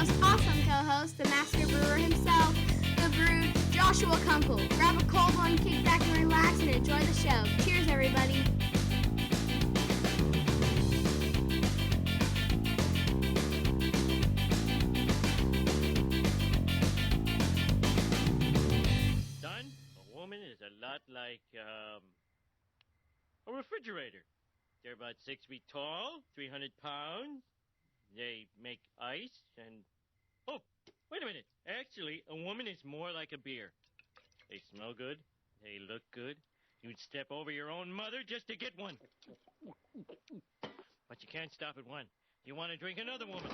most awesome co-host, the master brewer himself, the Brewed, Joshua Kunkel. Grab a cold one, kick back and relax, and enjoy the show. Cheers, everybody. Son, a woman is a lot like a refrigerator. They're about 6 feet tall, 300 pounds. They make ice and... Oh, wait a minute. Actually, a woman is more like a beer. They smell good. They look good. You'd step over your own mother just to get one. But you can't stop at one. You want to drink another woman.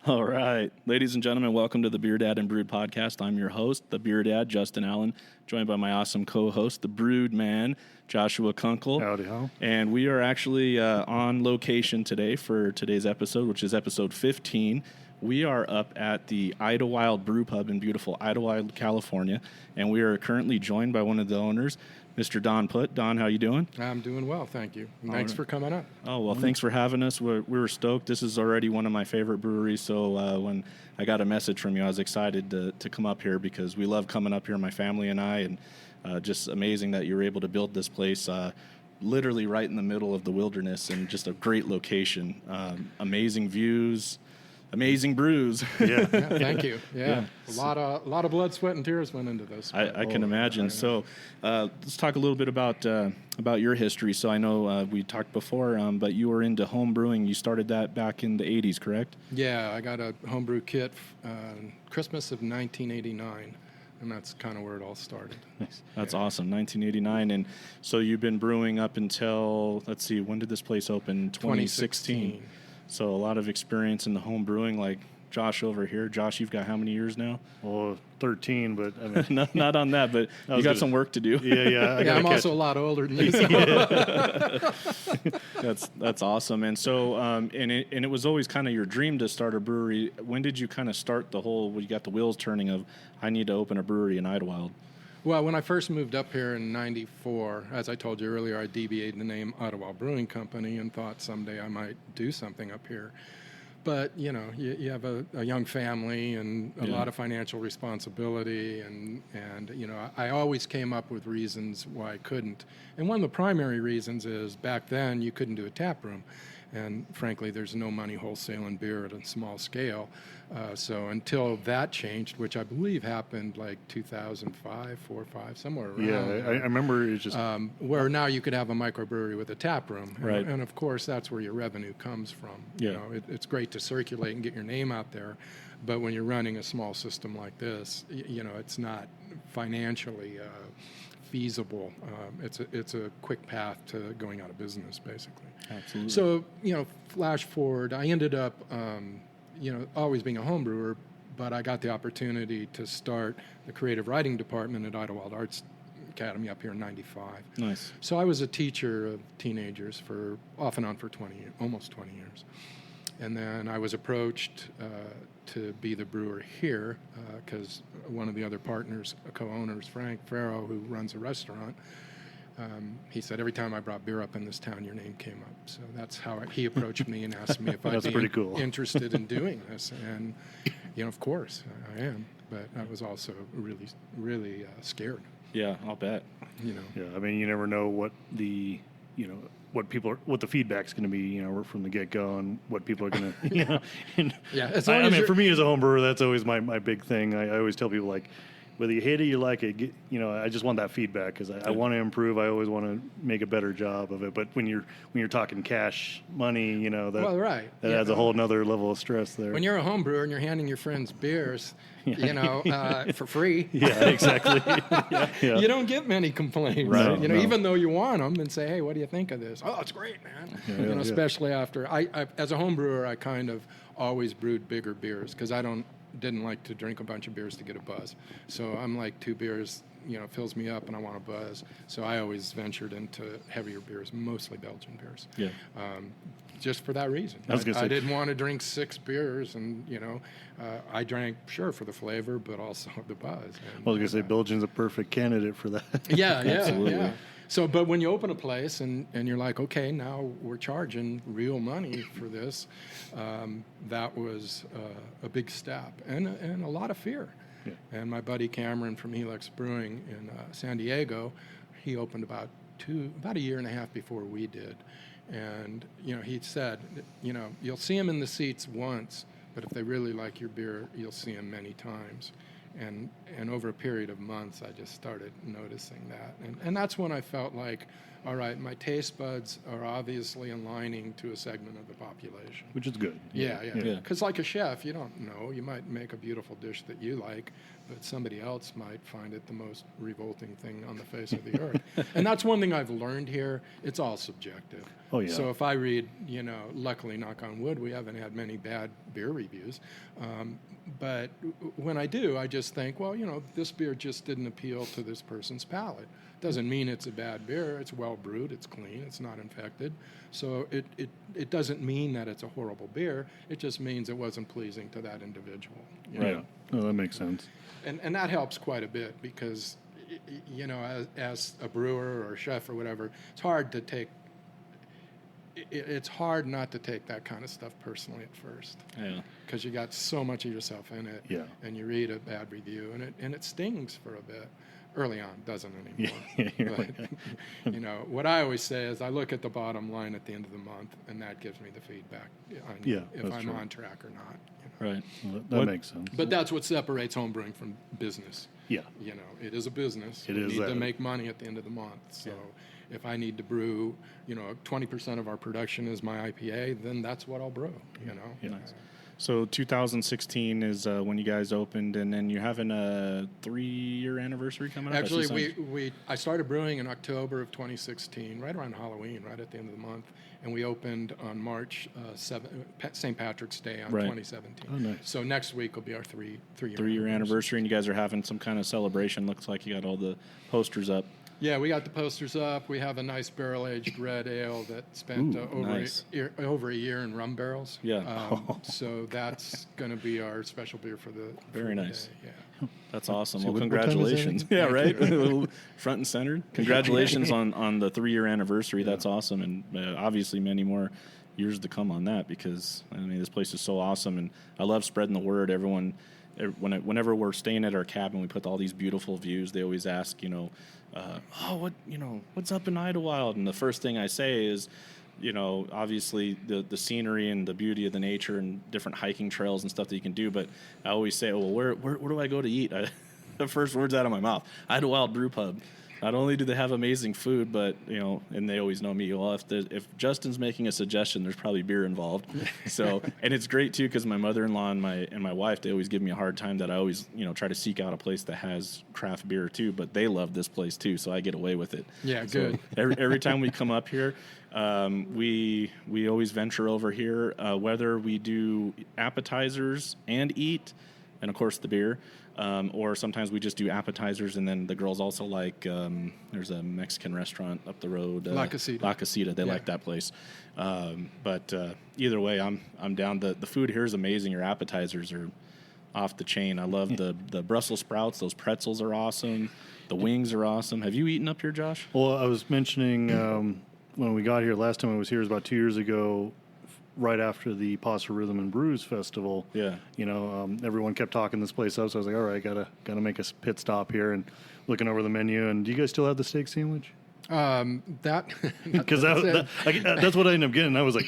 All right. Ladies and gentlemen, welcome to the BeerDad and Brewed podcast. I'm your host, the BeerDad, Justin Allen, joined by my awesome co-host, the Brewed man, Joshua Kunkel. Howdy ho. And we are actually on location today for today's episode, which is episode 15. We are up at the Idyllwild Brewpub in beautiful Idyllwild, California, and we are currently joined by one of the owners, Mr. Don Putt. Don, how you doing? I'm doing well, thank you. Thanks for coming up. Oh, well, thanks for having us. We were stoked. This is already one of my favorite breweries, so when I got a message from you, I was excited to come up here because we love coming up here, my family and I, and just amazing that you were able to build this place literally right in the middle of the wilderness and just a great location. Amazing views. Amazing brews. Yeah, thank you. Yeah. A lot of blood, sweat, and tears went into this. I can imagine. So let's talk a little bit about your history. So I know we talked before, but you were into home brewing. You started that back in the 80s, correct? Yeah, I got a homebrew kit Christmas of 1989. And that's kind of where it all started. Nice. That's awesome, 1989. And so you've been brewing up until, let's see, when did this place open? 2016. So a lot of experience in the home brewing, like Josh over here. Josh, you've got how many years now? Well, 13, but I mean, not on that, but you got some work to do. Yeah. I'm also a lot older than you. That's awesome. And so, and it was always kind of your dream to start a brewery. When did you kind of start the whole? You got the wheels turning of I need to open a brewery in Idyllwild. Well, when I first moved up here in '94, as I told you earlier, I DBA'd the name Idyllwild Brewing Company and thought someday I might do something up here. But, you know, you have a young family and a lot of financial responsibility, and you know, I always came up with reasons why I couldn't. And one of the primary reasons is back then you couldn't do a tap room. And frankly, there's no money wholesaling beer at a small scale. So until that changed, which I believe happened like 2005, 4, 5, somewhere around. Yeah, I remember it just... where now you could have a microbrewery with a tap room. Right. And of course, that's where your revenue comes from. Yeah. You know, it's great to circulate and get your name out there. But when you're running a small system like this, you know, it's not financially feasible. It's a quick path to going out of business, basically. Absolutely. So, you know, flash forward, I ended up, you know, always being a home brewer, but I got the opportunity to start the creative writing department at Idyllwild Arts Academy up here in '95. Nice. So I was a teacher of teenagers for off and on for almost 20 years. And then I was approached to be the brewer here because one of the other partners, co-owners, Frank Farrow, who runs a restaurant, he said every time I brought beer up in this town, your name came up. So that's how he approached me and asked me if I'd be interested in doing this. And, you know, of course, I am. But I was also really, really scared. Yeah, I'll bet. You know. Yeah, I mean, you never know what the, you know, what the feedback's going to be, you know, from the get-go, and what people are going to, you know. And yeah, I mean, for me as a home brewer, that's always my big thing. I always tell people, like, whether you hate it, you like it, you know, I just want that feedback because I want to improve. I always want to make a better job of it. But when you're talking cash money, you know, that adds a whole nother level of stress there. When you're a home brewer and you're handing your friends beers, you know, for free. Yeah, exactly. Yeah. You don't get many complaints. Right. You know, even though you want them and say, hey, what do you think of this? Oh, it's great, man. You know, especially after I as a home brewer, I kind of always brewed bigger beers because I didn't like to drink a bunch of beers to get a buzz. So I'm like 2 beers, you know, fills me up and I want a buzz. So I always ventured into heavier beers, mostly Belgian beers. Yeah. just for that reason. I didn't want to drink 6 beers, and I drank for the flavor, but also the buzz. And, I was gonna say Belgian's a perfect candidate for that. Yeah. So, but when you open a place and you're like, okay, now we're charging real money for this, that was a big step and a lot of fear. Yeah. And my buddy Cameron from Helix Brewing in San Diego, he opened about a year and a half before we did. And, he said, you'll see them in the seats once, but if they really like your beer, you'll see them many times. And over a period of months, I just started noticing that. And that's when I felt like, all right, my taste buds are obviously aligning to a segment of the population. Which is good. Yeah. Because like a chef, you don't know. You might make a beautiful dish that you like, but somebody else might find it the most revolting thing on the face of the earth. And that's one thing I've learned here. It's all subjective. Oh, yeah. So if I read, luckily, knock on wood, we haven't had many bad beer reviews. But when I do, I just think, well, this beer just didn't appeal to this person's palate. Doesn't mean it's a bad beer. It's well brewed. It's clean. It's not infected. So it doesn't mean that it's a horrible beer. It just means it wasn't pleasing to that individual. Right. Oh, that makes sense. And that helps quite a bit because, as a brewer or a chef or whatever, it's hard not to take that kind of stuff personally at first. Yeah. Because you got so much of yourself in it. Yeah. And you read a bad review, and it stings for a bit. Early on, doesn't anymore. But, what I always say is I look at the bottom line at the end of the month, and that gives me the feedback on if I'm on track or not. Right. Well, that makes sense. But that's what separates homebrewing from business. Yeah. It is a business. We need to make money at the end of the month. So if I need to brew, 20% of our production is my IPA, then that's what I'll brew, Yeah. Nice. So 2016 is when you guys opened, and then you're having a 3-year anniversary coming up? Actually, I started brewing in October of 2016, right around Halloween, right at the end of the month, and we opened on March 7th, St. Patrick's Day on 2017. Oh, nice. So next week will be our three-year anniversary, and you guys are having some kind of celebration. Looks like you got all the posters up. Yeah, we got the posters up. We have a nice barrel-aged red ale that spent over a year in rum barrels. Yeah. So that's going to be our special beer for the Very nice. day. Yeah. That's awesome. Well, congratulations. Yeah, right? Front and center. Congratulations on the 3-year anniversary. That's awesome. And obviously many more years to come on that because, this place is so awesome. And I love spreading the word. Everyone, whenever we're staying at our cabin, we put all these beautiful views. They always ask, what's up in Idyllwild? And the first thing I say is, obviously the scenery and the beauty of the nature and different hiking trails and stuff that you can do. But I always say, well, where do I go to eat? The first words out of my mouth, Idyllwild Brewpub. Not only do they have amazing food, but, and they always know me. Well, if Justin's making a suggestion, there's probably beer involved. So, and it's great too, because my mother-in-law and my wife, they always give me a hard time that I always, try to seek out a place that has craft beer too, but they love this place too. So I get away with it. Yeah. So Good. Every time we come up here, we always venture over here, whether we do appetizers and eat, and of course the beer. Or sometimes we just do appetizers, and then the girls also like, there's a Mexican restaurant up the road. La Casita. La Casita. They like that place. But either way, I'm down. The food here is amazing. Your appetizers are off the chain. I love the Brussels sprouts. Those pretzels are awesome. The wings are awesome. Have you eaten up here, Josh? Well, I was mentioning when we got here, last time I was here was about 2 years ago, right after the Pasta Rhythm and Brews Festival. Yeah. Everyone kept talking this place up, so I was like, all right, gotta make a pit stop here and looking over the menu. And do you guys still have the steak sandwich? Because that's what I ended up getting. I was like,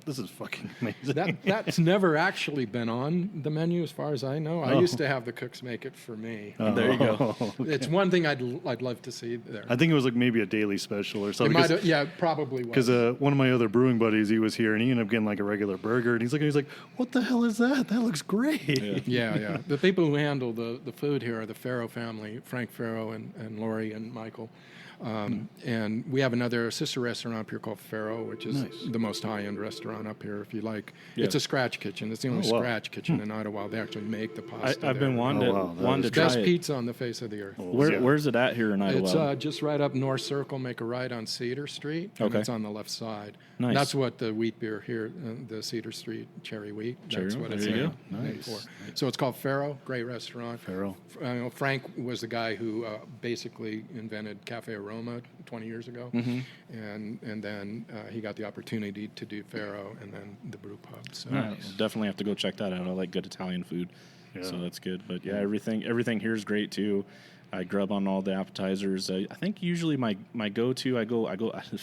this is fucking amazing. That's never actually been on the menu, as far as I know. I used to have the cooks make it for me. There you go. Okay. It's one thing I'd love to see there. I think it was like maybe a daily special or something. It probably was. Because one of my other brewing buddies, he was here, and he ended up getting like a regular burger, and he's like, what the hell is that? That looks great. Yeah. The people who handle the food here are the Farrow family, Frank Farrow and Lori and Michael. And we have another sister restaurant up here called Faro, which is Nice. the most high-end restaurant up here, if you like. Yeah. It's a scratch kitchen. It's the only wow. scratch kitchen in Idyllwild. They actually make the pasta. I've been there. wanting Oh, wow, that to is try Best it. pizza on the face of the earth. Where's it at here in It's Idyllwild? just right up North Circle. Make a right on Cedar Street, and Okay. it's on the left side. Nice. That's what the wheat beer here, the Cedar Street Cherry Wheat. Cherry That's Wheat, what there it's you named go. named for. So it's called Faro. Great restaurant. Faro. Frank was the guy who basically invented Cafe Aroma 20 years ago, and then he got the opportunity to do Faro and then the brew pub. So Nice. Definitely have to go check that out. I like good Italian food, so Yeah. that's good. But yeah, everything here is great too. I grub on all the appetizers. I think usually my go-to, I go.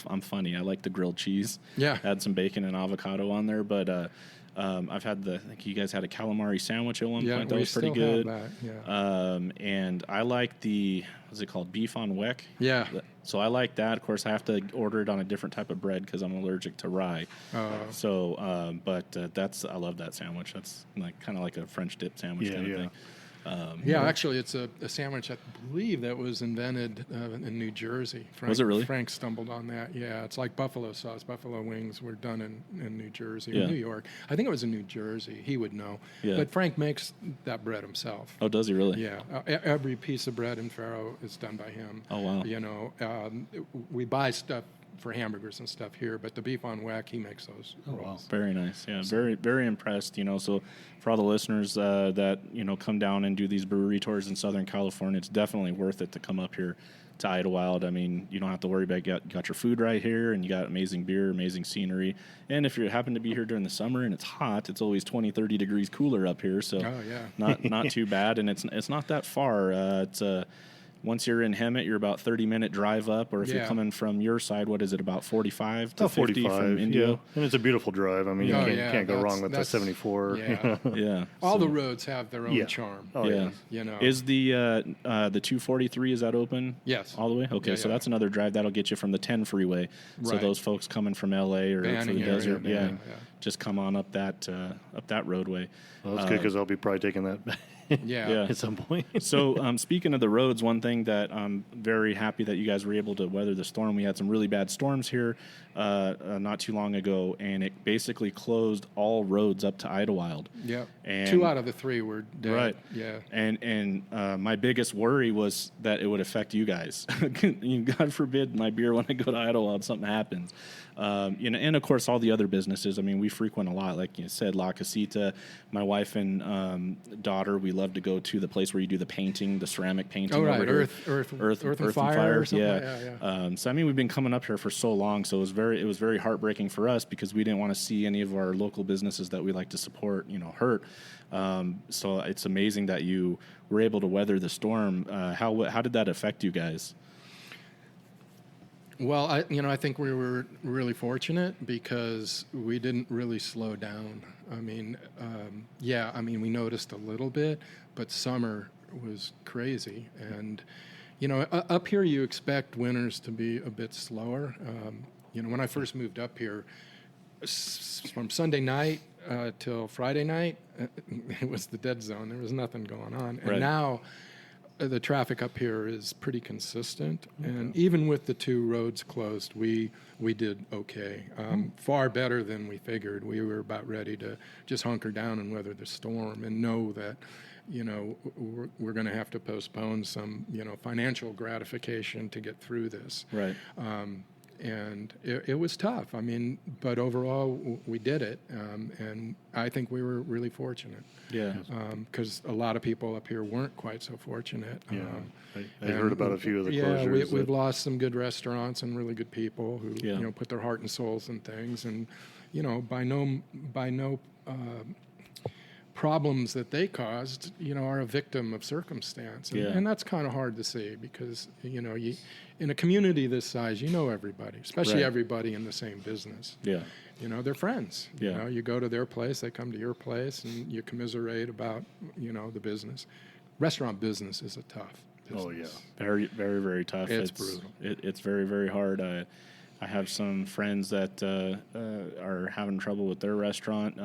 I'm funny. I like the grilled cheese. Yeah. Add some bacon and avocado on there. But I've had I think you guys had a calamari sandwich at one yeah, point. That we was pretty still have good. that, yeah. And I like what's it called? Beef on weck. Yeah. So I like that. Of course, I have to order it on a different type of bread because I'm allergic to rye. So, I love that sandwich. That's like kind of like a French dip sandwich kind of thing. Actually, it's a sandwich I believe that was invented in New Jersey. Frank, Was it really? Frank stumbled on that. Yeah, it's like buffalo sauce. Buffalo wings were done in New Jersey Yeah. or New York. I think it was in New Jersey. He would know. Yeah. But Frank makes that bread himself. Oh, does he really? Yeah, every piece of bread in Faro is done by him. Oh, wow. You know, we buy stuff for hamburgers and stuff here, but the beef on weck, he makes those rolls. Very nice. Yeah, very, very impressed. So for all the listeners that come down and do these brewery tours in Southern California, it's definitely worth it to come up here to Idyllwild. I mean, you don't have to worry about got your food right here, and you got amazing beer, amazing scenery. And if you happen to be here during the summer and it's hot, it's always 20, 30 degrees cooler up here. So not too bad, and it's not that far. Once you're in Hemet, you're about 30-minute drive up, or if you're coming from your side, what is it, about 45 to 50 from Indio? Yeah. And it's a beautiful drive. I mean, you can't go wrong with the 74. Yeah. Yeah. All the roads have their own charm. Oh, yeah. You know. Is the 243, is that open? Yes. All the way? Okay, Yeah, so yeah. that's another drive. That'll get you from the 10 freeway. So Right. those folks coming from L.A. or Banning from the area, desert, yeah. just come on up that roadway. Well, that's good because I'll be probably taking that Yeah. at some point. So speaking of the roads, one thing that I'm very happy that you guys were able to weather the storm. We had some really bad storms here not too long ago, and it basically closed all roads up to Idyllwild. Yep. And 2 out of the 3 were dead. Right. Yeah. And my biggest worry was that it would affect you guys. God forbid my beer when I go to Idyllwild, something happens. And of course all the other businesses. I mean, we frequent a lot, like you said, La Casita. My wife and daughter, we love to go to the place where you do the painting, the ceramic painting. Oh, right. over here. Earth and Fire or something. Yeah. So I mean, we've been coming up here for so long, so it was very heartbreaking for us because we didn't want to see any of our local businesses that we like to support, hurt. So it's amazing that you were able to weather the storm. How did that affect you guys? Well, I think we were really fortunate because we didn't really slow down. I mean, we noticed a little bit, but summer was crazy. And, up here you expect winters to be a bit slower. When I first moved up here, from Sunday night till Friday night, it was the dead zone. There was nothing going on. And Right. now the traffic up here is pretty consistent. And even with the 2 roads closed, we did okay. Far better than we figured. We were about ready to just hunker down and weather the storm and know that, we're going to have to postpone some, financial gratification to get through this. Right. And it was tough. I mean, but overall, we did it. And I think we were really fortunate. Yeah. Because a lot of people up here weren't quite so fortunate. Yeah. I heard about a few of the closures. We've lost some good restaurants and really good people who, Yeah. put their heart and souls in things. And, by no problems that they caused, are a victim of circumstance. And, Yeah. and that's kind of hard to see because, you in a community this size, everybody, especially Right. everybody in the same business. Yeah. They're friends. Yeah. You go to their place, they come to your place, and you commiserate about, the business. Restaurant business is a tough business. Oh, yeah. Very, very, very tough. It's brutal. It's very, very hard. I have some friends that are having trouble with their restaurant.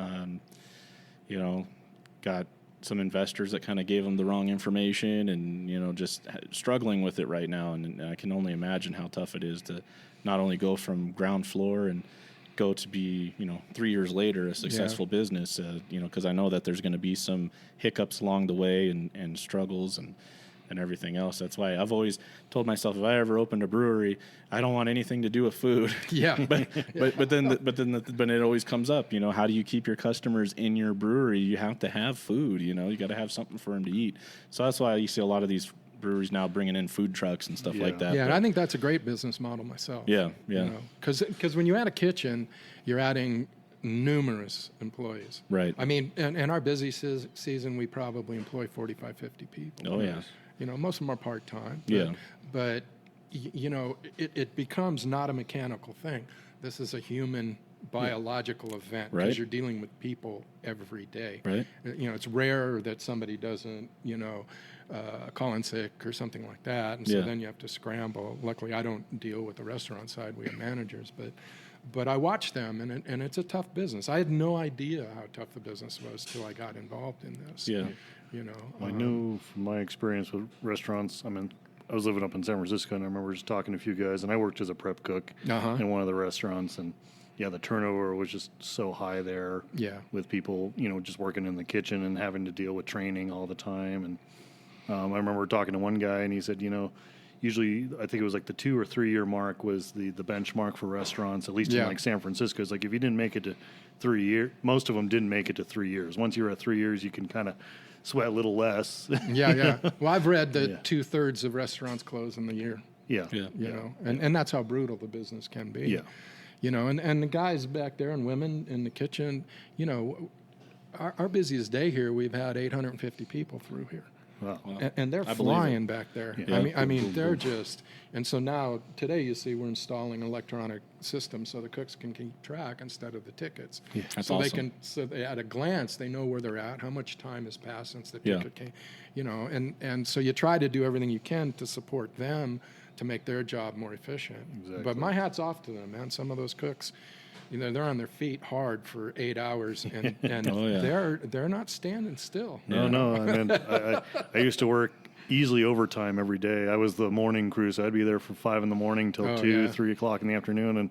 Got some investors that kind of gave them the wrong information, and just struggling with it right now. And I can only imagine how tough it is to not only go from ground floor and go to be 3 years later a successful business, because I know that there's going to be some hiccups along the way and struggles and everything else. That's why I've always told myself, if I ever opened a brewery, I don't want anything to do with food. Yeah. but then it always comes up, how do you keep your customers in your brewery? You have to have food, you got to have something for them to eat. So that's why you see a lot of these breweries now bringing in food trucks and stuff like that. Yeah, and I think that's a great business model myself. Yeah. Because when you add a kitchen, you're adding numerous employees. Right. I mean, in our busy season, we probably employ 45, 50 people. Oh, yeah. Most of them are part-time. Yeah. But it becomes not a mechanical thing. This is a human biological event, because Right. you're dealing with people every day. Right. It's rare that somebody doesn't, call in sick or something like that, and so then you have to scramble. Luckily, I don't deal with the restaurant side. We have managers, but I watch them, and it's a tough business. I had no idea how tough the business was till I got involved in this. Yeah. I know from my experience with restaurants, I was living up in San Francisco, and I remember just talking to a few guys, and I worked as a prep cook in one of the restaurants, and the turnover was just so high there. Yeah. With people, just working in the kitchen and having to deal with training all the time. And I remember talking to one guy, and he said, usually I think it was like the 2 or 3 year mark was the benchmark for restaurants, at least in like San Francisco. It's like if you didn't make it to 3 years, most of them didn't make it to 3 years. Once you're at 3 years, you can kind of sweat a little less. Yeah. Well, I've read that 2/3 of restaurants close in the year. Yeah. And that's how brutal the business can be. Yeah. And the guys back there and women in the kitchen, our busiest day here, we've had 850 people through here. Wow. And they're flying back there. Yeah. I mean, they're just, and so now today you see we're installing an electronic system so the cooks can keep track instead of the tickets. Yeah, that's so awesome. they at a glance they know where they're at, how much time has passed since the ticket came, and so you try to do everything you can to support them to make their job more efficient. Exactly. But my hat's off to them, man. Some of those cooks, they're on their feet hard for 8 hours, and they're not standing still. No. And then I used to work easily overtime every day. I was the morning crew, so I'd be there from 5 in the morning till 3 o'clock in the afternoon. And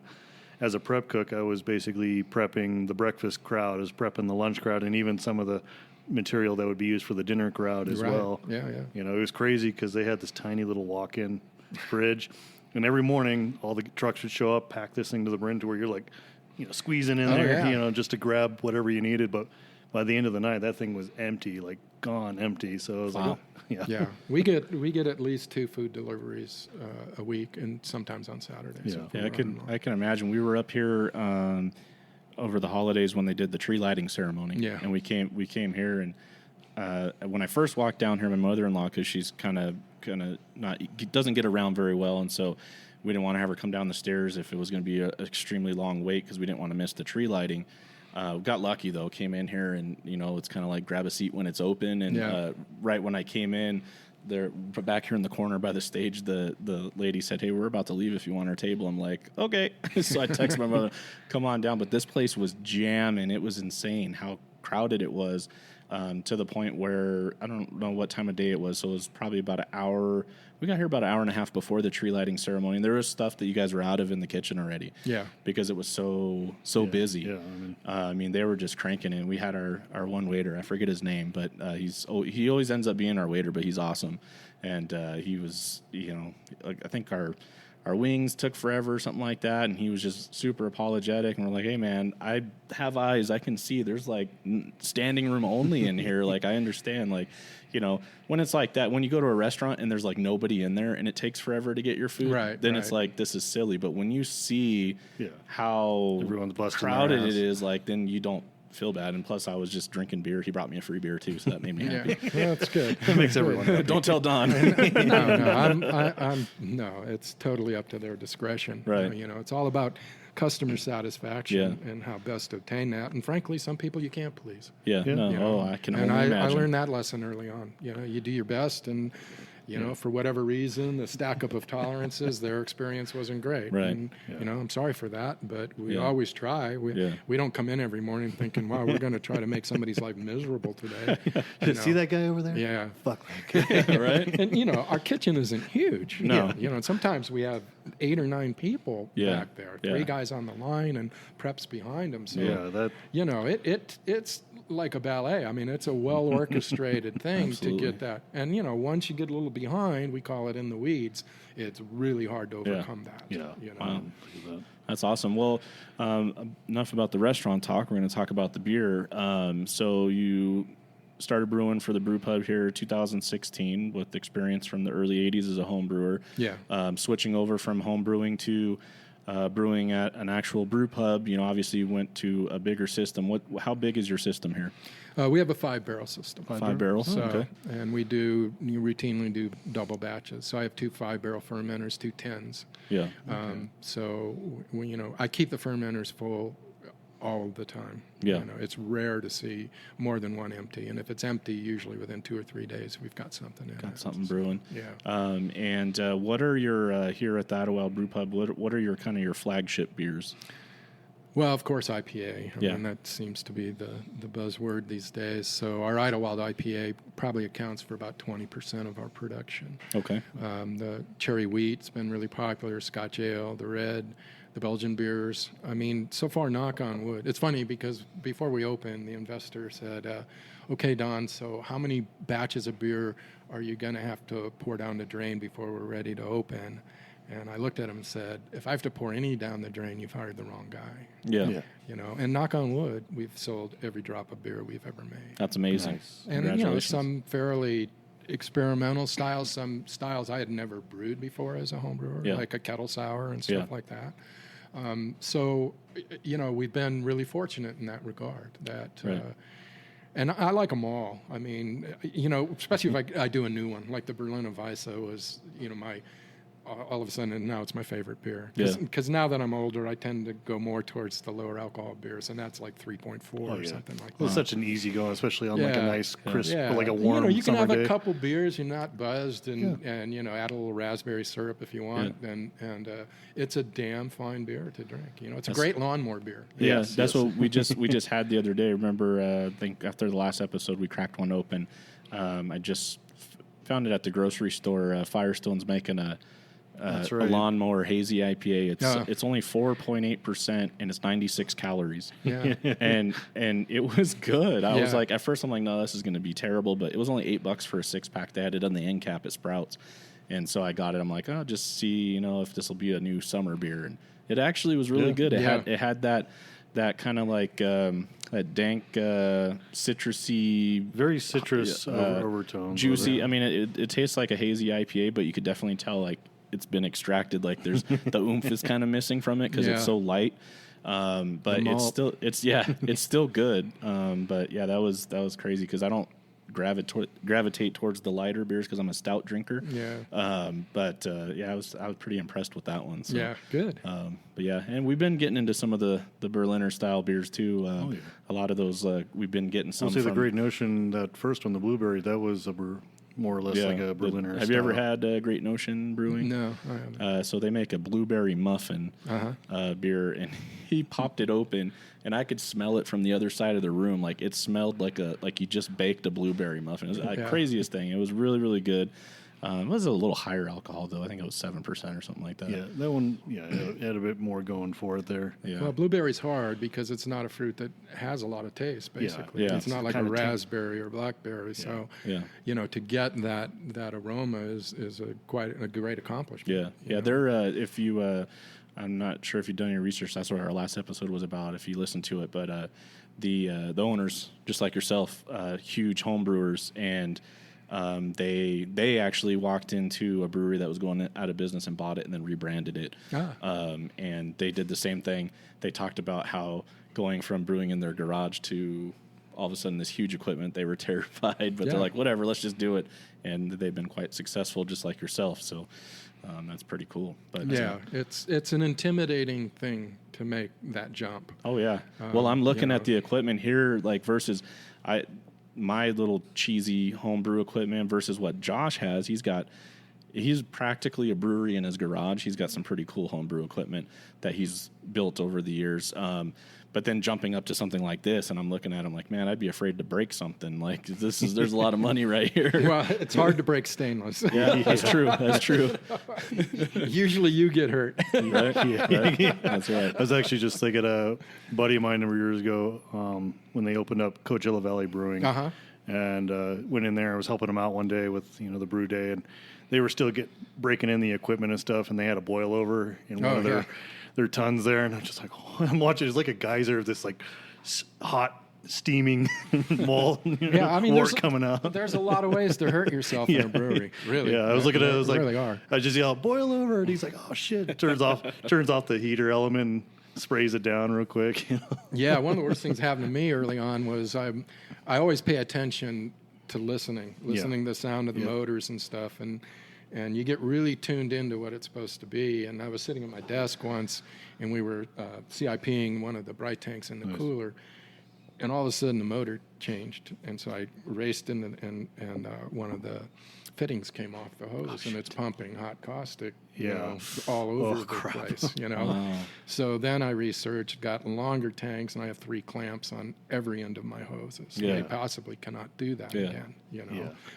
as a prep cook, I was basically prepping the breakfast crowd, I was prepping the lunch crowd, and even some of the material that would be used for the dinner crowd as well. Yeah. It was crazy because they had this tiny little walk-in fridge, and every morning all the trucks would show up, pack this thing to the brim to where you're like, squeezing in there, just to grab whatever you needed. But by the end of the night, that thing was empty, like gone empty. So I was like, yeah. We get at least 2 food deliveries a week, and sometimes on Saturdays. I can imagine. We were up here over the holidays when they did the tree lighting ceremony. Yeah. And we came here, and when I first walked down here, my mother-in-law, because she's kind of doesn't get around very well, and so we didn't want to have her come down the stairs if it was going to be an extremely long wait, because we didn't want to miss the tree lighting. Got lucky, though. Came in here, and, it's kind of like grab a seat when it's open. And right when I came in, there back here in the corner by the stage, the lady said, "Hey, we're about to leave if you want our table." I'm like, "Okay." So I texted my mother, "Come on down." But this place was jamming. It was insane how crowded it was, to the point where I don't know what time of day it was. So it was probably about an hour. We got here about an hour and a half before the tree lighting ceremony. And there was stuff that you guys were out of in the kitchen already. Yeah. Because it was so busy. Yeah. I mean, they were just cranking in. We had our one waiter. I forget his name, but he always ends up being our waiter, but he's awesome. And he was, I think our wings took forever, something like that, and he was just super apologetic. And we're like, "Hey, man, I have eyes. I can see. There's like standing room only in here. Like, I understand. Like, when it's like that, when you go to a restaurant and there's like nobody in there and it takes forever to get your food, then it's like, this is silly. But when you see how everyone's crowded it is, like, then you don't feel bad. And plus, I was just drinking beer. He brought me a free beer too, so that made me happy. Yeah, that's good. That makes everyone happy. Don't tell Don. No, it's totally up to their discretion. Right. It's all about customer satisfaction and how best to obtain that. And frankly, some people you can't please. Yeah. No. I can only and I imagine. learned that lesson early on. You do your best, and You know, for whatever reason, the stack up of tolerances, their experience wasn't great. Right. And, you know, I'm sorry for that, but we always try. We don't come in every morning thinking, wow, we're going to try to make somebody's life miserable today. You know? See that guy over there? Yeah. Fuck that guy. Right? And, you know, our kitchen isn't huge. No. You know, and sometimes we have 8 or 9 people back there, 3 guys on the line and preps behind them. So, you know, it's like a ballet. I mean, it's a well-orchestrated thing to get that. And, you know, once you get a little behind, we call it in the weeds, it's really hard to overcome that. Yeah. You know? Wow. That's awesome. Well, enough about the restaurant talk. We're going to talk about the beer. So you started brewing for the brew pub here 2016 with experience from the early 80s as a home brewer. Yeah. Switching over from home brewing to brewing at an actual brew pub, you know, obviously you went to a bigger system. How big is your system here? We have a 5-barrel system. 5 barrels? So, okay. And we routinely do double batches. So I have 2 5-barrel fermenters, 2 10s. Yeah. So, you know, I keep the fermenters full all the time. Yeah. You know, it's rare to see more than one empty. And if it's empty, usually within 2 or 3 days, we've got something in it. Got something brewing. Yeah. And what are your, here at the Idyllwild Brewpub, what are your kind of your flagship beers? Well, of course, IPA. I Yeah. mean, that seems to be the buzzword these days. So our Idyllwild IPA probably accounts for about 20% of our production. Okay. The cherry wheat's been really popular, Scotch ale, the red, the Belgian beers. I mean, so far, knock on wood. It's funny because before we opened, the investor said, okay, Don, so how many batches of beer are you going to have to pour down the drain before we're ready to open? And I looked at him and said, if I have to pour any down the drain, you've hired the wrong guy. Yeah. You know, and knock on wood, we've sold every drop of beer we've ever made. That's amazing. Nice. And, you know, Congratulations. some fairly experimental styles, some styles I had never brewed before as a home brewer, like a kettle sour and stuff like that. So, you know, we've been really fortunate in that regard. And I like them all. I mean, you know, especially if I do a new one, like the Berliner Weisse was, you know, all of a sudden now it's my favorite beer. Because now that I'm older, I tend to go more towards the lower alcohol beers, and that's like 3.4 or something like that. Well, it's such an easy going, especially on like a nice, crisp, like a warm you know, you can summer have day. a couple beers, you're not buzzed, and you know, add a little raspberry syrup if you want, and it's a damn fine beer to drink. You know, it's a great lawnmower beer. Yeah, that's what we just had the other day. Remember, I think after the last episode, we cracked one open. I just found it at the grocery store. Firestone's making a lawnmower hazy IPA. It's only 4.8% and it's 96 calories. Yeah. and it was good. I was like, at first I'm like, no, this is going to be terrible, but it was only $8 for a 6-pack. They had it on the end cap at Sprouts. And so I got it. I'm like, oh, just see, you know, if this will be a new summer beer. And it actually was really good. It had that kind of like that dank citrusy, very citrus overtones, juicy. I mean, it tastes like a hazy IPA, but you could definitely tell like it's been extracted. Like there's the oomph is kind of missing from it because it's so light. But it's still good. But yeah, that was crazy because I don't gravitate towards the lighter beers because I'm a stout drinker. Yeah. But I was pretty impressed with that one. So, yeah, good. But yeah, and we've been getting into some of the Berliner style beers too. A lot of those we've been getting some. I'll say the Great Notion, that first one, the blueberry, that was more or less like a Berliner. Have you ever had Great Notion Brewing? No, I haven't. So they make a blueberry muffin beer, and he popped it open, and I could smell it from the other side of the room. Like it smelled like you just baked a blueberry muffin. It was the craziest thing. It was really, really good. It was a little higher alcohol, though. I think it was 7% or something like that. Yeah, that one, it had a bit more going for it there. Yeah. Well, blueberry's hard because it's not a fruit that has a lot of taste, basically. Yeah. It's not like a raspberry or blackberry. So, Yeah. you know, to get that aroma is quite a great accomplishment. Yeah. They're, if you, I'm not sure if you've done your research. That's what our last episode was about, if you listen to it. But the owners, just like yourself, huge home brewers, and they actually walked into a brewery that was going out of business and bought it and then rebranded it. And they did the same thing. They talked about how going from brewing in their garage to all of a sudden this huge equipment, they were terrified, but they're like, whatever, let's just do it. And they've been quite successful, just like yourself. So that's pretty cool. But it's an intimidating thing to make that jump. Oh yeah. Well, I'm looking at the equipment here, like versus my little cheesy homebrew equipment versus what Josh has. He's practically a brewery in his garage. He's got some pretty cool homebrew equipment that he's built over the years. But then jumping up to something like this, and I'm looking at him like, man, I'd be afraid to break something. Like there's a lot of money right here. Well, it's hard to break stainless. Yeah, that's true. That's true. Usually you get hurt. Right? Right? That's right. I was actually just thinking a buddy of mine a number of years ago when they opened up Coachella Valley Brewing, and went in there. I was helping them out one day with the brew day, and they were still breaking in the equipment and stuff, and they had a boil over in one of their tons there, and I'm just like, I'm watching. It's like a geyser of this like hot steaming wall. Wort coming out. There's a lot of ways to hurt yourself in a brewery. Really. Yeah, I was looking at it. I was like, really are. I just yelled, "Boil over!" And he's like, "Oh shit!" Turns off the heater element, and sprays it down real quick. Yeah, one of the worst things that happened to me early on was I always pay attention to listening to the sound of the motors and stuff, and you get really tuned into what it's supposed to be. And I was sitting at my desk once, and we were CIPing one of the bright tanks in the cooler, and all of a sudden the motor changed, and so I raced in and one of the fittings came off the hose, and it's pumping hot caustic, all over the place, Wow. So then I researched, got longer tanks, and I have 3 clamps on every end of my hoses. They possibly cannot do that again,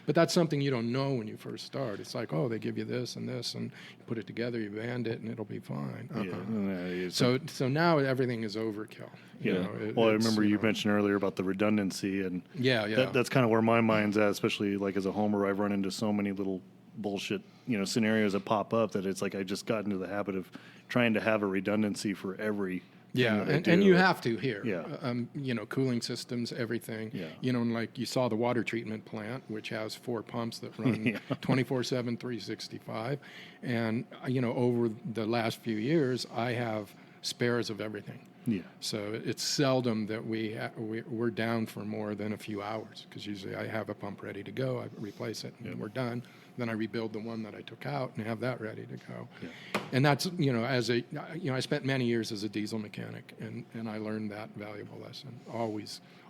But that's something you don't know when you first start. It's like, oh, they give you this, and you put it together, you band it, and it'll be fine. So now everything is overkill. Yeah. I remember you mentioned earlier about the redundancy, and that's kind of where my mind's at, especially like as a homer. I've run into so many little bullshit, scenarios that pop up that it's like I just got into the habit of trying to have a redundancy for every. And you have to here. Yeah. Cooling systems, everything. Yeah. And like you saw the water treatment plant, which has 4 pumps that run 24/7, 365. And, over the last few years, I have spares of everything. Yeah. So it's seldom that we're down for more than a few hours, because usually I have a pump ready to go, I replace it, and we're done. Then I rebuild the one that I took out and have that ready to go. Yeah. And that's, I spent many years as a diesel mechanic, and I learned that valuable lesson.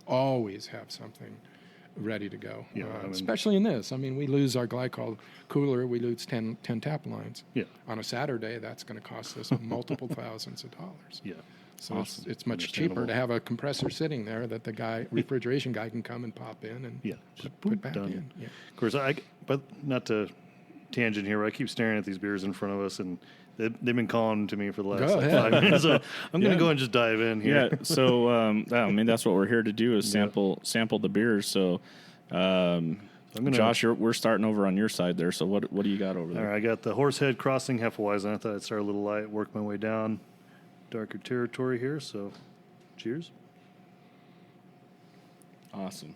Always have something ready to go. Especially in this. I mean, we lose our glycol cooler, we lose 10 tap lines. Yeah. On a Saturday, that's going to cost us multiple thousands of dollars. Yeah. So it's much cheaper to have a compressor sitting there that the refrigeration guy can come and pop in and put back in. Yeah. Of course, but not to tangent here, but I keep staring at these beers in front of us, and they've been calling to me for the last 5 minutes. So I'm going to go and just dive in here. Yeah. So that's what we're here to do is sample the beers. So. Josh, we're starting over on your side there. So what do you got over there? All right, I got the Horsehead Crossing Hefeweizen. I thought I'd start a little light, work my way down darker territory here. So, cheers. Awesome.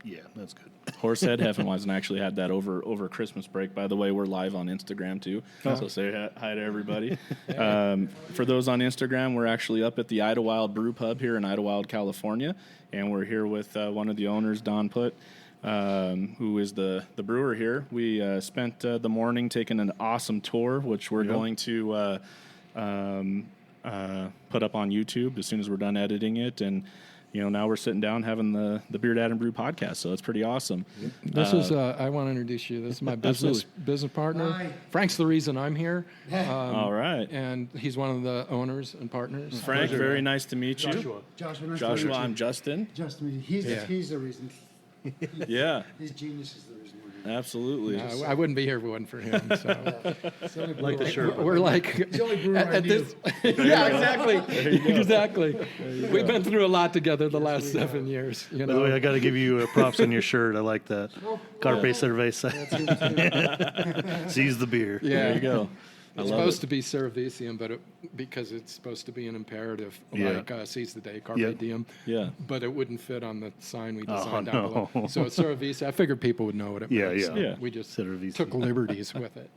Yeah, that's good. Horsehead Hefeweizen. Actually had that over Christmas break. By the way, we're live on Instagram too. So say hi to everybody. For those on Instagram, we're actually up at the Idyllwild Brewpub here in Idyllwild, California, and we're here with one of the owners, Don Putt, who is the brewer here. We spent the morning taking an awesome tour, which we're going to put up on YouTube as soon as we're done editing it, and now we're sitting down having the BeerDad and Brew podcast, so it's pretty awesome. This is I want to introduce you. This is my business partner. Hi. Frank's the reason I'm here. All right. And he's one of the owners and partners. Frank, very nice to meet you. Joshua, I'm Justin. Justin, he's the reason. Yeah. His genius is the reason we're here. Absolutely. I wouldn't be here if it wasn't for him. So Like the shirt. we're like The only brewer I knew. Yeah, exactly. We've been through a lot together the last 7 years. By the way, I got to give you props on your shirt. I like that. Carpe Cerveza. Seize the beer. Yeah. There you go. It's supposed to be Cervisium, but because it's supposed to be an imperative, like seize the day, Carpe Diem. Yeah. But it wouldn't fit on the sign we designed down below. So it's Cervisia. I figured people would know what it was. Yeah. We just Cervisia. took liberties with it.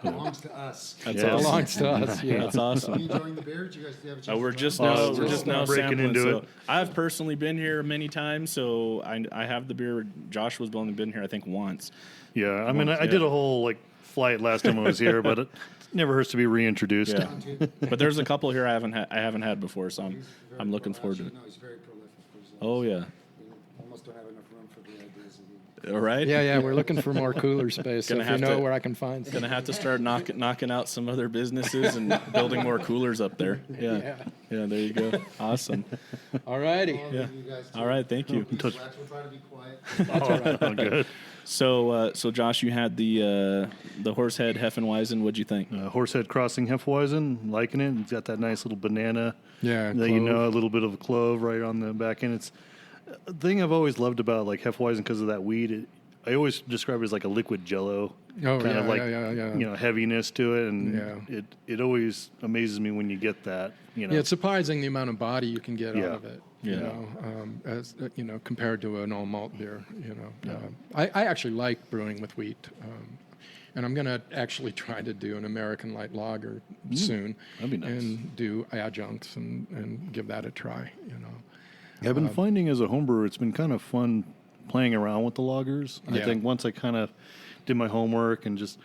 Belongs to us. That's It awesome. belongs to us. Yeah. That's awesome. You enjoying the beer? Did you guys have a chance? We're to just try now it? we're just now breaking sampling, into so it. I've personally been here many times, so I have the beer. Josh was only been here I think once. Yeah, I mean, I did a whole flight last time I was here, but it never hurts to be reintroduced. Yeah. But there's a couple here I haven't had before, so I'm looking forward to it. No, he's very prolific. Oh yeah. don't have enough room for the ideas that you. All right. Yeah, we're looking for more cooler space. So Gonna if you have know to- where I can find some. Gonna have to start knocking out some other businesses and building more coolers up there. Yeah. There you go. Awesome. All righty. Yeah. You guys All right. Thank you. We'll try to be quiet. That's all right. Oh, good. So Josh, you had the Horsehead Heffenweisen. What'd you think? Horsehead Crossing Hefeweizen, liking it. It's got that nice little banana. Yeah, That, you clove. know, a little bit of clove right on the back end. It's a thing I've always loved about like Hefeweizen because of that weed. I always describe it as like a liquid Jello, Oh, kind of like yeah. you know, heaviness to it, and it always amazes me when you get that. You know, Yeah, it's surprising the amount of body you can get Yeah. out of it. Yeah. You know, as you know, compared to an all malt beer. You know, I actually like brewing with wheat, and I'm going to actually try to do an American light lager soon. that'd be nice. And do adjuncts and give that a try. You know. I've been finding as a homebrewer, it's been kind of fun playing around with the lagers. I Yeah. think once I kind of did my homework and just,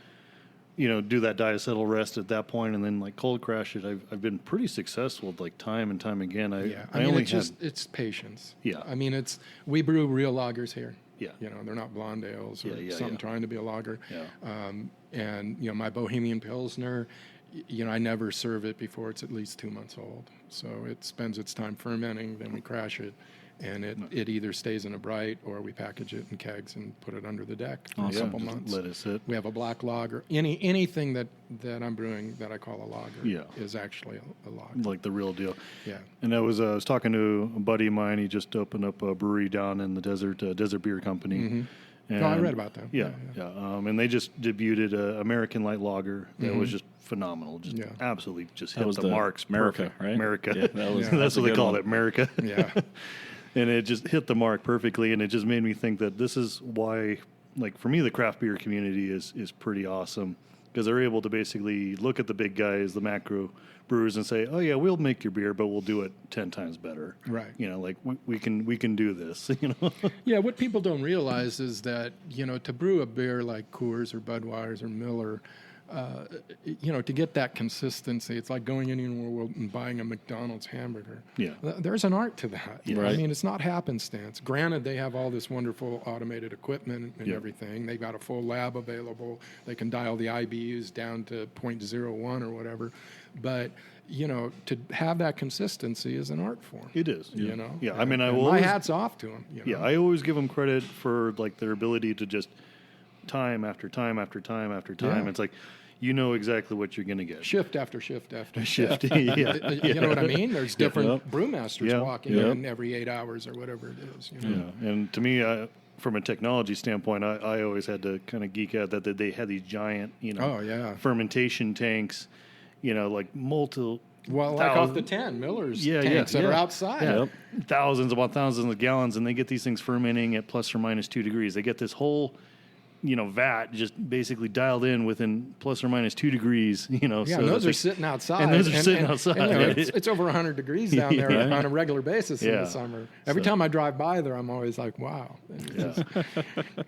you know, do that diacetyl rest at that point and then like cold crash it, I've been pretty successful like time and time again. I mean, only it's patience. Yeah. I mean, we brew real lagers here. Yeah. You know, they're not blonde ales or Yeah, something yeah. trying to be a lager. Yeah. And, you know, my Bohemian Pilsner, you know, I never serve it before it's at least 2 months old. So it spends its time fermenting, then we crash it, and it either stays in a bright or we package it in kegs and put it under the deck for a couple just months. let it sit. We have a black lager. Anything that I'm brewing that I call a lager Yeah. is actually a lager. Like the real deal. Yeah. And I was talking to a buddy of mine. He just opened up a brewery down in the desert, Desert Beer Company. Mm-hmm. And I read about that. Yeah. And they just debuted a American light lager that was just phenomenal. Just Yeah. absolutely just That hit was the the marks. America, perfect. right? America. Yeah, that was- that's that's a what they good called one. it, America. Yeah. And it just hit the mark perfectly. And it just made me think that this is why, like for me, the craft beer community is pretty awesome because they're able to basically look at the big guys, the macro brewers, and say, "Oh yeah, we'll make your beer, but we'll do it 10 times better." Right. You know, like we can do this. You know. Yeah, what people don't realize is that, you know, to brew a beer like Coors or Budweiser or Miller, you know, to get that consistency, it's like going anywhere and buying a McDonald's hamburger. Yeah. There's an art to that. Yeah. I Right. mean, it's not happenstance. Granted, they have all this wonderful automated equipment and everything. They've got a full lab available. They can dial the IBUs down to 0.01 or whatever. But, you know, to have that consistency is an art form. It is. You know? Yeah. I mean, I And will my always, hat's off to them. You know? yeah, I always give them credit for like their ability to just time after time after time after time. Yeah. It's like you know exactly what you're going to get. Shift after shift after Shift, shift. yeah, You know what I mean? There's different Yep. brewmasters Yeah, walking yep. in every 8 hours or whatever it is. You know? Yeah, and to me, from a technology standpoint, I always had to kind of geek out that they had these giant, you know, Oh, yeah. fermentation tanks, you know, like multiple. Well, like off the 10 Miller's tanks that are outside. Yeah. Yep. Thousands upon thousands of gallons, and they get these things fermenting at plus or minus 2 degrees. They get this whole, you know, vat just basically dialed in within plus or minus 2 degrees. You know, Yeah, so and those that's are like- sitting outside. and those are sitting outside. And, you know, it's over 100 degrees down there Yeah. on a regular basis in Yeah. the summer. Every time I drive by there, I'm always like, wow. It's just,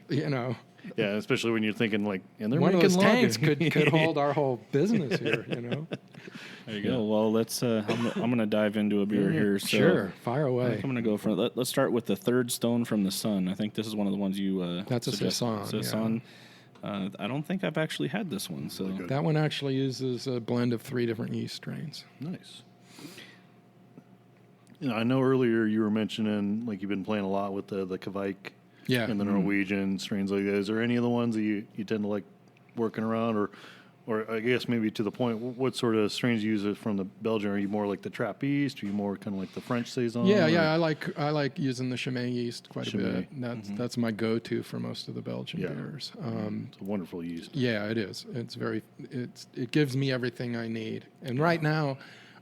you know, Yeah, especially when you're thinking like, and they're one of making those lager. tanks could hold our whole business here, you know. There you go. Well, let's. I'm gonna dive into a beer here. So Sure, fire away. I'm gonna go for. Let's start with the Third Stone from the Sun. I think this is one of the ones you. That's a suggested. Saison, Saison. I don't think I've actually had this one. So That one actually uses a blend of 3 different yeast strains. Nice. You know, I know earlier you were mentioning like you've been playing a lot with the Kvike Yeah. and the Norwegian strains like that. Is there any of the ones that you tend to like working around, or I guess maybe to the point, what sort of strains you use from the Belgian? Are you more like the Trappiste? Are you more kind of like the French Saison? Yeah, or- yeah, I like using the Chimay yeast quite a Chimay. bit. That's my go-to for most of the Belgian Yeah. beers. It's a wonderful yeast. Yeah, it is. It gives me everything I need. And right now,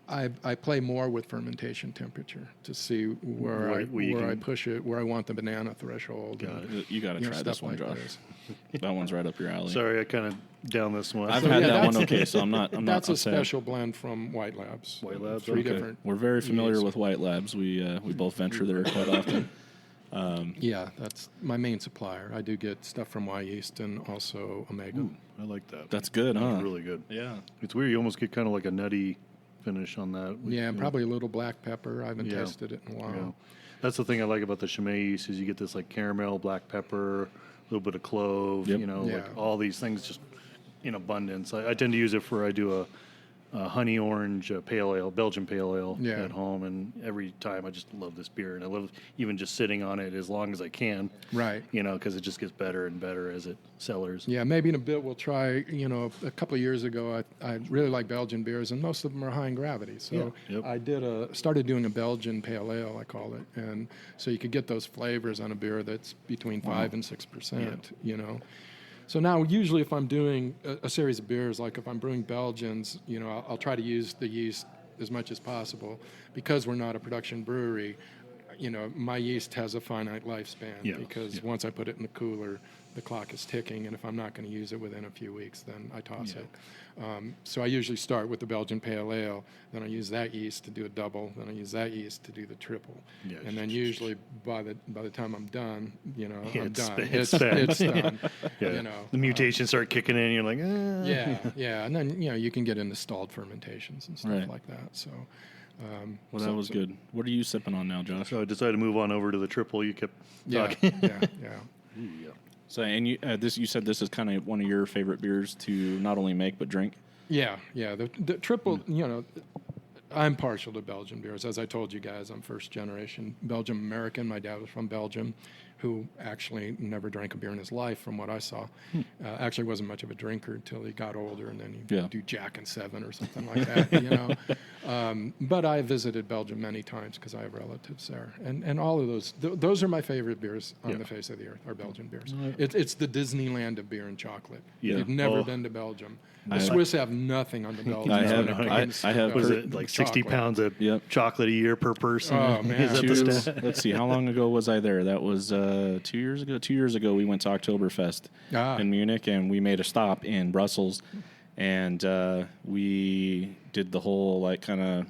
I play more with fermentation temperature to see where Right, where you I can- push it, where I want the banana threshold. and, you got to you know, try stuff this one, like Josh. this. That one's right up your alley. Sorry, I kind of down this one. I've So, had yeah, that one. that's- Okay, so I'm not. That's a upset. special blend from White Labs. White Labs, 3 okay. different. We're very familiar yeast. with White Labs. We both venture there quite often. Yeah, that's my main supplier. I do get stuff from Y Yeast and also Omega. Ooh, I like that. That's good, huh? That's really good. Yeah. It's weird. You almost get kind of like a nutty finish on that. Yeah, probably a little black pepper. I haven't Yeah. tested it in a while. That's the thing I like about the Chimay yeast is you get this like caramel, black pepper, a little bit of clove, Yep. like all these things just in abundance. I tend to use it I do a honey orange pale ale, Belgian pale ale at home, and every time I just love this beer, and I love even just sitting on it as long as I can. Right. Because it just gets better and better as it sellers. Yeah, maybe in a bit we'll try. A couple of years ago, I really like Belgian beers, and most of them are high in gravity. So I started doing a Belgian pale ale, I call it, and so you could get those flavors on a beer that's between 5 and 6%. So now, usually, if I'm doing a series of beers, like if I'm brewing Belgians, I'll try to use the yeast as much as possible. Because we're not a production brewery, my yeast has a finite lifespan. Because once I put it in the cooler, the clock is ticking, and if I'm not going to use it within a few weeks, then I toss it. So I usually start with the Belgian pale ale, then I use that yeast to do a double, then I use that yeast to do the triple, and then usually by the time I'm done, I'm done. It's done. The mutations start kicking in. You're like, and then you can get into stalled fermentations and stuff like that. So. That was good. What are you sipping on now, Josh? So I decided to move on over to the triple. You kept talking. Yeah. So, and you said this is kind of one of your favorite beers to not only make but drink. Yeah. The triple, I'm partial to Belgian beers. As I told you guys, I'm first generation Belgian American. My dad was from Belgium, who actually never drank a beer in his life, from what I saw. Actually wasn't much of a drinker until he got older, and then he'd do Jack and Seven or something like that, But I visited Belgium many times because I have relatives there. And all of those are my favorite beers on the face of the earth, are Belgian beers. It's the Disneyland of beer and chocolate. If you've never been to Belgium. The Swiss have nothing on the Belgians. I have was it like 60 pounds of chocolate a year per person? Oh, man. Is that the stat? Let's see, how long ago was I there? That was 2 years ago. 2 years ago, we went to Oktoberfest in Munich, and we made a stop in Brussels, and we did the whole kind of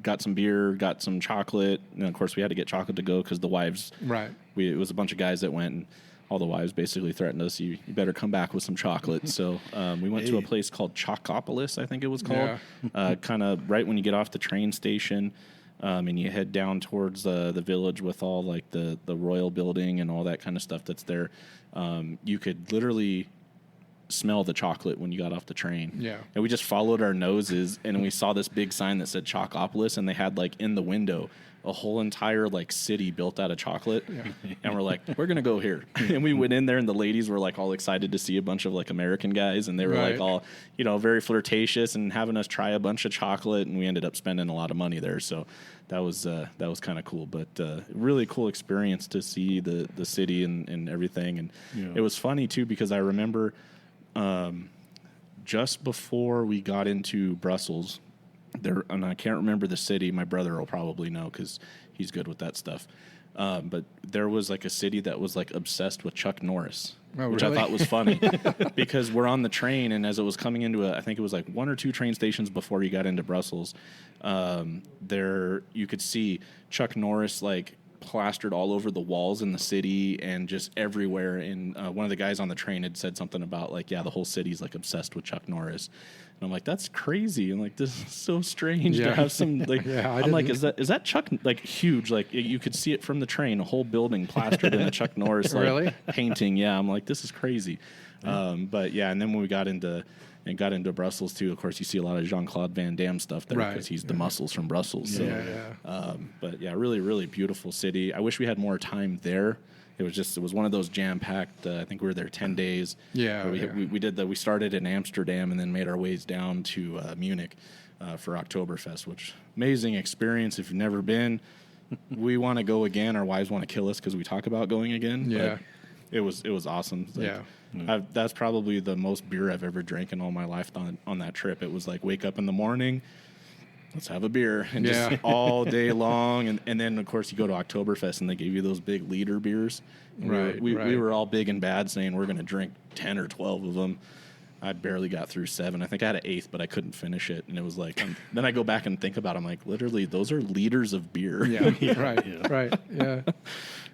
got some beer, got some chocolate, and of course we had to get chocolate to go because the wives. Right. It was a bunch of guys that went, and all the wives basically threatened us, you better come back with some chocolate. So we went to a place called Chocopolis, I think it was called, kind of right when you get off the train station, and you head down towards the village with all like the royal building and all that kind of stuff that's there. You could literally smell the chocolate when you got off the train. Yeah. And we just followed our noses, and we saw this big sign that said Chocopolis, and they had like in the window a whole entire like city built out of chocolate. And we're like, we're gonna go here. And we went in there, and the ladies were like all excited to see a bunch of like American guys, and they were like all very flirtatious and having us try a bunch of chocolate, and we ended up spending a lot of money there. So that was kind of cool, but really cool experience to see the city and everything. And it was funny too, because I remember just before we got into Brussels there, and I can't remember the city. My brother will probably know because he's good with that stuff. But there was like a city that was like obsessed with Chuck Norris, which I thought was funny because we're on the train, and as it was coming into I think it was like 1 or 2 train stations before you got into Brussels, there you could see Chuck Norris like plastered all over the walls in the city and just everywhere. And one of the guys on the train had said something about like, the whole city's like obsessed with Chuck Norris. And I'm like, that's crazy. And like, this is so strange to have some like, I'm like, is that Chuck, like huge? Like you could see it from the train, a whole building plastered in a Chuck Norris like painting. Yeah. I'm like, this is crazy. But yeah. And then when we got into Brussels too, of course, you see a lot of Jean-Claude Van Damme stuff there because he's the muscles from Brussels. So, but yeah, really, really beautiful city. I wish we had more time there. It was one of those jam-packed, I think we were there 10 days. We started in Amsterdam and then made our ways down to Munich for Oktoberfest, which amazing experience. If you've never been, we want to go again. Our wives want to kill us because we talk about going again. Yeah. But it was awesome. That's probably the most beer I've ever drank in all my life on that trip. It was like wake up in the morning, let's have a beer, and just all day long. And then, of course, you go to Oktoberfest, and they give you those big liter beers. And we were all big and bad saying we're going to drink 10 or 12 of them. I barely got through 7. I think I had an 8th, but I couldn't finish it. And it was like, then I go back and think about it. I'm like, literally, those are liters of beer. Right. I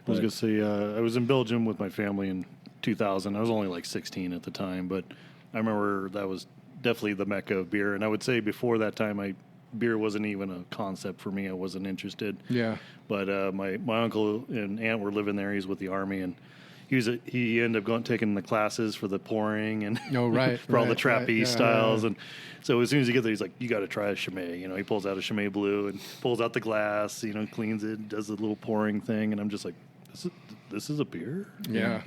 was going to say, I was in Belgium with my family in 2000. I was only like 16 at the time, but I remember that was definitely the mecca of beer. And I would say before that time, I beer wasn't even a concept for me. I wasn't interested. Yeah. But my uncle and aunt were living there. He's with the Army, and he ended up taking the classes for the pouring and for all the trapeze styles. And so as soon as you get there, he's like, you got to try a Chimay. He pulls out a Chimay Blue and pulls out the glass, cleans it, does the little pouring thing. And I'm just like, this is a beer? Yeah.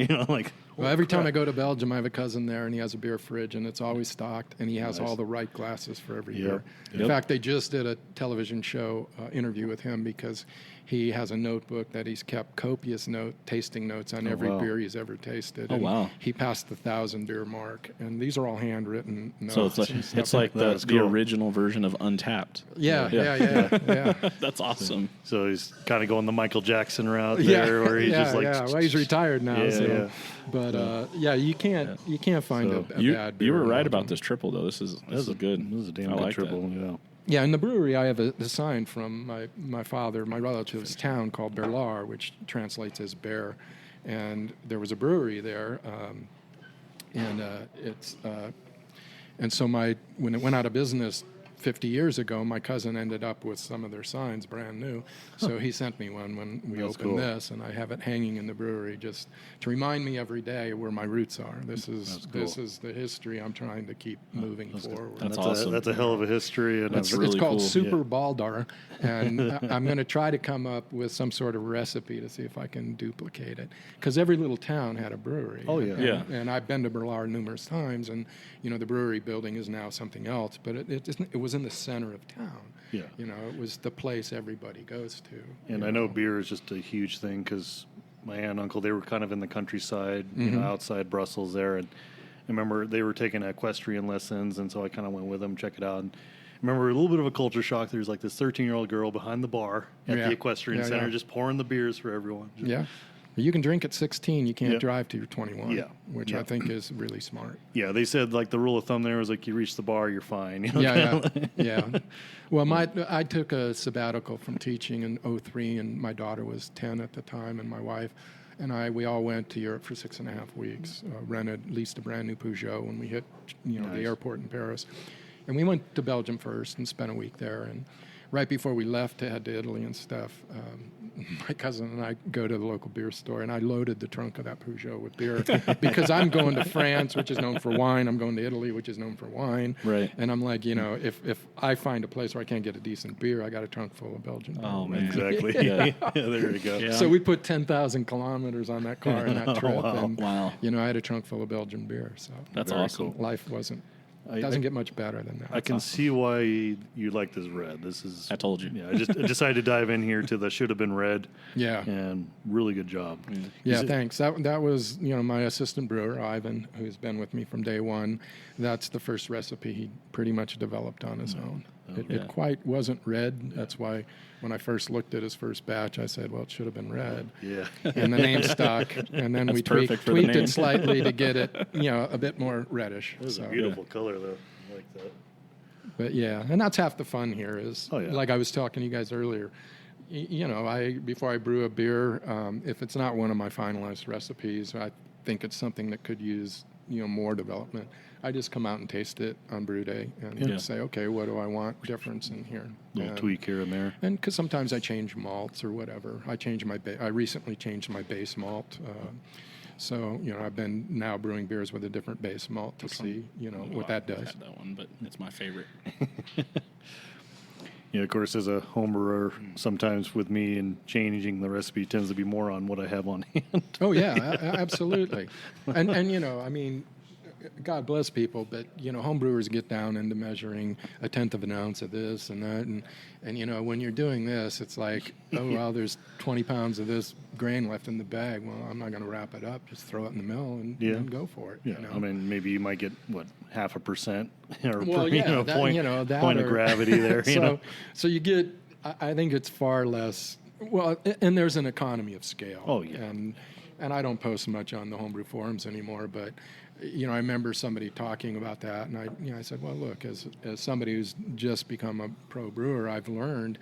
Well, every time I go to Belgium, I have a cousin there, and he has a beer fridge, and it's always stocked, and he has all the right glasses for every beer. In fact, they just did a television show interview with him because he has a notebook that he's kept copious tasting notes on every beer he's ever tasted. Oh, wow. He passed the 1,000 beer mark, and these are all handwritten notes. So it's like the original version of Untapped. Yeah. That's awesome. So he's kind of going the Michael Jackson route there, where he's just like... Yeah, well, he's retired now. But you can't find a bad beer. You were right about this triple, though. This is good. This is a damn good triple, Yeah, in the brewery, I have a sign from my father, my relative's town called Berlar, which translates as bear. And there was a brewery there, and so when it went out of business 50 years ago, my cousin ended up with some of their signs brand new. So he sent me one when we opened this, and I have it hanging in the brewery just to remind me every day where my roots are. This is the history I'm trying to keep moving forward. That's awesome. That's a hell of a history. And that's really it's called cool. Super Baldar, and I'm going to try to come up with some sort of recipe to see if I can duplicate it. Because every little town had a brewery. Oh, yeah. And I've been to Berlar numerous times, and the brewery building is now something else, but it was in the center of town. Yeah. It was the place everybody goes to. And I know beer is just a huge thing because my aunt and uncle, they were kind of in the countryside, outside Brussels there. And I remember they were taking equestrian lessons, and so I kind of went with them, check it out. And I remember a little bit of a culture shock. There's like this 13-year-old girl behind the bar at the equestrian center just pouring the beers for everyone. Yeah. You can drink at 16. You can't drive till you're 21. Yeah. Which I think is really smart. Yeah, they said like the rule of thumb there was like you reach the bar, you're fine. Yeah. Well, I took a sabbatical from teaching in 2003, and my daughter was 10 at the time, and my wife and we all went to Europe for 6.5 weeks. Leased a brand new Peugeot when we hit the airport in Paris, and we went to Belgium first and spent a week there. And right before we left to head to Italy and stuff, my cousin and I go to the local beer store, and I loaded the trunk of that Peugeot with beer because I'm going to France, which is known for wine. I'm going to Italy, which is known for wine. Right. And I'm like, if I find a place where I can't get a decent beer, I got a trunk full of Belgian beer. Oh, man. Exactly. Yeah, there you go. Yeah. So we put 10,000 kilometers on that car in that trip. Wow. And, I had a trunk full of Belgian beer. So That's Very awesome. cool. life doesn't get much better than that. I can see why you like this red. This is. I told you. Yeah, I decided to dive in here to the should have been red. Yeah. And really good job. Yeah, thanks. That was my assistant brewer Ivan, who's been with me from day one. That's the first recipe he pretty much developed on his own. It quite wasn't red. That's why when I first looked at his first batch, I said, well, it should have been red. Yeah. And the name stuck. And then we tweaked it slightly to get it, a bit more reddish. It was a beautiful color, though. I like that. But yeah, and that's half the fun here is, like I was talking to you guys earlier, before I brew a beer, if it's not one of my finalized recipes, I think it's something that could use, more development. I just come out and taste it on brew day and say, okay, what do I want difference in here? Little tweak here and there. And because sometimes I change malts or whatever. I recently changed my base malt. So, I've been now brewing beers with a different base malt to see, what that does. I've had that one, but it's my favorite. Of course, as a home brewer, sometimes with me and changing the recipe tends to be more on what I have on hand. Oh, yeah, absolutely. And God bless people, but, home brewers get down into measuring 1/10 of an ounce of this and that. And when you're doing this, it's like, oh, well, there's 20 pounds of this grain left in the bag. Well, I'm not going to wrap it up. Just throw it in the mill and go for it. Yeah, maybe you might get, 0.5% or that point of gravity there. So you get, I think it's far less, and there's an economy of scale. Oh, yeah. And I don't post much on the homebrew forums anymore, but I remember somebody talking about that, and I said, well, look, as somebody who's just become a pro brewer, I've learned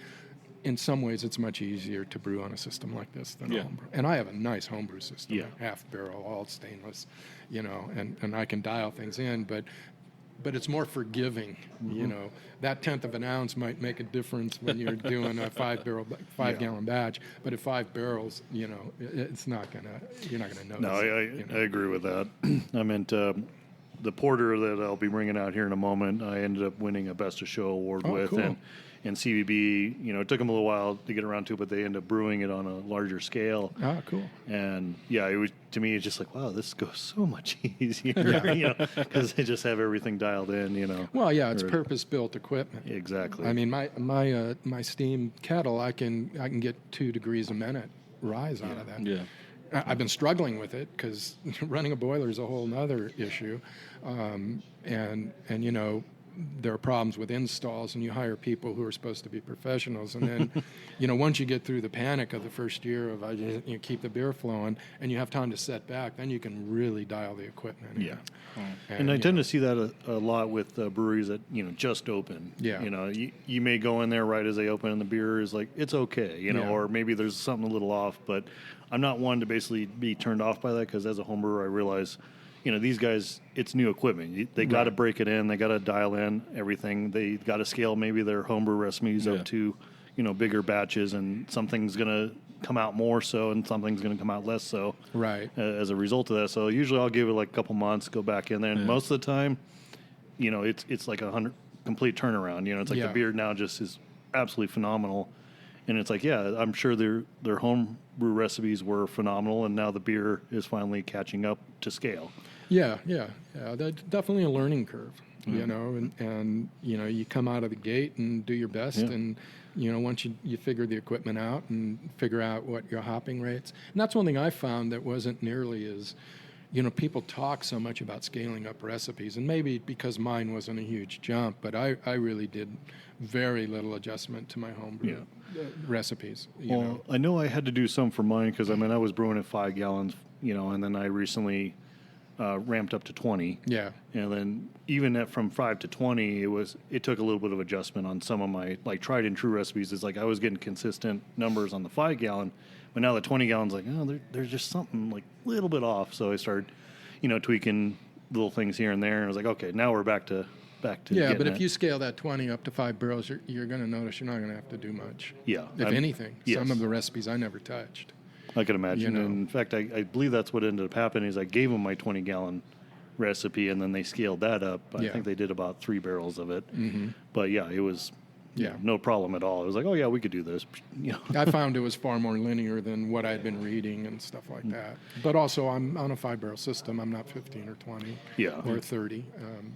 in some ways it's much easier to brew on a system like this than a homebrew. And I have a nice homebrew system, half barrel, all stainless, and I can dial things in, but but it's more forgiving. You know, that 1/10 of an ounce might make a difference when you're doing a 5-gallon batch, but at 5 barrels, you know, it's not gonna. You're not gonna notice. No, I agree with that. I meant the porter that I'll be bringing out here in a moment. I ended up winning a Best of Show award with, cool. and CBB. You know, it took them a little while to get around to, but they ended up brewing it on a larger scale. Oh, cool. And yeah, it was, to me, it's just like, wow, this goes so much easier. You know, because they just have everything dialed in. You know. Well, yeah, it's purpose-built equipment. Exactly. I mean, my steam kettle, I can get 2 degrees a minute rise out of that. Yeah. I've been struggling with it because running a boiler is a whole nother issue, and you know, there are problems with installs, and you hire people who are supposed to be professionals, and then you know, once you get through the panic of the first year of you keep the beer flowing, and you have time to set back, then you can really dial the equipment in. Yeah. And I tend to see that a lot with breweries that, you know, just open. Yeah. You know, you may go in there right as they open and the beer is like, it's okay, you know, Yeah. or maybe there's something a little off, but I'm not one to basically be turned off by that, because as a home brewer, I realize, you know, these guys, it's new equipment. They got to break it in. They got to dial in everything. They got to scale maybe their homebrew recipes up to, you know, bigger batches, and something's going to come out more so and something's going to come out less so. Right. As a result of that. So usually I'll give it like a couple months, go back in there. And most of the time, you know, it's like 100 complete turnaround. You know, it's like the beer now just is absolutely phenomenal. And it's like, yeah, I'm sure their home brew recipes were phenomenal, and now the beer is finally catching up to scale. Yeah. That's definitely a learning curve, you know, and you know, you come out of the gate and do your best, and you know, once you figure the equipment out and figure out what your hopping rates, and that's one thing I found that wasn't nearly as, you know, people talk so much about scaling up recipes, and maybe because mine wasn't a huge jump, but I really did very little adjustment to my homebrew recipes. You know. I know I had to do some for mine, because I mean, I was brewing at 5 gallons, you know, and then I recently ramped up to 20. Yeah. And then even from 5 to 20, it took a little bit of adjustment on some of my like tried and true recipes. It's like I was getting consistent numbers on the 5 gallon, but now the 20 gallons, like, oh, there's just something like a little bit off. So I started, you know, tweaking little things here and there, and I was like, okay, now we're back to yeah. But if you scale that 20 up to 5 barrels, you're going to notice you're not going to have to do much. Yeah. If anything, some of the recipes I never touched. I can imagine. You know. In fact, I believe that's what ended up happening is I gave them my 20-gallon recipe, and then they scaled that up. I think they did about 3 barrels of it. Mm-hmm. But yeah, it was no problem at all. It was like, oh yeah, we could do this. You know. I found it was far more linear than what I'd been reading and stuff like that. But also, I'm on a 5-barrel system. I'm not 15 or 20 or 30.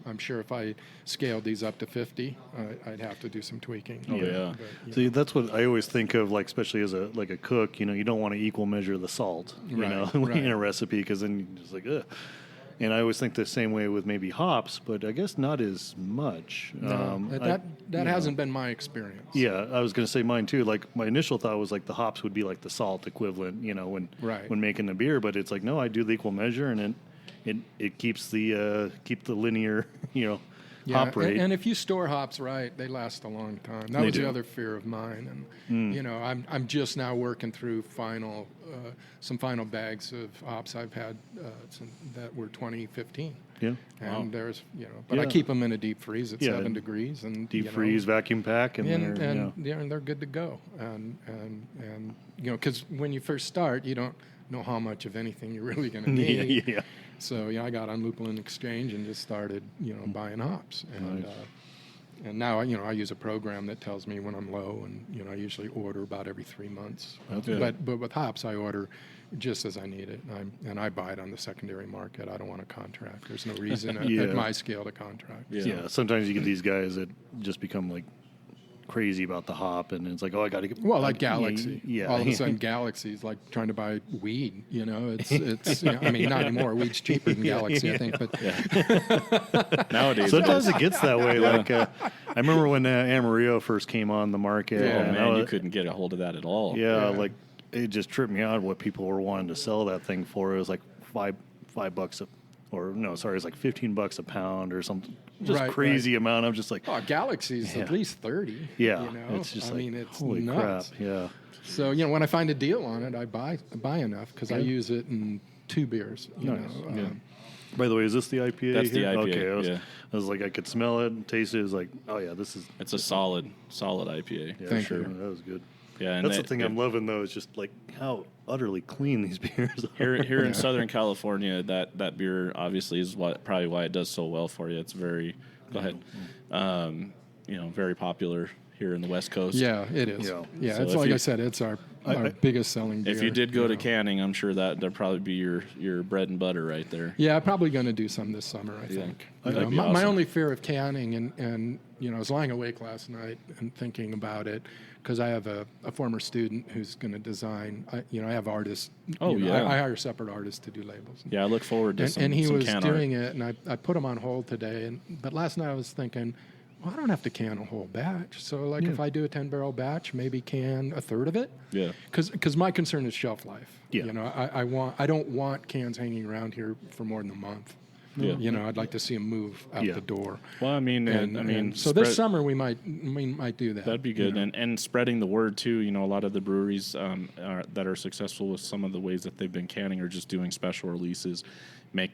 I'm sure if I scaled these up to 50, I'd have to do some tweaking. Oh, yeah. But, See, that's what I always think of, like, especially as a cook. You know, you don't want to equal measure the salt, you know, in a recipe, because then you're just like, ugh. And I always think the same way with maybe hops, but I guess not as much. No, that hasn't been my experience. Yeah, I was going to say mine too. Like my initial thought was like the hops would be like the salt equivalent, you know, when making the beer. But it's like, no, I do the equal measure, and it keeps the linear, you know, hop rate. And if you store hops right, they last a long time. That was the other fear of mine. And you know, I'm just now working through some final bags of hops I've had that were 2015. Yeah. And there's, you know, but I keep them in a deep freeze at 7 degrees and deep freeze, vacuum pack, and they're good to go. And you know, because when you first start, you don't know how much of anything you're really going to need. Yeah. So I got on Lupulin Exchange and just started, you know, buying hops. And and now, you know, I use a program that tells me when I'm low, and you know, I usually order about every 3 months. But with hops, I order just as I need it, and I buy it on the secondary market. I don't want to contract. There's no reason at my scale to contract. Yeah. Sometimes you get these guys that just become like crazy about the hop, and it's like, oh, I got to get like Galaxy. All of a sudden, Galaxy's like trying to buy weed. You know, it's you know, I mean, not anymore. Weed's cheaper than Galaxy, I think. But nowadays, sometimes it gets that way. Like I remember when Amarillo first came on the market. Oh man, you couldn't get a hold of that at all. Yeah, like it just tripped me out what people were wanting to sell that thing for. It was like $5 it was like $15 a pound or something. Just crazy amount. I'm just like, oh, Galaxy's at least 30. Yeah, you know? it's just it's holy nuts. crap. Yeah. So you know, when I find a deal on it, I buy enough because I use it in 2 beers. You Nice. know, Yeah. By the way, is this the IPA? That's the here? IPA, Okay, yeah. I was like, I could smell it, taste it. It was like, oh yeah, this is. It's a solid IPA. Yeah, Thank sure. you. That was good. Yeah, and That's the thing I'm loving though. Is just like how utterly clean these beers are. Here in Southern California, that beer obviously is probably why it does so well for you. It's very, go ahead, very popular here in the West Coast. Yeah, it is. Yeah. Yeah, So it's if like you- I said, it's our biggest selling beer. If you did go to know. canning, I'm sure that'd probably be your bread and butter right there. Yeah, I'm probably going to do some this summer, I think. You That'd know, be my awesome. only fear of canning, and I was lying awake last night and thinking about it, because I have a former student who's going to design. I have artists. Oh, yeah. I hire separate artists to do labels. Yeah, I look forward to And he some was can doing art. it, and I put him on hold today. But last night I was thinking, well, I don't have to can a whole batch. So if I do a 10-barrel batch, maybe can a third of it. Yeah. Because my concern is shelf life. Yeah. I don't want cans hanging around here for more than a month. Yeah. I'd like to see them move out the door. Well, So this summer we might do that. That'd be good, and spreading the word too. A lot of the breweries that are successful with some of the ways that they've been canning are just doing special releases, make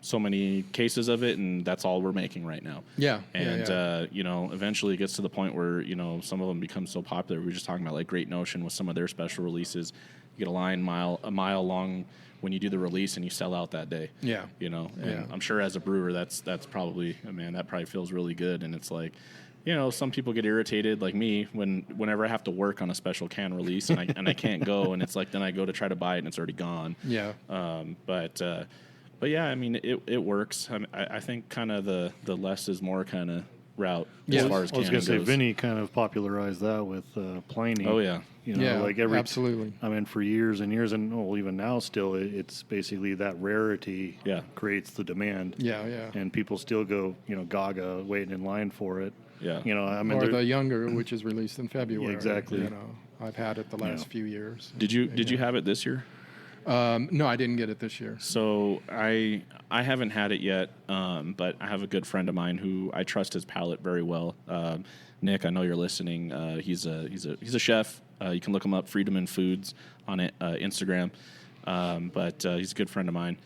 so many cases of it, and that's all we're making right now. Yeah, And yeah. eventually it gets to the point where some of them become so popular. We were just talking about like Great Notion with some of their special releases. You get a line a mile long when you do the release, and you sell out that day. Yeah. And I'm sure as a brewer, that's probably, that probably feels really good. And it's like, some people get irritated, like me, whenever I have to work on a special can release and I can't go, and it's like then I go to try to buy it and it's already gone. Yeah. But yeah, it works. I think kind of the less is more kind of route Yeah. as far as I was canning going to say, goes. Vinny kind of popularized that with Pliny. Oh yeah. Absolutely. For years and years, and even now still, it's basically that rarity creates the demand. Yeah, yeah. And people still go, gaga, waiting in line for it. Yeah. Or the younger, which is released in February. Yeah, exactly. I've had it the last few years. Did you have it this year? No, I didn't get it this year. So I haven't had it yet, but I have a good friend of mine who I trust his palate very well. Nick, I know you're listening. He's a chef. You can look him up, Friedemann Foods on Instagram. But he's a good friend of mine.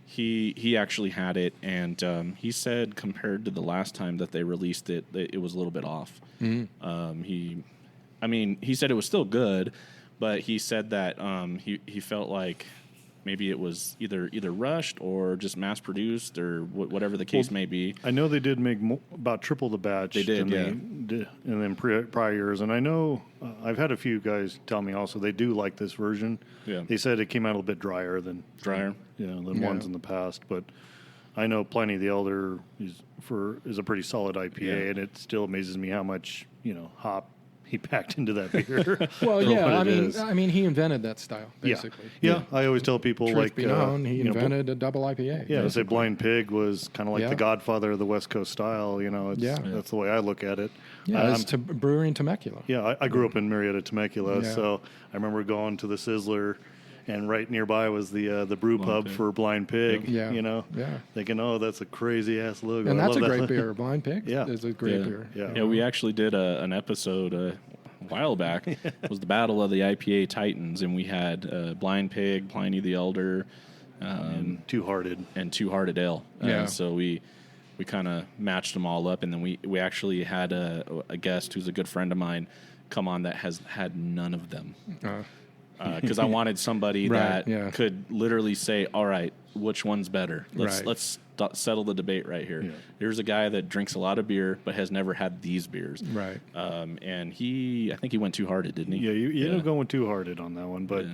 He actually had it, and he said compared to the last time that they released it, it was a little bit off. Mm-hmm. He said it was still good, but he said that he felt like maybe it was either rushed or just mass produced or whatever the case may be. I know they did make about triple the batch. They did, and then prior years. And I know I've had a few guys tell me also they do like this version. Yeah. They said it came out a little bit drier than ones in the past. But I know Pliny the Elder is a pretty solid IPA, and it still amazes me how much hop he packed into that beer. Well, for yeah, what it is. he invented that style, basically. Yeah. I always tell people Truth be known, he you know, invented a double IPA. Yeah, I say Blind Pig was kind of like Yeah. the godfather of the West Coast style. That's the way I look at it. Yeah, it's brewery in Temecula. Yeah, I grew up in Marietta, Temecula, Yeah. so I remember going to the Sizzler, and right nearby was the brew pub for Blind Pig. Yeah. Yeah. Thinking, oh, that's a crazy ass logo. And I that's a love great that. beer. Blind Pig is a great beer. Yeah. Yeah, we actually did an episode a while back. It was the Battle of the IPA Titans, and we had Blind Pig, Pliny the Elder, And Two-Hearted. and Two Hearted Ale. Yeah. And so we kind of matched them all up, and then we actually had a guest who's a good friend of mine come on that has had none of them. Because I wanted somebody Right, that could literally say, all right, which one's better? Let's settle the debate right here. Yeah. Here's a guy that drinks a lot of beer but has never had these beers. Right. And I think he went Two-Hearted, didn't he? Yeah, you ended up going Two-Hearted on that one, but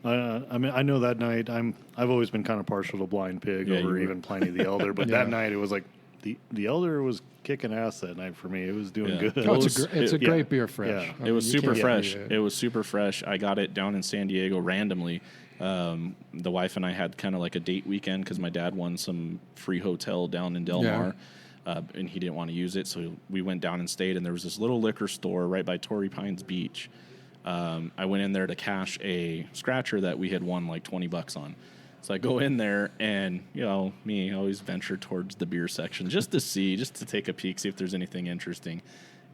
I know that night I've always been kind of partial to Blind Pig over even Pliny the Elder, but that night it was like the Elder was kicking ass that night for me. It was doing good. Oh, it's a great beer fresh. Yeah. It was you super can't fresh. beat It was super fresh. I got it down in San Diego randomly. The wife and I had kind of like a date weekend because my dad won some free hotel down in Del Mar, and he didn't want to use it. So we went down and stayed, and there was this little liquor store right by Torrey Pines Beach. I went in there to cash a scratcher that we had won like $20 on. So I go in there, and me, I always venture towards the beer section just to take a peek, see if there's anything interesting.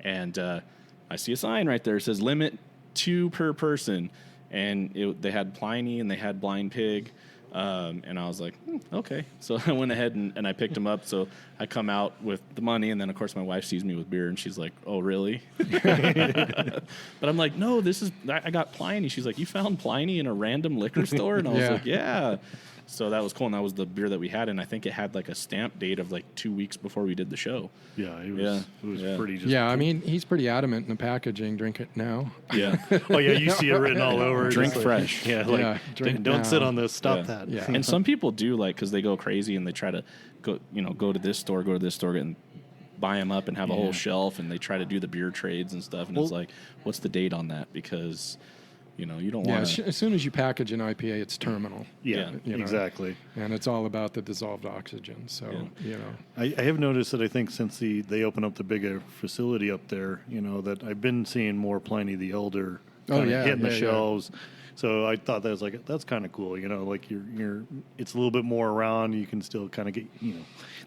And I see a sign right there. It says limit 2 per person, and they had Pliny and they had Blind Pig. And I was like, okay. So I went ahead and I picked them up. So I come out with the money, and then, of course, my wife sees me with beer, and she's like, oh, really? But I'm like, no, I got Pliny. She's like, you found Pliny in a random liquor store? And I was like, yeah. So that was cool, and that was the beer that we had, and I think it had like a stamp date of like 2 weeks before we did the show. Yeah, it was pretty just... Yeah, I mean, he's pretty adamant in the packaging, drink it now. Yeah. Oh, yeah, you see it written all over. Drink just fresh. Like, drink don't now. sit on this, stop that. Yeah. And some people do, like, because they go crazy and they try to go to this store, and buy them up and have a whole shelf, and they try to do the beer trades and stuff, and it's like, what's the date on that? Because... you don't want to... as soon as you package an IPA, it's terminal. Yeah, you know, exactly. And it's all about the dissolved oxygen. So, I have noticed that I think since they opened up the bigger facility up there, that I've been seeing more Pliny the Elder hitting the shelves. So I thought that was like, that's kind of cool, like you're it's a little bit more around. You can still kind of get,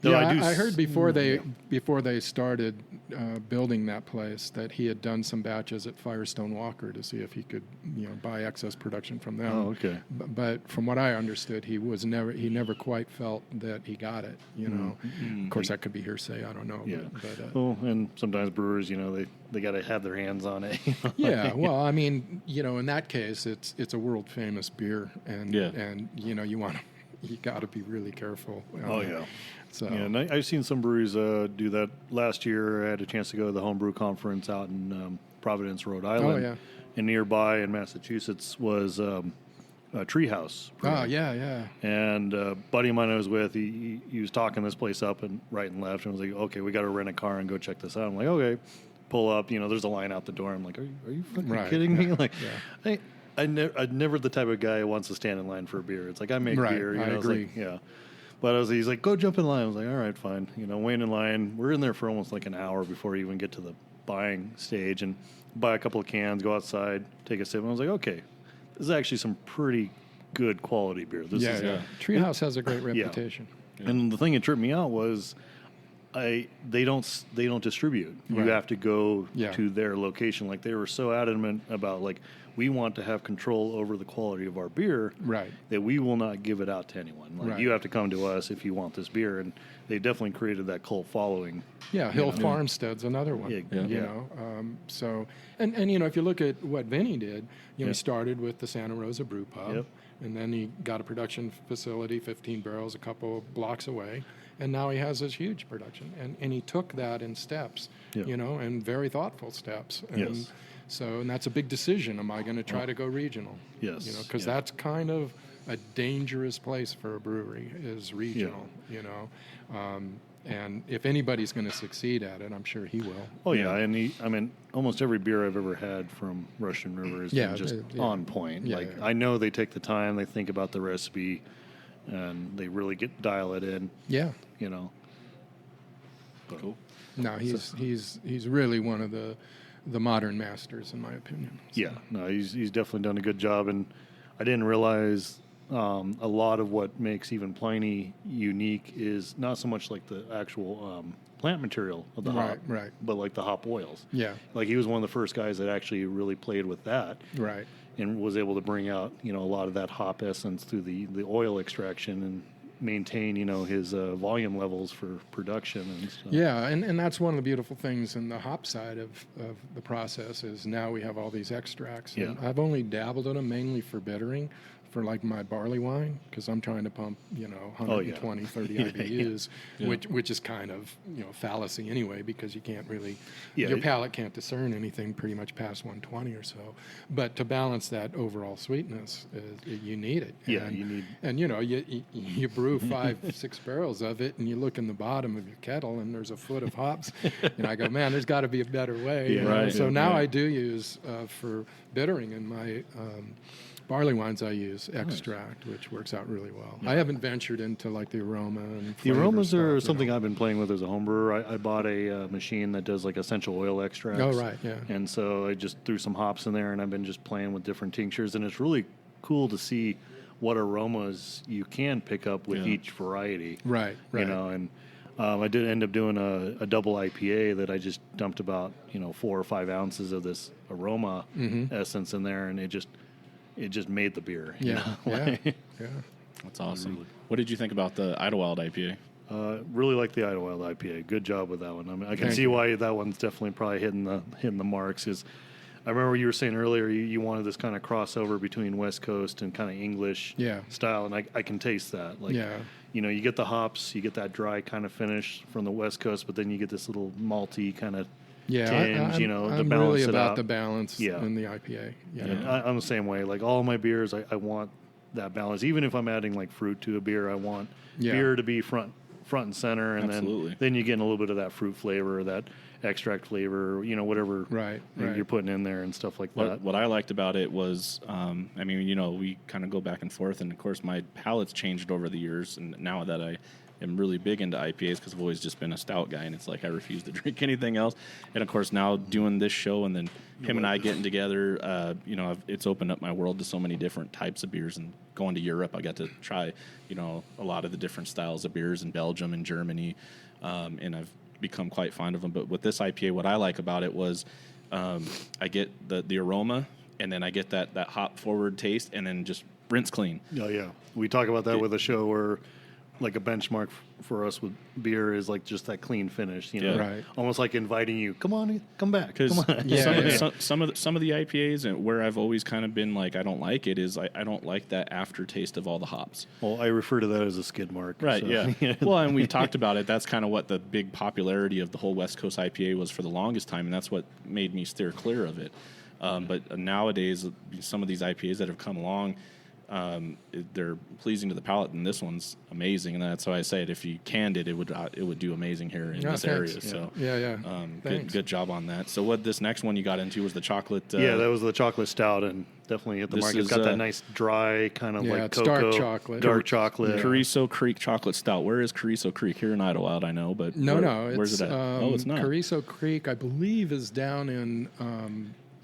Though I heard before they started building that place that he had done some batches at Firestone Walker to see if he could, buy excess production from them. Oh, okay. But from what I understood, he never quite felt that he got it. Of course, that could be hearsay. I don't know. Yeah. But, and sometimes brewers, they got to have their hands on it. Yeah. Well, I mean, in that case, it's a world famous beer, and you got to be really careful. Oh yeah. So and I've seen some breweries do that. Last year, I had a chance to go to the homebrew conference out in Providence, Rhode Island. Oh yeah. And nearby in Massachusetts was a Treehouse. Oh yeah. And a buddy of mine I was with, he was talking this place up and right and left, and was like, okay, we got to rent a car and go check this out. I'm like, okay. Pull up, there's a line out the door. I'm like, are you fucking kidding me? Like, I'm never the type of guy who wants to stand in line for a beer. It's like, I make beer. I agree. Like, But he's like, go jump in line. I was like, all right, fine. Waiting in line. We're in there for almost like an hour before we even get to the buying stage, and buy a couple of cans, go outside, take a sip. And I was like, okay, this is actually some pretty good quality beer. Treehouse has a great reputation. Yeah. And the thing that tripped me out was they don't distribute. You have to go to their location. Like, they were so adamant about, like, we want to have control over the quality of our beer, that we will not give it out to anyone. Like, you have to come to us if you want this beer. And they definitely created that cult following. Yeah, Hill Farmstead's another one. So if you look at what Vinny did, he started with the Santa Rosa Brewpub, and then he got a production facility, 15 barrels, a couple blocks away. And now he has this huge production, and he took that in steps, and very thoughtful steps. And and that's a big decision. Am I going to try to go regional? Yes. Because that's kind of a dangerous place for a brewery, is regional. And if anybody's going to succeed at it, I'm sure he will. Oh yeah, and almost every beer I've ever had from Russian River has been just on point. I know they take the time, they think about the recipe, and they really dial it in. Yeah. Cool. No, he's really one of the modern masters, in my opinion. So. Yeah. No, he's definitely done a good job, and I didn't realize a lot of what makes even Pliny unique is not so much like the actual plant material of the hop, but like the hop oils. Yeah. Like, he was one of the first guys that actually really played with that. Right. And was able to bring out, a lot of that hop essence through the oil extraction and maintain, his volume levels for production and stuff. Yeah, and that's one of the beautiful things in the hop side of the process is now we have all these extracts. Yeah. And I've only dabbled in them mainly for bittering, for like my barley wine, because I'm trying to pump 120, 30 IBUs, which is kind of fallacy anyway, because you can't really your palate can't discern anything pretty much past 120 or so. But to balance that overall sweetness, you need it. You need. And you brew 5-6 barrels of it, and you look in the bottom of your kettle, and there's a foot of hops, and I go, man, there's got to be a better way. So now I do use for bittering in my barley wines, I use extract, which works out really well. I haven't ventured into like the aroma and the aromas are stuff, something I've been playing with as a home brewer. I bought a machine that does like essential oil extracts. Oh, right, yeah. And so I just threw some hops in there, and I've been just playing with different tinctures, and it's really cool to see what aromas you can pick up with each variety. Right. And I did end up doing a double IPA that I just dumped about 4 or 5 ounces of this aroma essence in there, and it just made the beer. Yeah. That's awesome. Really. What did you think about the Idyllwild IPA? Really like the Idyllwild IPA. Good job with that one. I mean, I can Thank see you. why that one's definitely probably hitting the marks. Is I remember you were saying earlier you wanted this kind of crossover between West Coast and kind of English Yeah. style, and I can taste that. Like, Yeah. you know, you get the hops, you get that dry kind of finish from the West Coast, but then you get this little malty kind of Yeah, tinge, I'm, you know, to I'm balance really it about out. the balance Yeah. in the IPA. Yeah. And I'm the same way. Like all my beers, I want that balance. Even if I'm adding like fruit to a beer, I want Yeah. beer to be front and center, and Absolutely. then you get a little bit of that fruit flavor, that extract flavor, you know, whatever Right, you're right. putting in there and stuff like that. What I liked about it was, I mean, you know, we kind of go back and forth, and of course, my palate's changed over the years, and now that I am really big into IPAs because I've always just been a stout guy, and it's like I refuse to drink anything else. And of course, now doing this show, and then him and I getting together, you know, it's opened up my world to so many different types of beers. And going to Europe, I got to try, you know, a lot of the different styles of beers in Belgium and Germany, and I've become quite fond of them. But with this IPA, what I like about it was I get the aroma, and then I get that hop forward taste, and then just rinse clean. Oh yeah, we talk about that with a show where, like, a benchmark for us with beer is like just that clean finish. You know, Yeah. Right. almost like inviting you, come on, come back, Because come on. Yeah. some of the IPAs, and where I've always kind of been like I don't like it is I don't like that aftertaste of all the hops. Well, I refer to that as a skid mark. Right. so, Yeah. Well, and we talked about it. That's kind of what the big popularity of the whole West Coast IPA was for the longest time, and that's what made me steer clear of it. But nowadays, some of these IPAs that have come along, they're pleasing to the palate, and this one's amazing. And that's why I say it. If you canned it, it would do amazing here in Yeah, this thanks. area. So Yeah. Thanks. good job on that. So what this next one you got into was the chocolate. Yeah, that was the chocolate stout, and definitely hit the This market. It's is, got that nice dry kind of Yeah, like it's cocoa, dark chocolate. Carrizo Creek chocolate stout. Where is Carrizo Creek? Here in Idyllwild, I know, but No, where's it's, it at? Oh, it's not. Carrizo Creek, I believe, is down in.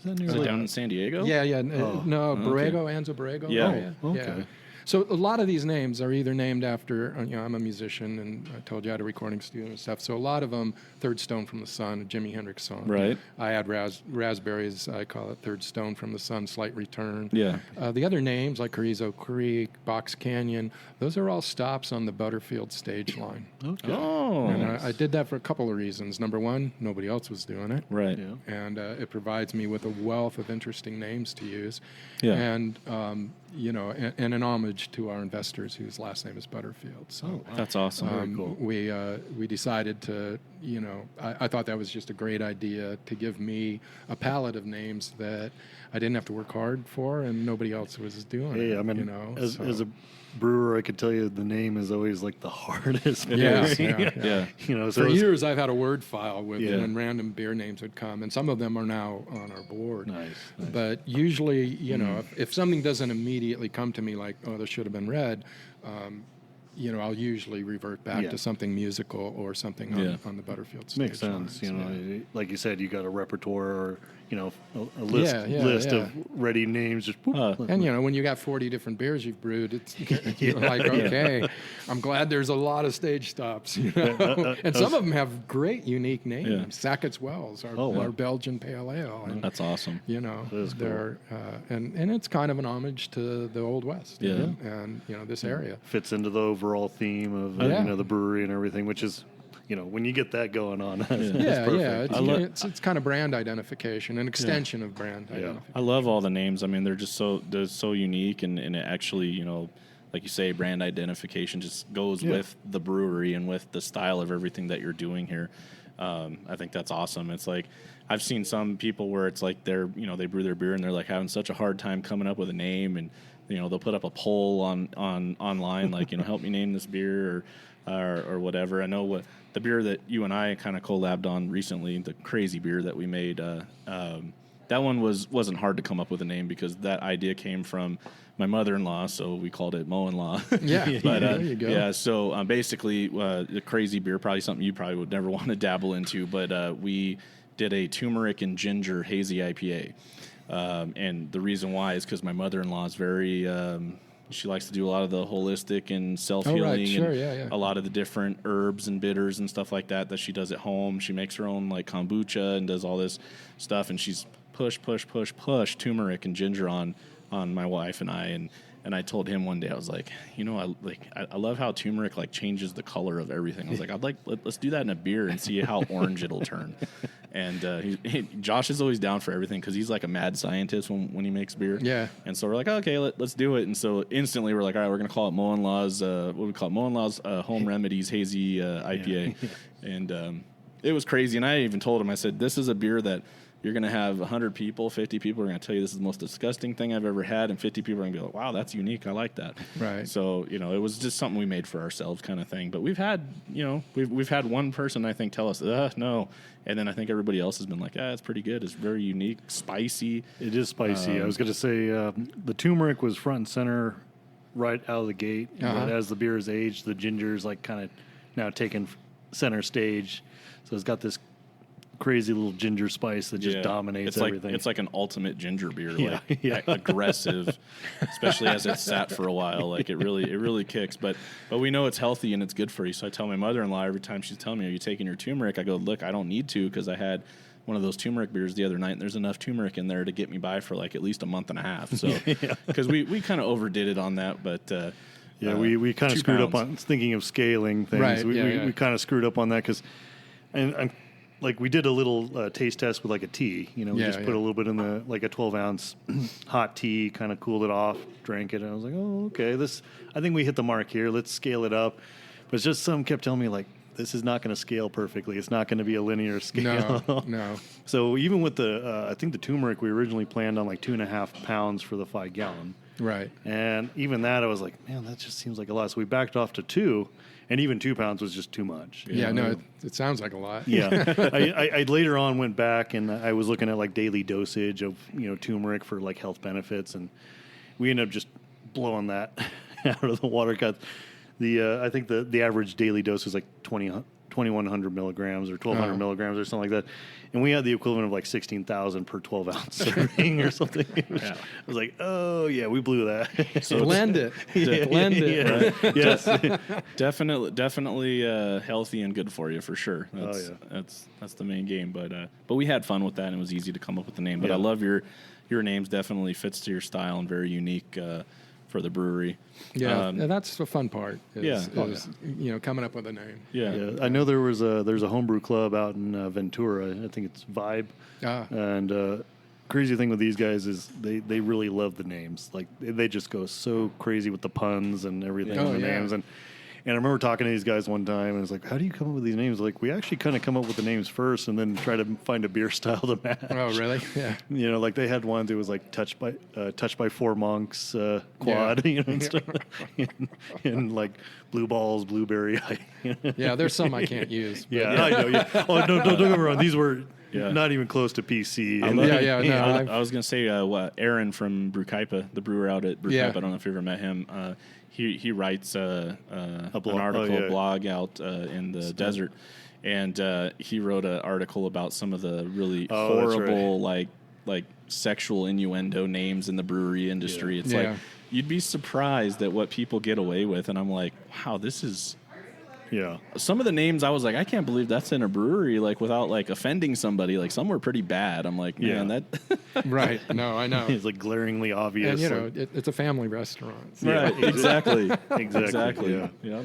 Is it down in San Diego? Yeah. Oh, No, Borrego, Anzo Borrego. Yeah. Oh, okay. Yeah. So a lot of these names are either named after, you know, I'm a musician, and I told you I had a recording studio and stuff. So a lot of them, Third Stone from the Sun, a Jimi Hendrix song. Right. I add raspberries, I call it Third Stone from the Sun, Slight Return. Yeah. The other names, like Carrizo Creek, Box Canyon, those are all stops on the Butterfield stage line. Okay. Oh. And I did that for a couple of reasons. Number one, nobody else was doing it. Right. Yeah. And it provides me with a wealth of interesting names to use. Yeah. And, you know, and an homage to our investors whose last name is Butterfield. So That's awesome. cool. we decided to, you know, I thought that was just a great idea to give me a palette of names that I didn't have to work hard for, and nobody else was doing it. Hey, I mean, you know, as a brewer, I could tell you the name is always like the hardest. Yeah, thing. Yeah. You know, so for it's- years I've had a word file with Yeah. when random beer names would come, and some of them are now on our board. Nice. But usually, you know, if something doesn't immediately come to me like, oh, this should have been red, you know, I'll usually revert back Yeah. to something musical or something on the Butterfield stage. Makes sense. You lines, know, yeah. like you said, you got a repertoire or, you know, a list Yeah. of ready names. Just boop. And, you know, when you got 40 different beers you've brewed, it's you're like, okay, I'm glad there's a lot of stage stops, you know. And some of them have great, unique names. Yeah. Sackett's Wells, wow. our Belgian Pale Ale. And, That's awesome. you know, That is cool. they're, and it's kind of an homage to the Old West. you Yeah. know, and, you know, this area. Fits into the overall theme of Yeah. you know, the brewery and everything, which is, you know, when you get that going on, that's Yeah, perfect. yeah. It's kind of brand identification, an extension of brand Yeah. identification. I love all the names. I mean, they're so unique, and it actually, you know, like you say, brand identification just goes with the brewery and with the style of everything that you're doing here. I think that's awesome. It's like I've seen some people where it's like they're, you know, they brew their beer and they're like having such a hard time coming up with a name, and you know, they'll put up a poll online like, you know, help me name this beer or whatever. I know what the beer that you and I kind of collabed on recently, the crazy beer that we made, that one wasn't hard to come up with a name because that idea came from my mother-in-law, so we called it Mo-in-law. Yeah, But, there you go. Yeah, so basically the crazy beer, probably something you probably would never want to dabble into, but we did a turmeric and ginger hazy IPA. And the reason why is because my mother-in-law is very... she likes to do a lot of the holistic and self-healing Sure, and yeah. a lot of the different herbs and bitters and stuff like that she does at home. She makes her own like kombucha and does all this stuff, and she's push turmeric and ginger on my wife and I, And I told him one day, I was like, I love how turmeric like changes the color of everything. I was like, let's do that in a beer and see how orange it'll turn. And Josh is always down for everything because he's like a mad scientist when he makes beer. Yeah. And so we're like, okay, let's do it. And so instantly we're like, all right, we're gonna call it Moen-Law's Home Remedies Hazy IPA. And it was crazy. And I even told him, I said, this is a beer that you're going to have 100 people, 50 people are going to tell you this is the most disgusting thing I've ever had, and 50 people are going to be like, wow, that's unique. I like that. Right. So, it was just something we made for ourselves kind of thing. But we've had, we've had one person, I think, tell us, no. And then I think everybody else has been like, it's pretty good. It's very unique, spicy. It is spicy. I was going to say the turmeric was front and center right out of the gate. But as the beer is aged, the ginger is like kind of now taking center stage. So it's got this crazy little ginger spice that just dominates everything. It's like an ultimate ginger beer, like aggressive, especially as it's sat for a while. Like it really kicks. But we know it's healthy and it's good for you. So I tell my mother-in-law every time she's telling me, "Are you taking your turmeric?" I go, "Look, I don't need to because I had one of those turmeric beers the other night, and there's enough turmeric in there to get me by for like at least a month and a half." So because we kind of overdid it on that, but. We kind of screwed up on thinking of scaling things. Right, we kind of screwed up on that because, and I'm. Like we did a little taste test with like a tea, we just put a little bit in a 12-ounce hot tea, kind of cooled it off, drank it, and I was like, oh, okay, I think we hit the mark here. Let's scale it up. But it's just some kept telling me like, this is not going to scale perfectly. It's not going to be a linear scale. No. So even with I think the turmeric, we originally planned on like 2.5 pounds for the 5 gallon. Right. And even that, I was like, man, that just seems like a lot. So we backed off to 2. And even 2 pounds was just too much. It sounds like a lot. Yeah. I later on went back and I was looking at like daily dosage of, turmeric for like health benefits. And we ended up just blowing that out of the water. I think the average daily dose was like 2,100 milligrams or 1,200 milligrams or something like that. And we had the equivalent of like 16,000 per 12-ounce serving or something. I was like, oh, yeah, we blew that. So blend it. Blend it. Yeah. Yes. Definitely healthy and good for you for sure. That's the main game. But we had fun with that, and it was easy to come up with the name. But I love your names. Definitely fits to your style and very unique for the brewery. Yeah, and that's the fun part. Is coming up with a name. Yeah. I know there's a homebrew club out in Ventura. I think it's Vibe. And crazy thing with these guys is they really love the names. Like they just go so crazy with the puns and everything on the names. And I remember talking to these guys one time, and I was like, how do you come up with these names? Like, we actually kind of come up with the names first and then try to find a beer style to match. Oh, really? Yeah. Like they had one that was like Touched by Four Monks quad, and stuff. and like Blue Balls, Blueberry. Yeah, there's some I can't use. I know. Yeah. Oh, no, don't get me wrong. These were not even close to PC. I was going to say, Aaron from Brewkaipa, the brewer out at Brewkaipa, I don't know if you ever met him. He writes an article, blog out in the desert, and he wrote an article about some of the really horrible, like sexual innuendo names in the brewery industry. It's like you'd be surprised at what people get away with, and I'm like, wow, this is. Yeah. Some of the names I was like, I can't believe that's in a brewery, like without like offending somebody. Like some were pretty bad. I'm like, man, that. Right. No, I know. It's like glaringly obvious. And it's a family restaurant. So. Right. Exactly. Exactly. Yeah.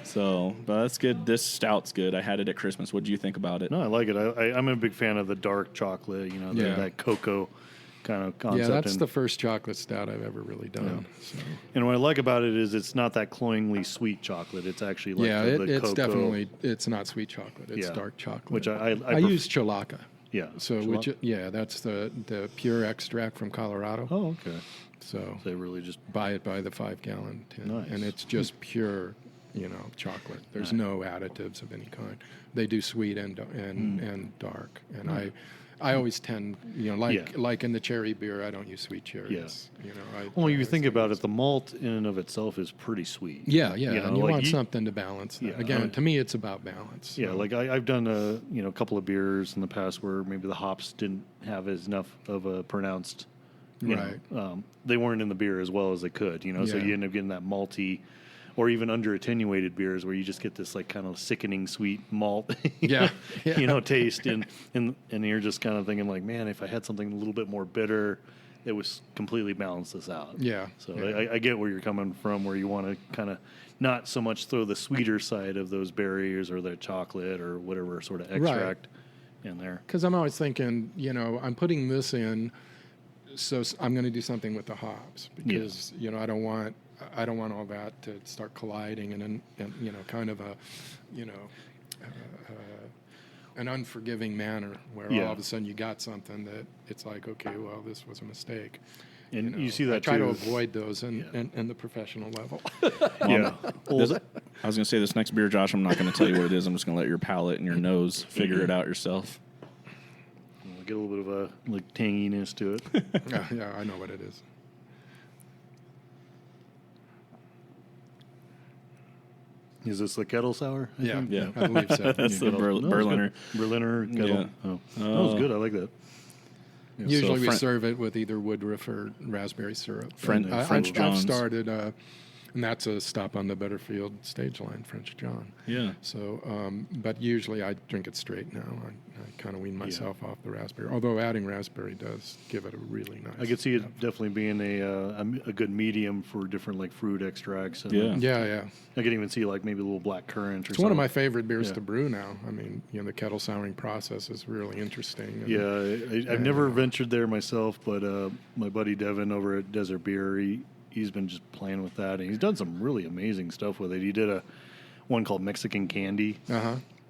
So, but that's good. This stout's good. I had it at Christmas. What do you think about it? No, I like it. I'm a big fan of the dark chocolate. That cocoa kind of concept. Yeah, that's the first chocolate stout I've ever really done. Yeah. So. And what I like about it is it's not that cloyingly sweet chocolate. It's actually like the it's cocoa. Definitely, it's not sweet chocolate. It's dark chocolate. Which I use Chalaca. Yeah. So that's the pure extract from Colorado. Oh, okay. So they really just buy it by the 5-gallon tin, nice. And it's just pure, chocolate. There's no additives of any kind. They do sweet and dark, and I always tend, like in the cherry beer, I don't use sweet cherries. Yeah. Well, you think about it, the malt in and of itself is pretty sweet. Yeah. And you want something to balance that. Again, to me, it's about balance. Yeah, like I've done a couple of beers in the past where maybe the hops didn't have as enough of a pronounced. They weren't in the beer as well as they could. So you end up getting that malty. Or even under attenuated beers where you just get this like kind of sickening sweet malt, taste, and you're just kind of thinking like, man, if I had something a little bit more bitter, it was completely balanced this out. Yeah. So yeah. I get where you're coming from, where you want to kind of not so much throw the sweeter side of those berries or the chocolate or whatever sort of extract in there. Because I'm always thinking, I'm putting this in, so I'm going to do something with the hops because I don't want all that to start colliding and kind of a an unforgiving manner where all of a sudden you got something that it's like, okay, well, this was a mistake. And you see that I try too. to avoid those in the professional level. Yeah. I was going to say this next beer, Josh, I'm not going to tell you what it is. I'm just going to let your palate and your nose figure it out yourself. Get a little bit of a tanginess to it. yeah, I know what it is. Is this the kettle sour? I think? Yeah. I believe so. That's the Berliner. Berliner kettle. Yeah. Oh, that was good. I like that. Yeah, Usually so we serve it with either woodruff or raspberry syrup. French John's. I've started, and that's a stop on the Butterfield stage line, French John. Yeah. So, but usually I drink it straight now. I kind of wean myself off the raspberry, although adding raspberry does give it a really nice. I could see it definitely being a good medium for different like fruit extracts. And Yeah. I could even see like maybe a little black currant or It's something. one of my favorite beers to brew now. I mean, the kettle souring process is really interesting. And, I've never ventured there myself, but my buddy Devin over at Desert Beer, he's been just playing with that, and he's done some really amazing stuff with it. He did one called Mexican Candy,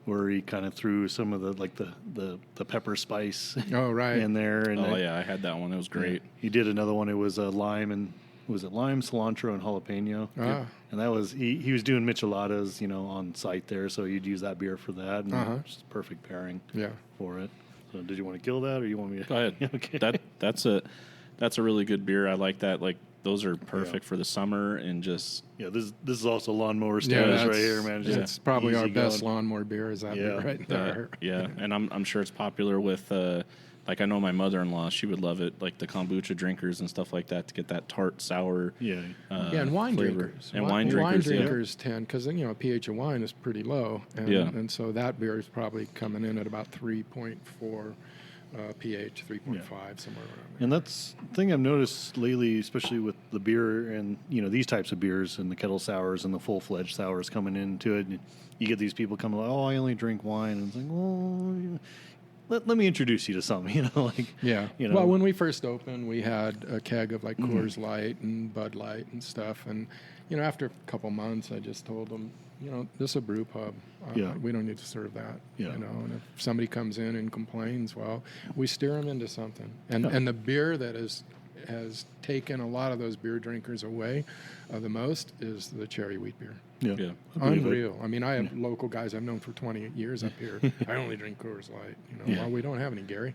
where he kind of threw some of the pepper spice in there. And I had that one. It was great. He did another one. It was lime and was it lime, cilantro, and jalapeno? And that was he was doing micheladas, on site there, so you'd use that beer for that, and it's just perfect pairing for it. So did you want to kill that, or you want me to go ahead? Okay. That's a really good beer. I like that. Like those are perfect for the summer and just this is also lawnmower status right here, man. It's probably our best lawnmower beer. Is that beer right there? And I'm sure it's popular with like I know my mother-in-law, she would love it, like the kombucha drinkers and stuff like that, to get that tart sour and wine flavor. drinkers. And wine drinkers tend, because pH of wine is pretty low, and so that beer is probably coming in at about 3.4 pH, 3.5 somewhere around there. And that's the thing I've noticed lately, especially with the beer and these types of beers and the kettle sours and the full-fledged sours coming into it. And you get these people coming like, oh, I only drink wine, and it's like, well, let me introduce you to something, Well, when we first opened, we had a keg of like Coors Light and Bud Light and stuff, and after a couple months, I just told them, this is a brew pub. We don't need to serve that. And if somebody comes in and complains, well, we steer them into something. And the beer that has taken a lot of those beer drinkers away the most is the cherry wheat beer. Yeah. Unreal. I mean, I have local guys I've known for 20 years up here. I only drink Coors Light. Well, we don't have any, Gary.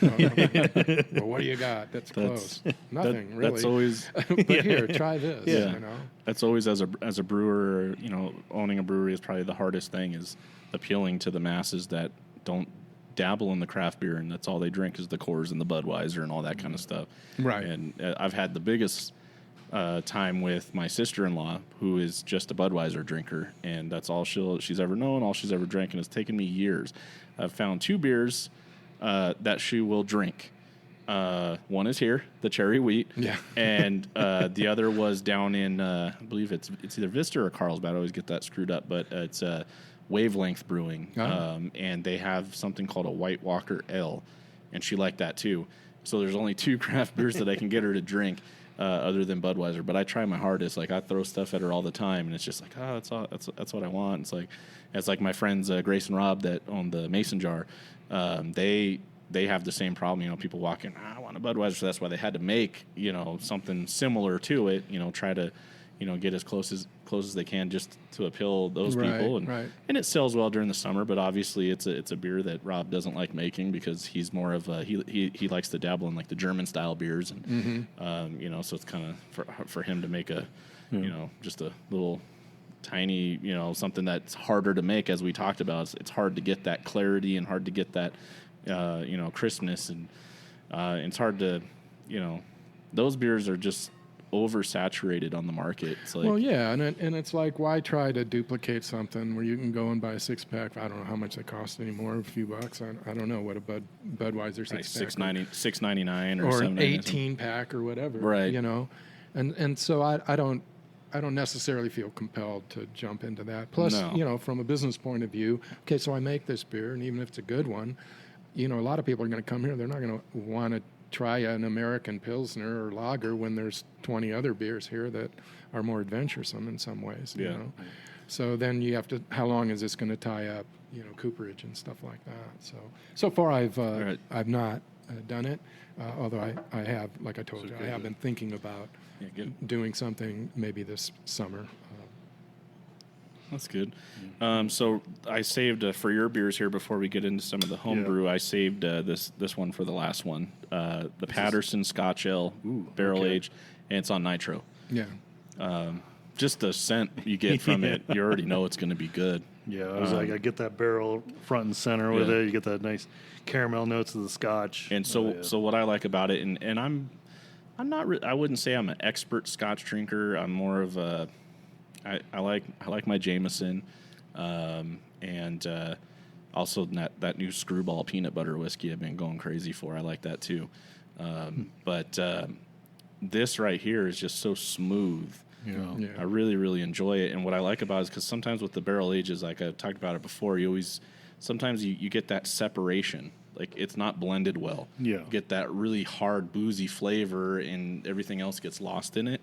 Well, what do you got? That's close. Nothing, really. That's always. But here, try this. That's always as a brewer. Owning a brewery is probably the hardest thing, is appealing to the masses that don't dabble in the craft beer and that's all they drink is the Coors and the Budweiser and all that kind of stuff. Right. And I've had the biggest time with my sister-in-law, who is just a Budweiser drinker, and that's all she's ever known, all she's ever drank, and it's taken me years. I've found two beers that she will drink. One is here, the cherry wheat, and the other was down in I believe it's either Vista or Carlsbad. I always get that screwed up, but it's Wavelength Brewing, and they have something called a White Walker Ale, and she liked that too. So there's only two craft beers that I can get her to drink. Other than Budweiser, but I try my hardest. Like I throw stuff at her all the time, and it's just like, that's what I want. It's like my friends Grace and Rob that own the Mason Jar. They have the same problem. People walk in, I want a Budweiser, so that's why they had to make something similar to it. Try to get as close as they can just to appeal those people, and it sells well during the summer. But obviously, it's a beer that Rob doesn't like making because he's more of he likes to dabble in like the German style beers, and so it's kind of for him to make a just a little tiny something that's harder to make, as we talked about. It's hard to get that clarity and hard to get that crispness, and it's hard to those beers are just oversaturated on the market. It's like, Well, yeah, and it's like, why try to duplicate something where you can go and buy a 6-pack? I don't know how much they cost anymore, a few bucks. I don't know what a Budweiser 6-pack $6.99 or an $7.99. 18-pack or whatever, Right. you know, and so I don't necessarily feel compelled to jump into that. Plus, No. you know, from a business point of view, okay, so I make this beer, and even if it's a good one, you know, a lot of people are going to come here. They're not going to want to try an American Pilsner or lager when there's 20 other beers here that are more adventuresome in some ways, you Yeah. know. So then you have to, how long is this going to tie up, you know, cooperage and stuff like that. So far I've Right. not done it, although I have, like I told you, I have been thinking about Yeah, good. doing something maybe this summer. That's good. So I saved for your beers here before we get into some of the homebrew. I saved this one for the last one. The Patterson Scotch Ale barrel aged, and it's on nitro. Yeah. Just the scent you get from it, you already know it's going to be good. Yeah, I was like, I get that barrel front and center with Yeah. it. You get that nice caramel notes of the Scotch. And so, yeah. so what I like about it, and I'm not, I wouldn't say I'm an expert Scotch drinker. I'm more of a, I like my Jameson, and also that new Screwball peanut butter whiskey I've been going crazy for. I like that too. But this right here is just so smooth. Yeah. I really, really enjoy it. And what I like about it is because sometimes with the barrel ages, like I've talked about it before, sometimes you get that separation. Like it's not blended well. Yeah. You get that really hard, boozy flavor and everything else gets lost in it.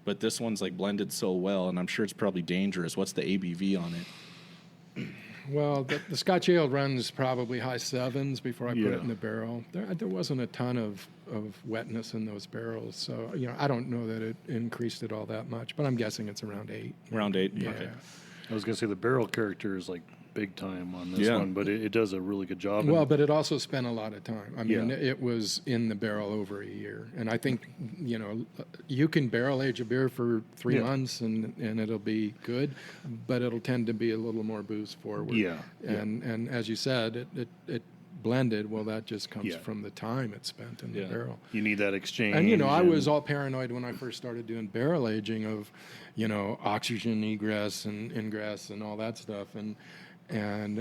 But this one's like blended so well, and I'm sure it's probably dangerous. What's the ABV on it? Well, the Scotch Ale runs probably high 7s before I put Yeah. it in the barrel. There wasn't a ton of wetness in those barrels, so you know I don't know that it increased it all that much, but I'm guessing it's around 8. Around 8? Yeah. Okay. I was going to say the barrel character is like big time on this Yeah. one, but it does a really good job. Well, And- but it also spent a lot of time. I mean, Yeah. it was in the barrel over a year, and I think you know you can barrel age a beer for 3 Yeah. months and it'll be good, but it'll tend to be a little more booze forward. Yeah. And as you said, it blended. Well, that just comes Yeah. from the time it spent in Yeah. the barrel. you need that exchange. And you know, I and- was all paranoid when I first started doing barrel aging of, you know, oxygen egress and ingress and all that stuff. And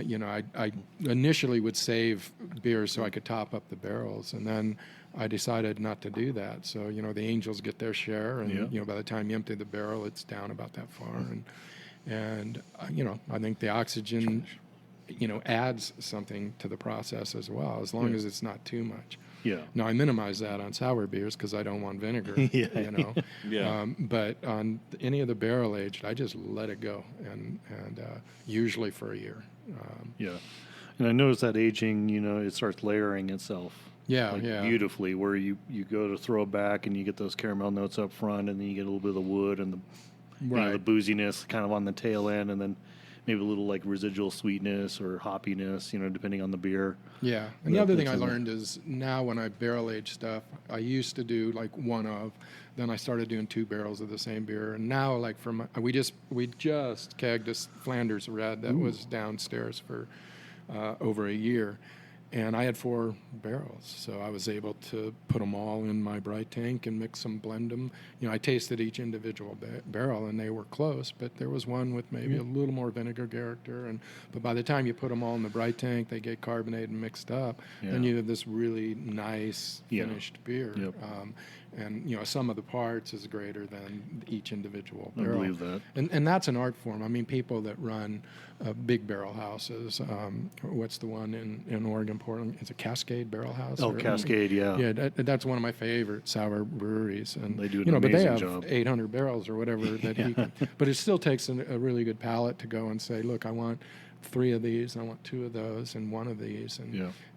you know, I initially would save beers so I could top up the barrels, and then I decided not to do that. So you know, the Angels get their share, and Yeah. you know, by the time you empty the barrel, it's down about that far. And you know, I think the oxygen, you know, adds something to the process as well, as long Yeah. as it's not too much. Yeah. Now I minimize that on sour beers because I don't want vinegar. Yeah. You know. Yeah. But on any of the barrel aged, I just let it go, and usually for a year. Yeah. And I noticed that aging, you know, it starts layering itself. Yeah, like yeah. beautifully, where you go to throw it back and you get those caramel notes up front, and then you get a little bit of the wood and the you know, the Right. booziness kind of on the tail end, and then maybe a little like residual sweetness or hoppiness, you know, depending on the beer. Yeah. And the other thing I that's in there. learned is now when I barrel age stuff, I used to do like one of, then I started doing 2 barrels of the same beer, and now like we just kegged a Flanders Red that was downstairs for over a year. And I had 4 barrels, so I was able to put them all in my bright tank and mix them, blend them. You know, I tasted each individual barrel, and they were close, but there was one with maybe a little more vinegar character. But by the time you put them all in the bright tank, they get carbonated and mixed up. Then Yeah. you have this really nice Yeah. finished beer. Yep. And you know, sum of the parts is greater than each individual I barrel. believe that. And that's an art form. I mean, people that run big barrel houses. What's the one in Oregon, Portland? It's a Cascade Barrel House. Oh, Cascade, yeah. Yeah, that's one of my favorite sour breweries. And They do an you know, but they amazing have job. 800 barrels or whatever that he can. But it still takes a really good palate to go and say, look, I want 3 of these, I want 2 of those, and 1 of these,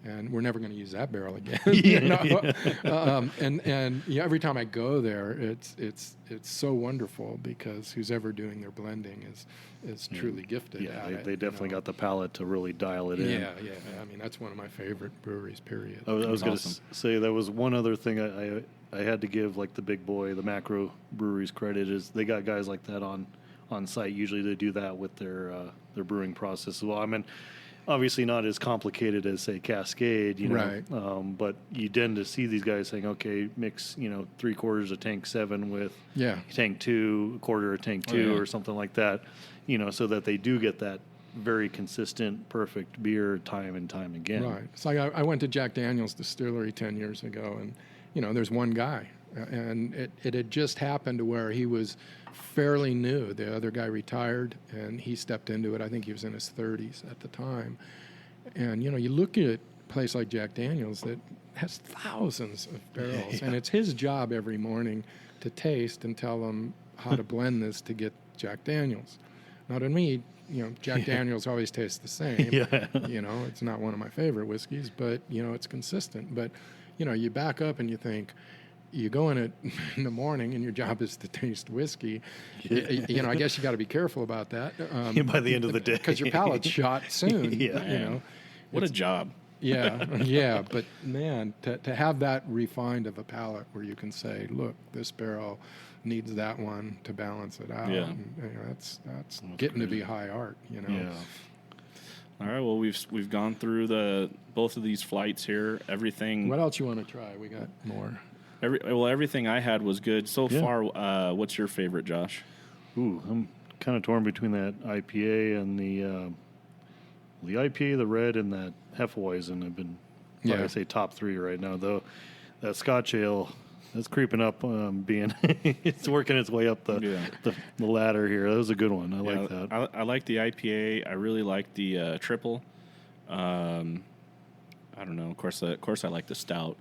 and we're never going to use that barrel again. You know? And yeah, every time I go there, it's so wonderful because who's ever doing their blending is truly gifted. Yeah, at it, they you definitely know? got the palate to really dial it in. Yeah. I mean, that's one of my favorite breweries. Period. I was That's going awesome. to say that was one other thing I had to give like the big boy, the macro breweries credit is they got guys like that on site. Usually they do that with their brewing process as well. I mean, obviously not as complicated as, say, Cascade, you know. Right. But you tend to see these guys saying, okay, mix, 3/4 of tank 7 with tank 2, 1/4 of tank 2, or something like that, so that they do get that very consistent, perfect beer time and time again. Right. So I went to Jack Daniel's distillery 10 years ago, and, there's one guy. And it had just happened to where he was fairly new. The other guy retired, and he stepped into it. I think he was in his 30s at the time. And, you look at a place like Jack Daniel's that has thousands of barrels, and it's his job every morning to taste and tell them how to blend this to get Jack Daniel's. Now, to me, Jack Daniel's always tastes the same. It's not one of my favorite whiskeys, but, it's consistent. But, you back up and you think, you go in it in the morning and your job is to taste whiskey. I guess you got to be careful about that. By the end of the day. Because your palate's shot soon. What a job. Yeah. But, man, to have that refined of a palate where you can say, look, this barrel needs that one to balance it out. Yeah. And, that's getting to be high art, Yeah. All right. Well, we've gone through both of these flights here. Everything. What else you want to try? We got more. Everything I had was good so far. What's your favorite, Josh? Ooh, I'm kind of torn between that IPA and the IPA, the red, and that Hefeweizen. I've been, I say, top 3 right now. Though that Scotch ale, that's creeping up, it's working its way up the ladder here. That was a good one. I like that. I like the IPA. I really like the triple. I don't know. Of course, I like the stout.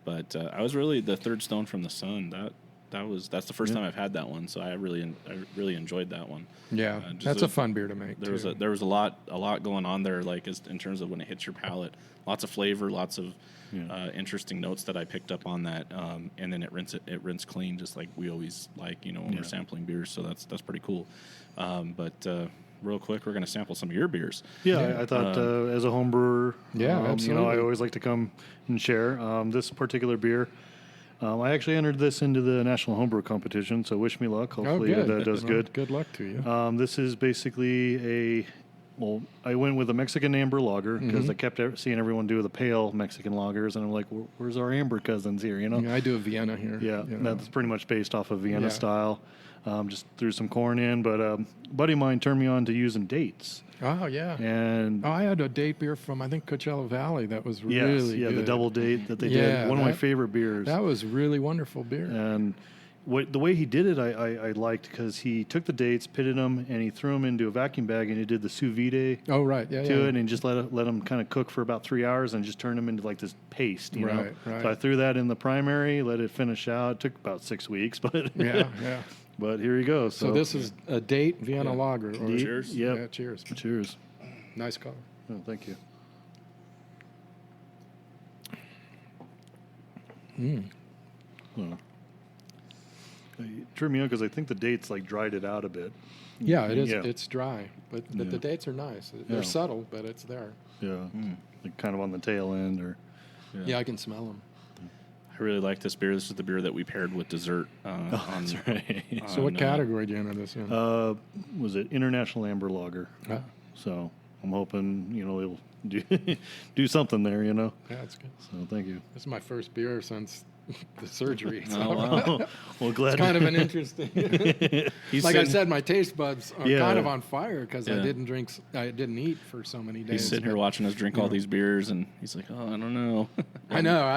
But I was really the Third Stone from the Sun. That's the first time I've had that one, so I really enjoyed that one. Yeah, that's a fun beer to make. There was a lot going on there, like in terms of when it hits your palate. Lots of flavor, lots of interesting notes that I picked up on that, and then it rinsed clean, just like we always like, when we're sampling beers. So that's pretty cool. But real quick, we're going to sample some of your beers. Yeah, I thought as a home brewer, absolutely. I always like to come and share. This particular beer, I actually entered this into the National Homebrew Competition, so wish me luck. Hopefully it does good. Good luck to you. This is basically I went with a Mexican amber lager because I kept seeing everyone do the pale Mexican lagers, and I'm like, where's our amber cousins here, Yeah, I do a Vienna here. Yeah, that's pretty much based off of Vienna style. Just threw some corn in, but a buddy of mine turned me on to using dates. Oh, yeah. And I had a date beer from, I think, Coachella Valley that was really good. The double date that they did. One of my favorite beers. That was really wonderful beer. And the way he did it, I liked, because he took the dates, pitted them, and he threw them into a vacuum bag, and he did the sous vide to it, and just let them kind of cook for about 3 hours, and just turned them into like this paste, you know. Right. So I threw that in the primary, let it finish out. It took about 6 weeks, but yeah. But here you go. So this is a date Vienna lager. Cheers. Yep. Yeah, cheers. Cheers. Nice color. Oh, thank you. Well, it turned me on because I think the dates like dried it out a bit. Yeah, it is. Yeah. It's dry, but the dates are nice. They're subtle, but it's there. Yeah, like kind of on the tail end, or yeah, I can smell them. I really like this beer. This is the beer that we paired with dessert. That's right. So what category do you enter this in? Was it International Amber Lager? So I'm hoping it'll do something there. Yeah, that's good. So thank you. This is my first beer since the surgery. So. Oh, wow. Well, glad. It's kind of an interesting. I said, my taste buds are kind of on fire because I didn't eat for so many days. He's sitting here watching us drink all these beers, and he's like, "Oh, I don't know." I know.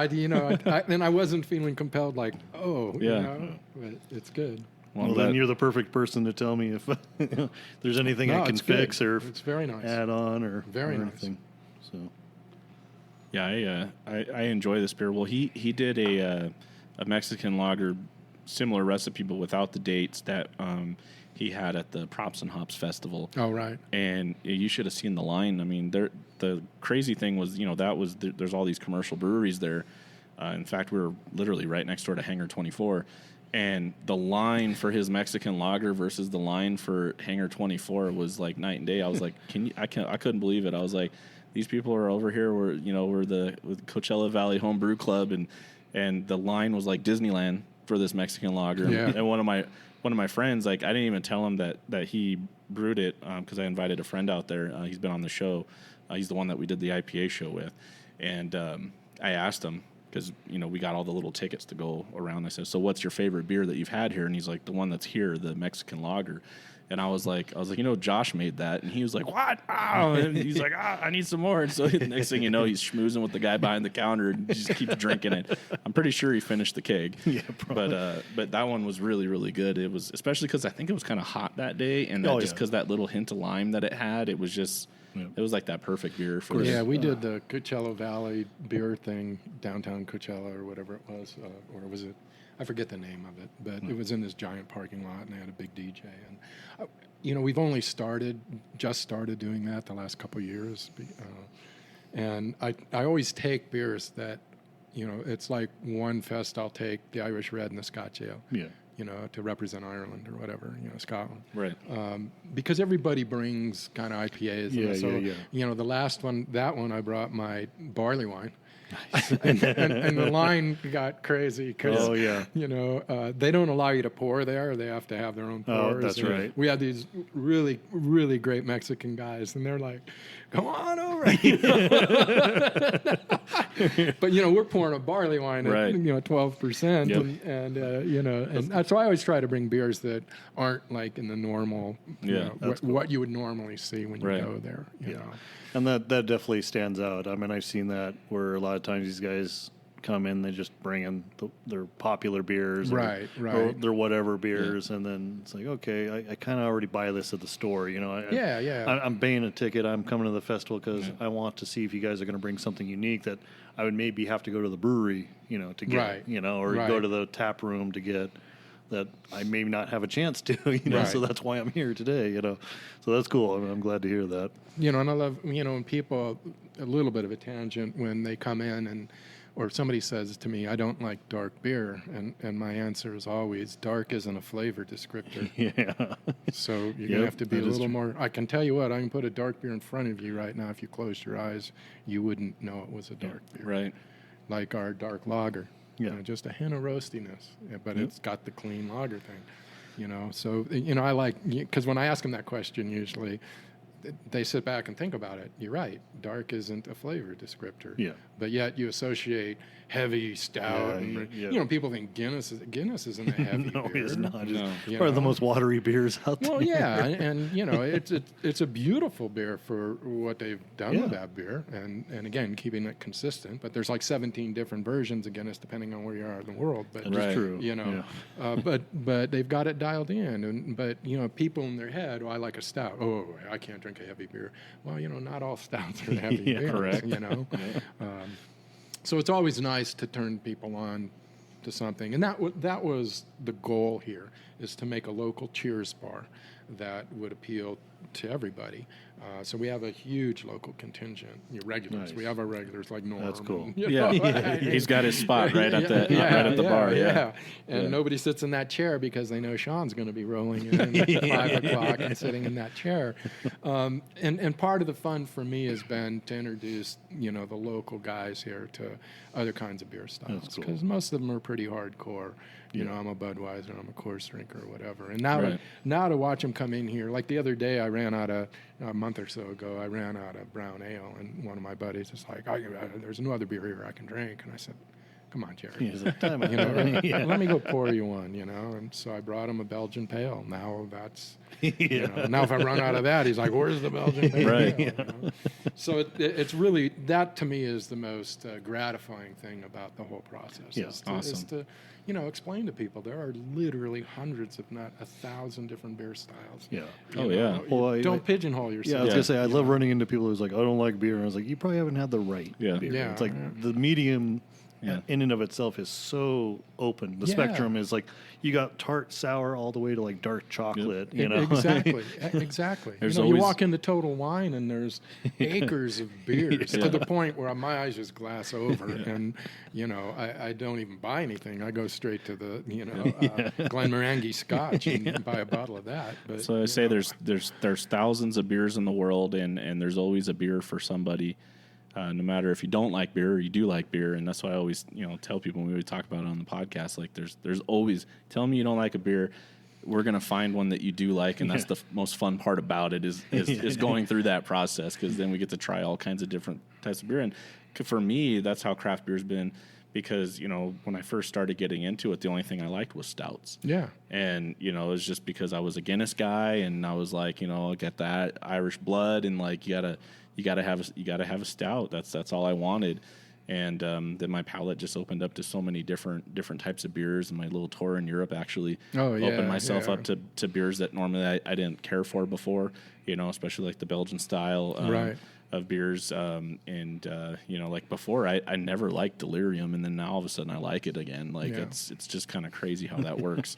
And I wasn't feeling compelled, like, but it's good. Well, then you're the perfect person to tell me if there's anything I can fix or it's very nice. Add on or Nice. anything. So. Yeah, I enjoy this beer. Well, he did a Mexican lager, similar recipe, but without the dates that he had at the Props and Hops Festival. Oh, right. And you should have seen the line. I mean, the crazy thing was, there's all these commercial breweries there. In fact, we were literally right next door to Hangar 24. And the line for his Mexican lager versus the line for Hangar 24 was like night and day. I was like, I couldn't believe it. I was like, these people are over here. We're with Coachella Valley Home Brew Club, and the line was like Disneyland for this Mexican lager. Yeah. And one of my one of my friends, like I didn't even tell him that he brewed it because I invited a friend out there. He's been on the show. He's the one that we did the IPA show with, and I asked him because we got all the little tickets to go around. I said, "So what's your favorite beer that you've had here?" And he's like, "The one that's here, the Mexican lager." And I was like, Josh made that. And he was like, what? Oh, and he's like, I need some more. And so the next thing you know, he's schmoozing with the guy behind the counter and just keeps drinking it. I'm pretty sure he finished the keg. Yeah, probably. But that one was really, really good. It was, especially because I think it was kind of hot that day. And just because that little hint of lime that it had, it was just, it was like that perfect beer. For yeah, we did the Coachella Valley beer thing, downtown Coachella or whatever it was. Or was it? I forget the name of it, but it was in this giant parking lot, and they had a big DJ. And we've only just started doing that the last couple of years. And I always take beers that, it's like one fest I'll take the Irish Red and the Scotch Ale. Yeah. To represent Ireland or whatever, Scotland. Right. Because everybody brings kind of IPAs. The last one, I brought my barley wine. Nice. and the line got crazy because they don't allow you to pour there. They have to have their own pours. Oh, that's right. We had these really, really great Mexican guys, and they're like, "Come on over." But we're pouring a barley wine at 12%, and so I always try to bring beers that aren't like in the normal, what you would normally see when you go there. You know. And that definitely stands out. I mean, I've seen that where a lot of times these guys come in, they just bring in their popular beers, or their whatever beers, and then it's like, okay, I kind of already buy this at the store, I'm paying a ticket, I'm coming to the festival because I want to see if you guys are going to bring something unique that I would maybe have to go to the brewery, to get, or go to the tap room to get. That I may not have a chance to, so that's why I'm here today, So that's cool. I'm glad to hear that. And I love, when people, a little bit of a tangent, when they come in or somebody says to me, I don't like dark beer, and my answer is always, dark isn't a flavor descriptor. So you're going to have to be a little more, I can tell you what, I can put a dark beer in front of you right now. If you closed your eyes, you wouldn't know it was a dark beer. Right. Like our dark lager. Just a hint of roastiness, but it's got the clean lager thing, So, I like, because when I ask them that question, usually they sit back and think about it. You're right. Dark isn't a flavor descriptor. Yeah. But yet you associate heavy, stout, and people think Guinness isn't a heavy beer. It's not. It's one of the most watery beers out there. Well, and it's a beautiful beer for what they've done with that beer, and again keeping it consistent. But there's like 17 different versions of Guinness depending on where you are in the world. But that's true. But they've got it dialed in, but people in their head, I like a stout. Oh, I can't drink a heavy beer. Well, not all stouts are heavy beers. Correct. So it's always nice to turn people on to something, and that was the goal here, is to make a local cheers bar that would appeal to everybody. So we have a huge local contingent. Your regulars, we have our regulars like Norm. That's cool. He's got his spot right at the bar. And nobody sits in that chair because they know Sean's going to be rolling in at 5 o'clock and sitting in that chair. And part of the fun for me has been to introduce the local guys here to other kinds of beer styles, because most of them are pretty hardcore. I'm a Budweiser, I'm a Coors drinker, or whatever. And now to watch them come in here, like the other day, a month or so ago, I ran out of brown ale, and one of my buddies is like, there's no other beer here I can drink. And I said, come on, Jerry. Let me go pour you one, And so I brought him a Belgian Pale. Now that's, now if I run out of that, he's like, where's the Belgian Pale? Right. So it's really, that to me is the most gratifying thing about the whole process. Is to explain to people there are literally hundreds, if not 1,000 different beer styles. Well, don't pigeonhole yourself. I was going to say, I love running into people who's like, I don't like beer. And I was like, you probably haven't had the right beer. It's like the medium in and of itself is so open. The spectrum is like, you got tart, sour, all the way to like dark chocolate, Exactly. You walk into Total Wine and there's acres of beers to the point where my eyes just glass over and, I don't even buy anything. I go straight to the, Glenmorangie Scotch and buy a bottle of that. But, so I say there's thousands of beers in the world, and there's always a beer for somebody. No matter if you don't like beer or you do like beer, and that's why I always tell people when we talk about it on the podcast, like there's always, tell me you don't like a beer, we're gonna find one that you do like, and that's the most fun part about it is going through that process, because then we get to try all kinds of different types of beer. And for me, that's how craft beer's been, because when I first started getting into it, the only thing I liked was stouts. Yeah. And it was just because I was a Guinness guy, and I was like, I get that Irish blood, and like you gotta have a stout. That's all I wanted. And then my palate just opened up to so many different types of beers, and my little tour in Europe actually opened myself up to beers that normally I didn't care for before, especially like the Belgian style of beers. Like before I never liked Delirium, and then now all of a sudden I like it again. Like it's just kind of crazy how that works.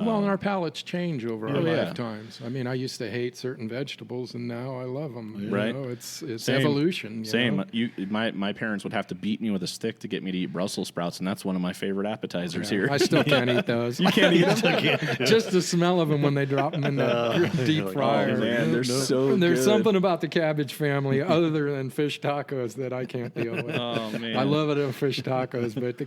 Well, and our palates change over our lifetimes. I mean, I used to hate certain vegetables, and now I love them. Right. It's evolution. Same. My parents would have to beat me with a stick to get me to eat Brussels sprouts, and that's one of my favorite appetizers here. I still can't eat those. You can't eat them? Just the smell of them when they drop them in the deep fryer. Oh, man, they're so good. There's something about the cabbage family other than fish tacos that I can't deal with. Oh, man. I love it in fish tacos, but,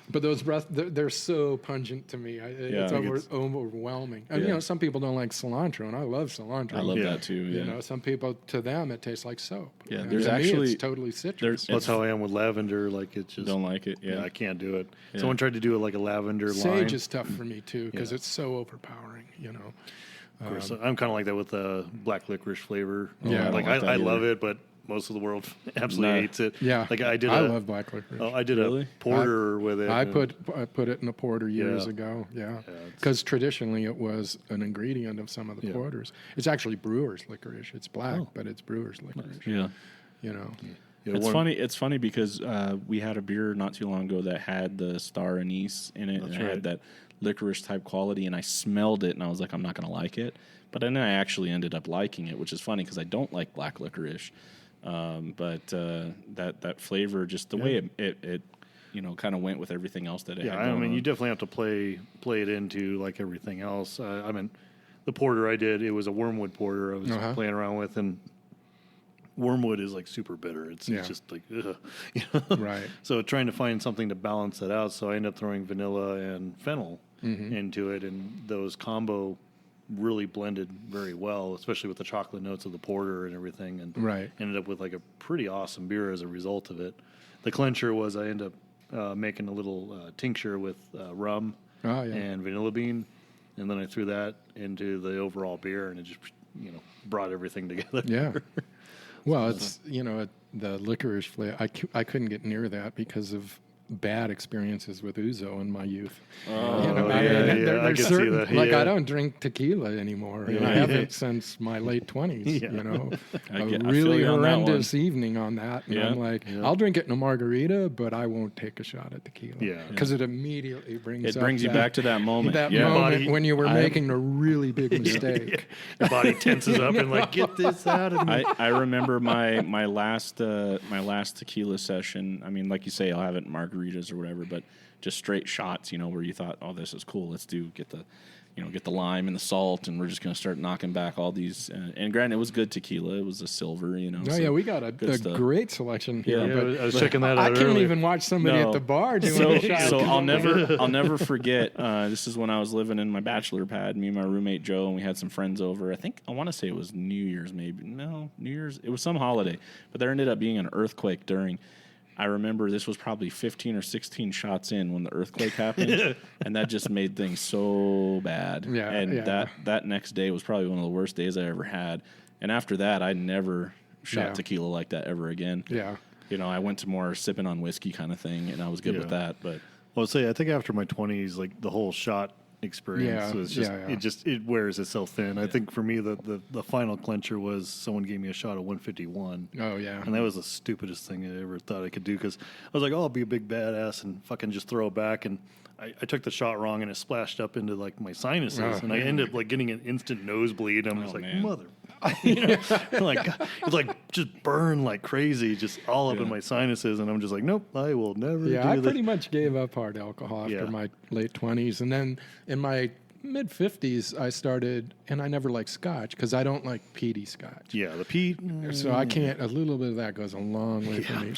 but those they're so pungent to me. It's overwhelming. And, some people don't like cilantro, and I love cilantro. I love that too. Yeah. Some people, to them, it tastes like soap. Yeah, And there's to actually me, it's totally citrus. That's how I am with lavender. Like it's just don't like it. Yeah, I can't do it. Someone tried to do it like a lavender Sage lime. is tough for me too, because it's so overpowering. Of course, I'm kind of like that with the black licorice flavor. Yeah, like I love it, but most of the world absolutely hates it. Yeah, like I love black licorice. I did a porter with it. I put it in a porter years ago. Yeah, because traditionally it was an ingredient of some of the porters. It's actually brewer's licorice. It's black, but it's brewer's licorice. Yeah, It's funny because we had a beer not too long ago that had the star anise in it, and it had that licorice type quality, and I smelled it and I was like, I'm not going to like it, but then I actually ended up liking it, which is funny because I don't like black licorice. But that flavor, just the way it kind of went with everything else that it had. I mean, you definitely have to play it into like everything else. I mean, the porter I did, it was a wormwood porter I was playing around with, and wormwood is like super bitter. It's just like, ugh. Right. So trying to find something to balance that out. So I ended up throwing vanilla and fennel into it, and those combo really blended very well, especially with the chocolate notes of the porter and everything, and ended up with like a pretty awesome beer as a result of it. The clincher was I ended up making a little tincture with rum and vanilla bean, and then I threw that into the overall beer, and it just brought everything together. Yeah. Well, it's the licorice flavor. I couldn't get near that because of bad experiences with ouzo in my youth. I can see that. Like I don't drink tequila anymore, and I haven't since my late 20s. A really horrendous evening on that, and I'm like, I'll drink it in a margarita, but I won't take a shot at tequila. Because it immediately brings you back to that moment. That moment when you were making a really big mistake. Your body tenses up and like, get this out of me. I remember my last tequila session. I mean, like you say, I'll have it in margaritas or whatever, but just straight shots, where you thought, oh, this is cool. Let's get the lime and the salt, and we're just going to start knocking back all these. And granted, it was good tequila. It was a silver, we got a great selection here. Yeah, but I was checking that out. I can't even watch somebody at the bar doing a shot. So I'll never forget. This is when I was living in my bachelor pad. Me and my roommate Joe, and we had some friends over. I want to say it was New Year's, maybe. No, New Year's. It was some holiday, but there ended up being an earthquake during. I remember this was probably 15 or 16 shots in when the earthquake happened, and that just made things so bad. That next day was probably one of the worst days I ever had. And after that, I never shot tequila like that ever again. Yeah. I went to more sipping on whiskey kind of thing, and I was good with that. But I think after my 20s, like the whole shot experience was just it wears itself thin. I think for me the final clincher was someone gave me a shot of 151. And that was the stupidest thing I ever thought I could do, because I was like, I'll be a big badass and fucking just throw it back, and I took the shot wrong, and it splashed up into like my sinuses, and I ended up like getting an instant nosebleed. I'm just like, mother, like it's like just burn like crazy, just all up in my sinuses, and I'm just like, nope, I will never. I pretty much gave up hard alcohol after my late 20s, and then in my mid 50s, I started, and I never liked Scotch because I don't like peaty Scotch. Yeah, the peat. So I can't. A little bit of that goes a long way for me.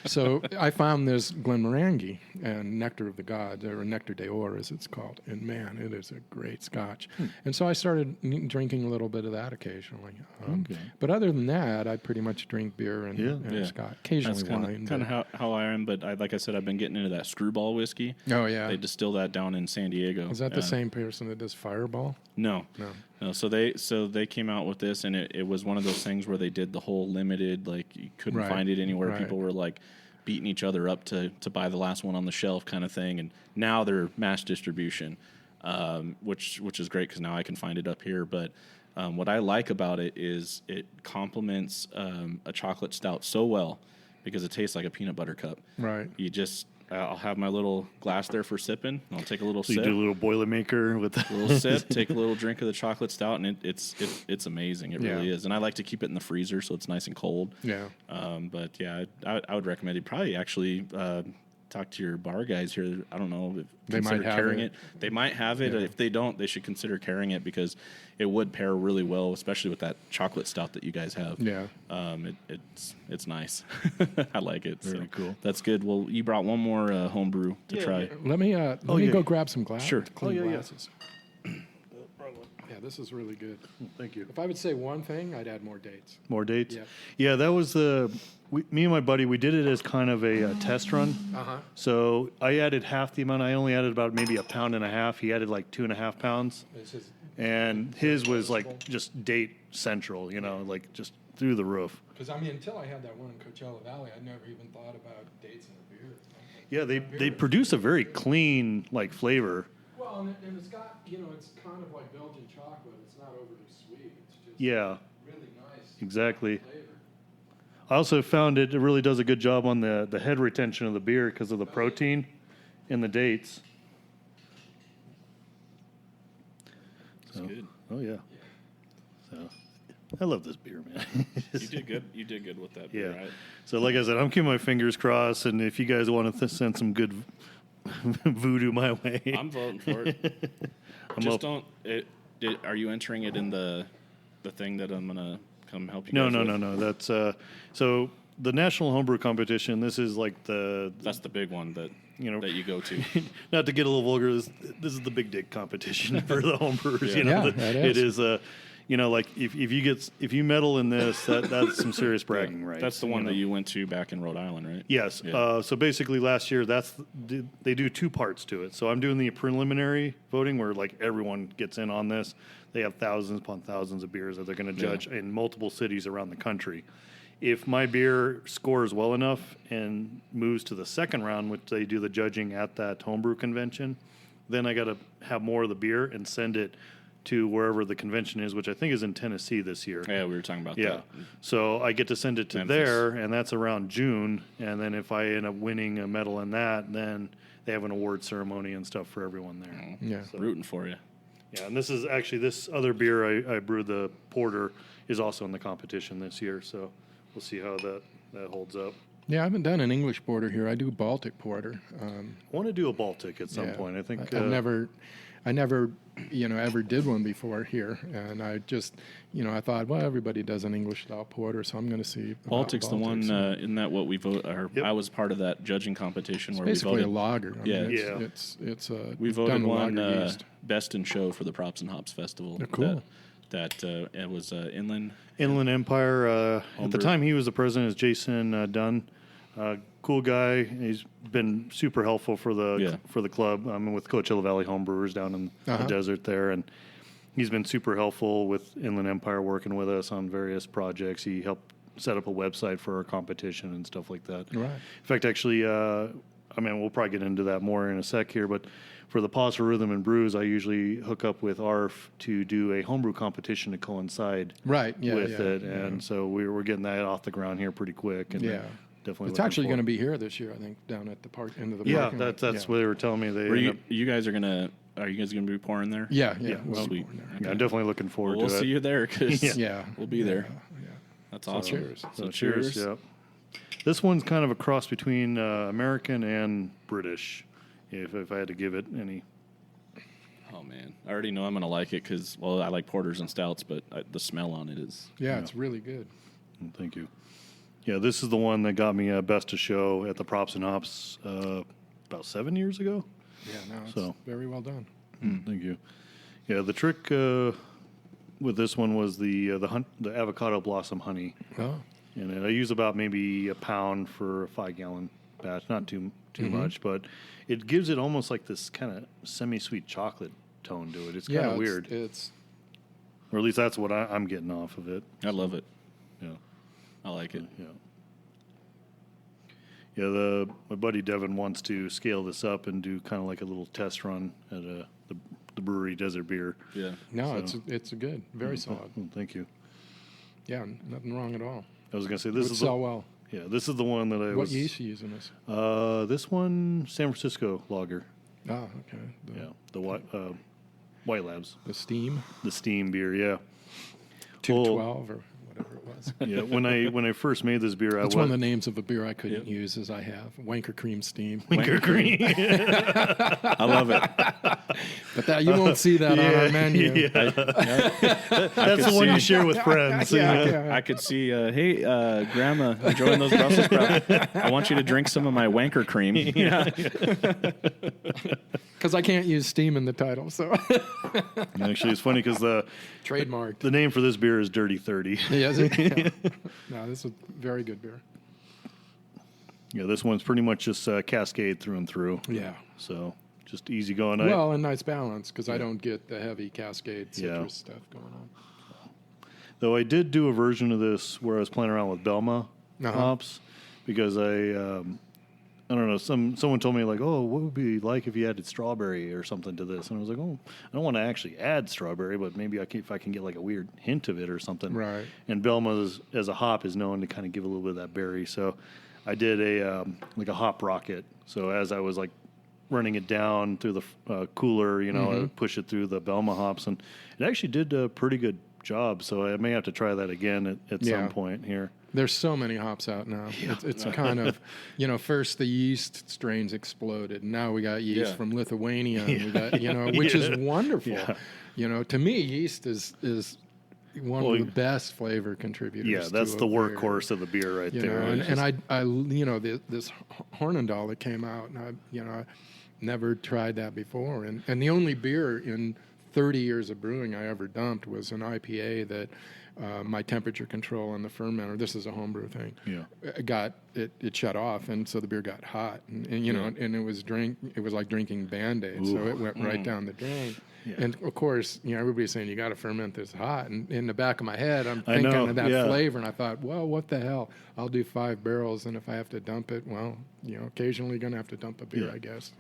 So I found this Glenmorangie and Nectar of the Gods, or Nectar d'Or as it's called, and man, it is a great Scotch. And so I started drinking a little bit of that occasionally. But other than that, I pretty much drink beer and Scotch, occasionally wine. Kind of how I am, but like I said, I've been getting into that Screwball whiskey. Oh yeah, they distill that down in San Diego. Is that the same person that does Fireball? No. So they came out with this, and it was one of those things where they did the whole limited, like you couldn't find it anywhere. Right. People were like beating each other up to buy the last one on the shelf, kind of thing. And now they're mass distribution, which is great because now I can find it up here. But what I like about it is it complements a chocolate stout so well because it tastes like a peanut butter cup. Right. You just I'll have my little glass there for sipping. I'll take a little So sip. you do a little Boilermaker with a little sip, take a little drink of the chocolate stout, and it's amazing. It really is. And I like to keep it in the freezer so it's nice and cold. Yeah. But yeah, I would recommend it. Probably actually talk to your bar guys here. I don't know if they might have carrying it. They might have it. Yeah. If they don't, they should consider carrying it because it would pair really well, especially with that chocolate stout that you guys have. Yeah. It's nice. I like it. Very cool. That's good. Well, you brought one more homebrew to try. Let me go grab some glasses. Sure. Clean glasses. Yeah, this is really good. Thank you. If I would say one thing, I'd add more dates. More dates? Yeah. Yeah, that was me and my buddy, we did it as kind of a test run. Uh-huh. So I added half the amount. I only added about maybe 1.5 pounds. He added like 2.5 pounds. And his was like just date central, like just through the roof. Because, until I had that one in Coachella Valley, I never even thought about dates in a beer. Yeah, they produce a very clean, like, flavor. Well, and it's got, it's kind of like Belgian chocolate. It's not overly sweet. It's just Yeah, really nice. exactly. Flavor. I also found it really does a good job on the head retention of the beer because of the protein in the dates. That's good. Oh, yeah. So I love this beer, man. You did good. You did good with that beer. Yeah. Right? So like I said, I'm keeping my fingers crossed, and if you guys want to send some good voodoo my way, I'm voting for it. Are you entering it in the thing that I'm gonna come help you? No. guys with? That's so the National Homebrew Competition. This is like That's the big one that that you go to. Not to get a little vulgar, this is the big dick competition for the homebrewers. Yeah. It is like if you medal in this, that's some serious bragging, right? That's the one that you went to back in Rhode Island, right? Yes. Yeah. So basically, last year they do two parts to it. So I'm doing the preliminary voting where like everyone gets in on this. They have thousands upon thousands of beers that they're going to judge in multiple cities around the country. If my beer scores well enough and moves to the second round, which they do the judging at that homebrew convention, then I got to have more of the beer and send it to wherever the convention is, which I think is in Tennessee this year. Yeah, we were talking about Yeah. that. So I get to send it to Memphis. there, and that's around June. And then if I end up winning a medal in that, then they have an award ceremony and stuff for everyone there. Yeah. Rooting for you. Yeah, and this is actually this other beer I brewed, the porter, is also in the competition this year. So we'll see how that holds up. Yeah, I haven't done an English porter here. I do Baltic porter. I want to do a Baltic at some point. I think I never, ever did one before here, and I just, I thought, well, everybody does an English style porter, so I'm going to see. about Baltic's the one. Baltics. Isn't that what we vote? Yep. I was part of that judging competition where Basically we a voted. lager. I mean, Yeah. It's We done voted the one lager yeast. best in show for the Props and Hops Festival. Oh, cool. It was Inland. Inland Empire. At the Homebrew. time he was the president, is Jason Dunn. Cool guy. He's been super helpful for the club. I'm with Coachella Valley Homebrewers down in the desert there, and he's been super helpful with Inland Empire, working with us on various projects. He helped set up a website for our competition and stuff like that. Right. In fact, actually, we'll probably get into that more in a sec here, but for the Pause for Rhythm and Brews, I usually hook up with ARF to do a homebrew competition to coincide Right. Yeah. with yeah, it, and so we're getting that off the ground here pretty quick. And Yeah. definitely. It's actually going to be here this year, I think, down at the park end of the Yeah, parking lot. that's what they were telling me. They Are end up- you guys gonna be pouring there? Yeah. Sweet. yeah, I'm definitely looking forward We'll to see it. you there because Yeah. we'll be there. Yeah. That's So awesome. cheers. So cheers. Yeah. This one's kind of a cross between American and British, if I had to give it any. Oh, man. I already know I'm going to like it because, well, I like porters and stouts, but the smell on it is... Yeah, it's really good. Thank you. Yeah, this is the one that got me Best of Show at the Props and Hops about 7 years ago. Yeah, no, it's very well done. Thank you. Yeah, the trick with this one was the avocado blossom honey. Oh. And I use about maybe a pound for a 5-gallon batch, not too much, but it gives it almost like this kind of semi-sweet chocolate tone to it. It's kind of weird. It's or at least that's what I'm getting off of it. I love it. Yeah. I like it. Yeah, my buddy Devin wants to scale this up and do kind of like a little test run at the brewery Desert Beer. Yeah. No, it's a good, very solid. Well, thank you. Yeah, nothing wrong at all. I was going to say It would this is sell well. Yeah, this is the one that What yeast are you using this? This one, San Francisco lager. Oh, okay. The White Labs. The steam. The steam beer, yeah. 212 or whatever it was. Yeah, when I first made this beer, That's one of the names of a beer I couldn't use as I have. Wanker Cream Steam. Wanker Cream. I love it. But that you won't see that on our menu. Yeah. That's the one you share with friends. I could see, hey, Grandma, enjoying those Brussels sprouts. I want you to drink some of my Wanker Cream. Yeah. Because I can't use steam in the title, so. Actually, it's funny because Trademarked. the name for this beer is Dirty 30. Yeah, yeah. No, this is a very good beer. Yeah, this one's pretty much just Cascade through and through. Yeah. So just easy going. Well, and nice balance because I don't get the heavy Cascade citrus stuff going on. Though I did do a version of this where I was playing around with Belma hops because I don't know, someone told me like, oh, what would it be like if you added strawberry or something to this? And I was like, oh, I don't want to actually add strawberry, but maybe if I can get like a weird hint of it or something. Right. And Belma as a hop is known to kind of give a little bit of that berry. So I did a hop rocket. So as I was like running it down through the cooler, I push it through the Belma hops, and it actually did a pretty good job. So I may have to try that again at some point here. There's so many hops out now. Yeah. It's kind of, first the yeast strains exploded. Now we got yeast from Lithuania. And we got, which is wonderful. Yeah. To me, yeast is one of the best flavor contributors. Yeah, that's the workhorse of the beer right there. And I this Hornendal that came out, and I never tried that before. And the only beer in 30 years of brewing I ever dumped was an IPA that my temperature control on the fermenter, this is a homebrew thing, it shut off, and so the beer got hot, and and it was like drinking Band-Aid, so it went right down the drain. Yeah. And of course, everybody's saying you got to ferment this hot, and in the back of my head, I'm thinking of that flavor, and I thought, well, what the hell? I'll do 5 barrels, and if I have to dump it, well, occasionally going to have to dump a beer, I guess.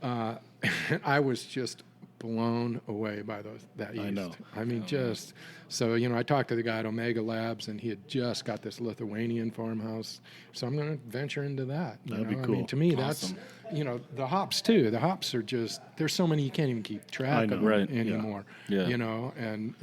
I was just blown away by that yeast. I mean, so I talked to the guy at Omega Labs, and he had just got this Lithuanian farmhouse, so I'm going to venture into that. That'd be cool. I mean, to me, that's the hops too. The hops are just, there's so many you can't even keep track of anymore. Yeah. And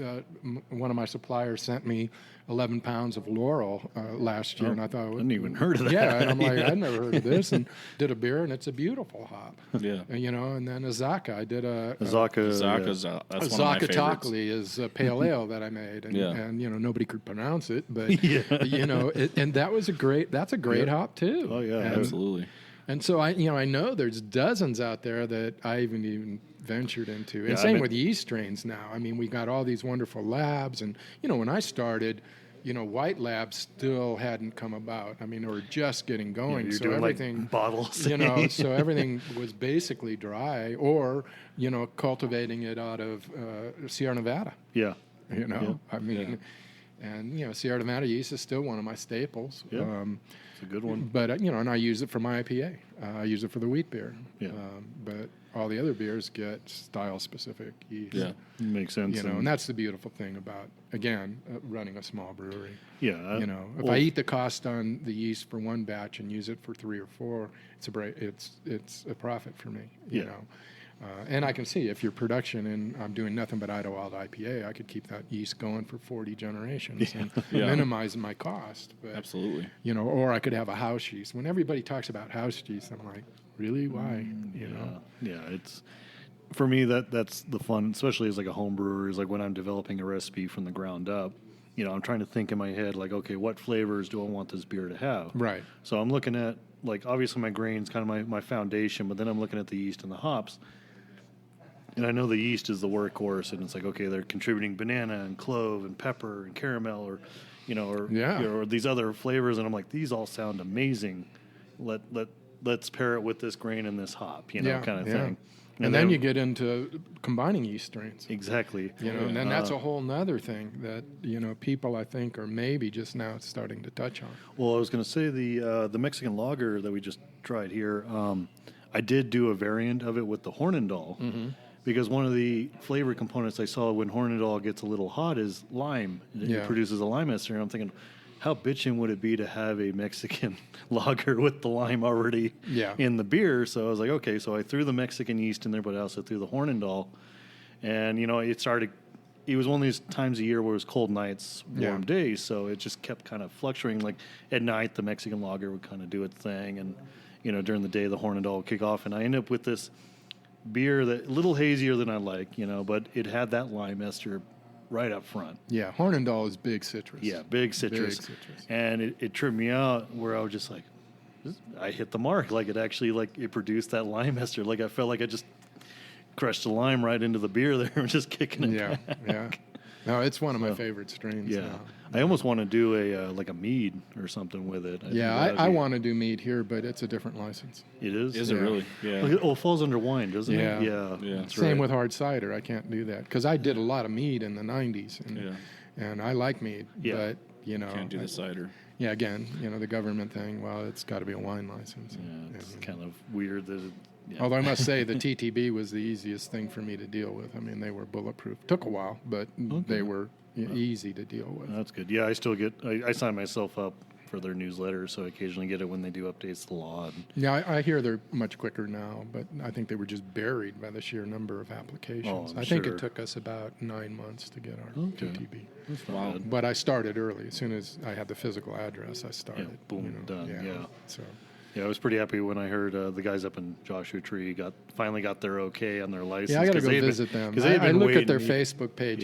one of my suppliers sent me 11 pounds of Laurel last year, and I thought, I hadn't even heard of that. Yeah, and I'm like, I'd never heard of this, and did a beer, and it's a beautiful hop. Yeah. And then Azaka, I did that's one of my favorites. Takali is a pale ale that I made, and nobody could pronounce it, but and that's a great hop too. Oh yeah, absolutely. And so I know there's dozens out there that I even ventured into, and same with yeast strains now. I mean, we got all these wonderful labs, and when I started, white labs still hadn't come about. I mean, they were just getting going. You're so doing everything, like bottles. So everything was basically dry, or cultivating it out of Sierra Nevada. Yeah. I mean, and Sierra Nevada yeast is still one of my staples. Yeah. It's a good one. But and I use it for my IPA. I use it for the wheat beer. Yeah. But all the other beers get style-specific yeast. Yeah, makes sense. And that's the beautiful thing about, again, running a small brewery. Yeah. If I eat the cost on the yeast for one batch and use it for 3 or 4, it's a profit for me. You know. And I can see if your production, and I'm doing nothing but Idyllwild IPA, I could keep that yeast going for 40 generations and minimize my cost. But, absolutely. Or I could have a house yeast. When everybody talks about house yeast, I'm like, really? Why? Yeah, it's for me, that's the fun, especially as like a home brewer, is like when I'm developing a recipe from the ground up. I'm trying to think in my head, like, okay, what flavors do I want this beer to have? Right. So I'm looking at, like, obviously my grain's kind of my foundation, but then I'm looking at the yeast and the hops. And I know the yeast is the workhorse, and it's like, okay, they're contributing banana and clove and pepper and caramel, or or these other flavors, and I'm like, these all sound amazing. Let's pair it with this grain and this hop, kind of thing. And then you get into combining yeast strains. Exactly. And then that's a whole nother thing that, people I think are maybe just now starting to touch on. Well, I was going to say the Mexican lager that we just tried here, I did do a variant of it with the Hornindal, because one of the flavor components I saw when Hornindal gets a little hot is lime. It produces a lime ester, and I'm thinking, how bitchin' would it be to have a Mexican lager with the lime already in the beer? So I was like, okay. So I threw the Mexican yeast in there, but I also threw the Hornindal. And, it was one of these times a year where it was cold nights, warm days. So it just kept kind of fluctuating. Like at night, the Mexican lager would kind of do its thing. And, during the day, the Hornindal would kick off. And I ended up with this beer that a little hazier than I like, but it had that lime ester right up front. Yeah, Hornindal is big citrus. Yeah, big citrus. And it tripped me out where I was just like, I hit the mark. Like it actually, it produced that lime ester. Like I felt like I just crushed the lime right into the beer there and just kicking it back. Yeah. No, it's one of my favorite strains. Yeah. Now. I almost want to do a mead or something with it. I want to do mead here, but it's a different license. It is? Is it really? Yeah. It falls under wine, doesn't it? Yeah. That's Same right. with hard cider. I can't do that because I did a lot of mead in the 90s. And I like mead, but, Can't do the cider. Yeah, again, the government thing, well, it's got to be a wine license. Yeah, it's kind of weird that it... Yeah. Although I must say the TTB was the easiest thing for me to deal with. I mean, they were bulletproof. Took a while, but they were easy to deal with. That's good. Yeah, I still get... I sign myself up for their newsletter, so I occasionally get it when they do updates to the law. Yeah, I hear they're much quicker now, but I think they were just buried by the sheer number of applications. I think it took us about 9 months to get our TTB. That's wow. But I started early. As soon as I had the physical address, I started. Yeah, boom, done. So... Yeah, I was pretty happy when I heard the guys up in Joshua Tree finally got their okay on their license. Yeah, I got to go visit them. I look at their Facebook page,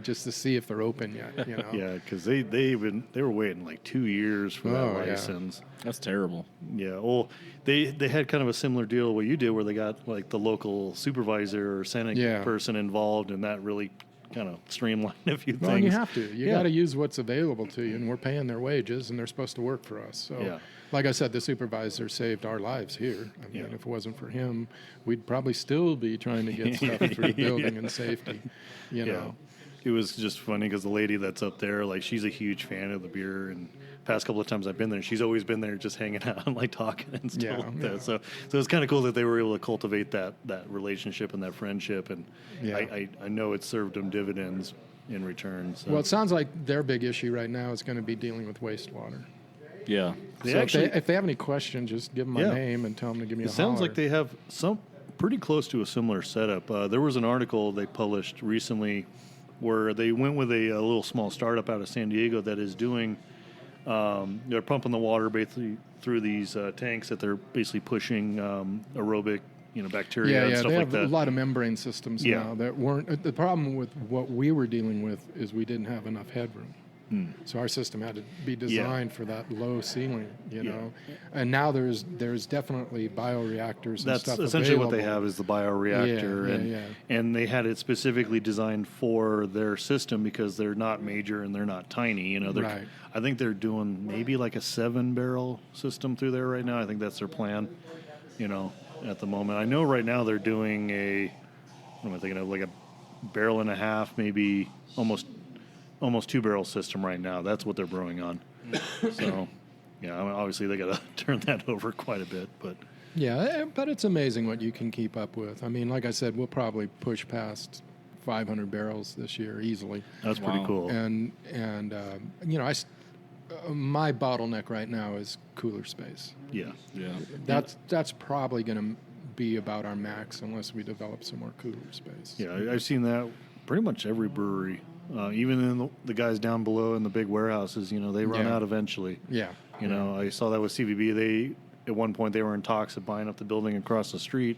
just to see if they're open yet. Yeah, because they were waiting like 2 years for that license. That's terrible. Yeah, well, they had kind of a similar deal to what you did, where they got like the local supervisor or Senate person involved, and that really kind of streamline a few things. Well, and you have to. You got to use what's available to you, and we're paying their wages, and they're supposed to work for us. So, like I said, the supervisor saved our lives here. I mean, if it wasn't for him, we'd probably still be trying to get stuff through the building and safety. You know. It was just funny because the lady that's up there, like, she's a huge fan of the beer, and past couple of times I've been there, she's always been there just hanging out and like talking and stuff like that. So it's kind of cool that they were able to cultivate that relationship and that friendship, and I know it served them dividends in return. So. Well, it sounds like their big issue right now is going to be dealing with wastewater. Yeah. If they have any questions, just give them my name and tell them to give me a holler. It sounds like they have some pretty close to a similar setup. There was an article they published recently where they went with a little small startup out of San Diego that is doing, they're pumping the water basically through these tanks that they're basically pushing aerobic, bacteria and stuff like that. They have a lot of membrane systems now that weren't. The problem with what we were dealing with is we didn't have enough headroom. So our system had to be designed for that low ceiling, know. And now there's definitely bioreactors and stuff That's essentially available. what they have is the bioreactor. And they had it specifically designed for their system because they're not major and they're not tiny. I think they're doing maybe like a 7-barrel system through there right now. I think that's their plan, at the moment. I know right now they're doing what am I thinking of, like a barrel and a half, maybe almost 2-barrel system right now. That's what they're brewing on. So, obviously they got to turn that over quite a bit, but. Yeah, but it's amazing what you can keep up with. I mean, like I said, we'll probably push past 500 barrels this year easily. That's pretty cool. And my bottleneck right now is cooler space. Yeah. That's probably going to be about our max unless we develop some more cooler space. Yeah, I've seen that pretty much every brewery. Even in the guys down below in the big warehouses, they run out eventually. Yeah. I saw that with CVB. At one point, they were in talks of buying up the building across the street,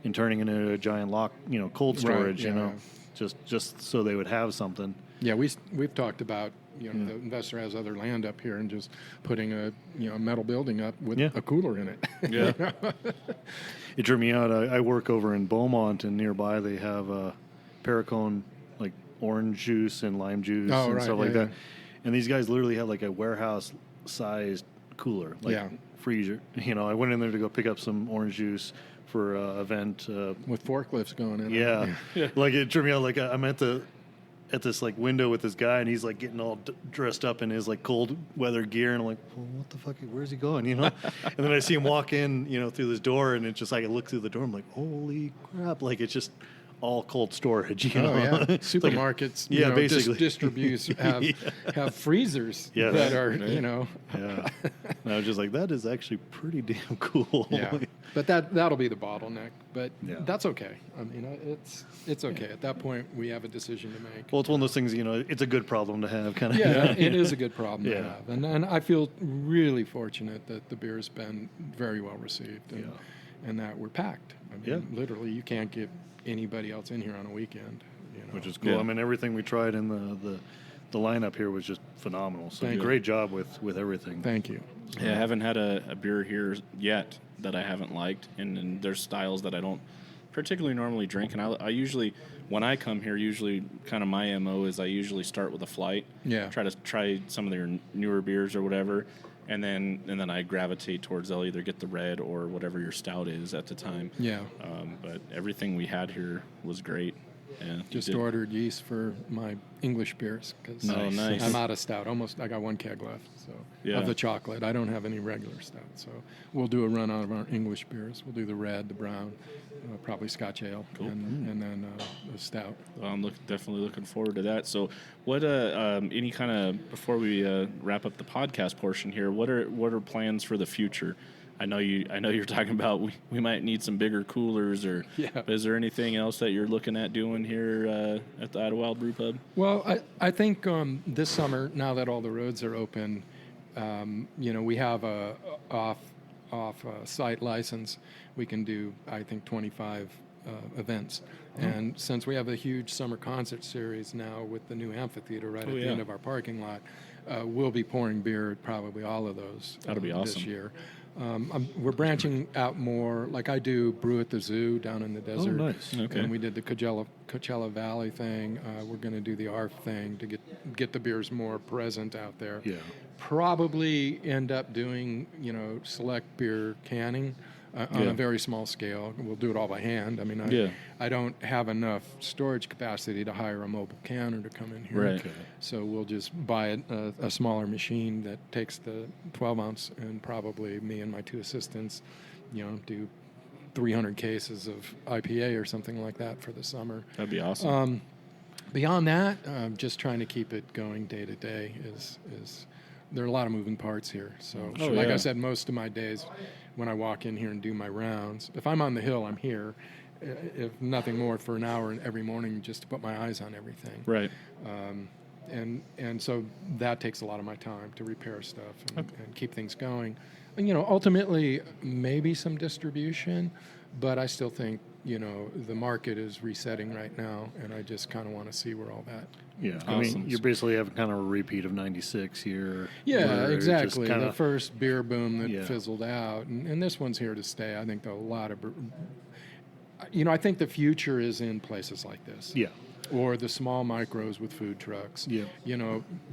and turning it into a giant cold storage, Right, yeah. just so they would have something. Yeah, we've talked about, the investor has other land up here and just putting a metal building up with Yeah. a cooler in it. Yeah. It drew me out. I work over in Beaumont, and nearby they have Paracone, like orange juice and lime juice Oh, and right, stuff like yeah, that. And these guys literally have like a warehouse-sized cooler, like Yeah. freezer. I went in there to go pick up some orange juice for an event. With forklifts going in. Yeah. Like it drew me out. Like I'm at this like window with this guy, and he's like getting all dressed up in his like cold weather gear, and I'm like, well, what the fuck? Where's he going? And then I see him walk in, through this door, and it's just like I look through the door, I'm like, holy crap! Like it's just all cold storage. Oh yeah, It's like supermarkets. basically distributes have freezers Yeah. that are Yeah. And I was just like, that is actually pretty damn cool. Yeah, but that'll be the bottleneck. But Yeah. that's okay. I mean, it's okay. At that point, we have a decision to make. Well, it's one of those things. It's a good problem to have, kind of. Yeah, it is a good problem to Yeah. have, and I feel really fortunate that the beer's been very well received, and that we're packed. I mean, literally, you can't get anybody else in here on a weekend. Which is cool. Yeah. I mean, everything we tried in the lineup here was just phenomenal. So Thank you. great job with everything. Thank you. Yeah, I haven't had a beer here yet that I haven't liked, and there's styles that I don't particularly normally drink. And I usually, when I come here, kind of my MO is I usually start with a flight. Yeah. Try to try some of their newer beers or whatever, and then I gravitate towards I'll either get the red or whatever your stout is at the time. Yeah. But everything we had here was great. Yeah. Just you did- ordered yeast for my English beers because Nice. I'm out of stout. I got one keg left. So Yeah. of the chocolate, I don't have any regular stout. So we'll do a run out of our English beers. We'll do the red, the brown, probably Scotch ale, Cool. and then the stout. Well, I'm definitely looking forward to that. So, what any kind of before we wrap up the podcast portion here, what are plans for the future? I know you're talking about we might need some bigger coolers, or Yeah. but is there anything else that you're looking at doing here at the Idyllwild Brewpub? Well, I think this summer, now that all the roads are open, we have a off site license. We can do, I think, 25 events. And since we have a huge summer concert series now with the new amphitheater right at the end of our parking lot, we'll be pouring beer at probably all of those That'll be awesome. this year. We're branching out more, like I do Brew at the Zoo down in the desert. nice. Okay. And we did the Coachella Valley thing. We're going to do the ARF thing to get the beers more present out there. Yeah. Probably end up doing, select beer canning on Yeah. a very small scale. We'll do it all by hand. I mean, I don't have enough storage capacity to hire a mobile canner to come in here. Right. Okay. So we'll just buy a smaller machine that takes the 12 ounce, and probably me and my two assistants, do 300 cases of IPA or something like that for the summer. That'd be awesome. Beyond that, just trying to keep it going day to day is there are a lot of moving parts here. So, like I said, most of my days when I walk in here and do my rounds, if I'm on the hill, I'm here. If nothing more, for an hour every morning, just to put my eyes on everything. Right. And so that takes a lot of my time to repair stuff and keep things going. And, ultimately, maybe some distribution, but I still think, the market is resetting right now, and I just kind of want to see where all that. Yeah. I Awesome. mean, you're basically having kind of a repeat of '96 here. Yeah, where it just exactly. kinda- The first beer boom that Yeah. fizzled out, and this one's here to stay. I think a lot of, I think the future is in places like this. Yeah. Or the small micros with food trucks. Yeah.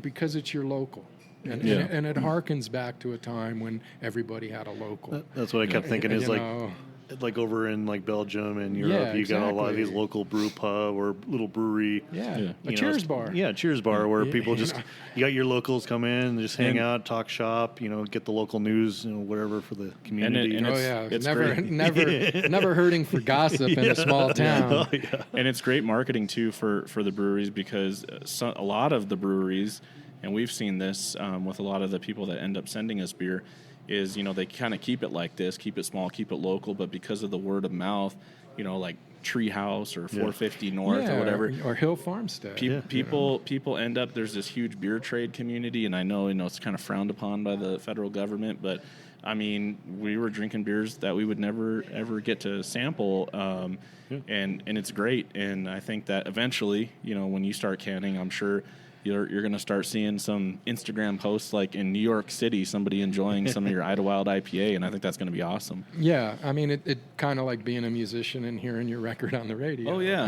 Because it's your local. And, Yeah. and it harkens back to a time when everybody had a local. That's what I kept thinking. Is You know, like over in like Belgium and Europe, Yeah, you got a lot of exactly. these local brew pub or little brewery. yeah, Yeah. a you know, cheers bar. Yeah, cheers bar where Yeah, people you just know. you got your locals come in and just hang And- out, talk shop, get the local news, whatever for the community. and Oh it's- yeah, it's never, great. never hurting for gossip in a small town. Oh, yeah. And it's great marketing too for the breweries, because a lot of the breweries, and we've seen this with a lot of the people that end up sending us beer, is they kind of keep it like this, keep it small, keep it local, but because of the word of mouth, like Treehouse or 450 North or whatever. Or Hill Farmstead. People end up, there's this huge beer trade community, and I know, it's kind of frowned upon by the federal government, but I mean, we were drinking beers that we would never ever get to sample, and it's great. And I think that eventually, when you start canning, I'm sure you're going to start seeing some Instagram posts like in New York City, somebody enjoying some of your Idyllwild IPA, and I think that's going to be awesome. Yeah, I mean, it kind of like being a musician and hearing your record on the radio. Oh yeah,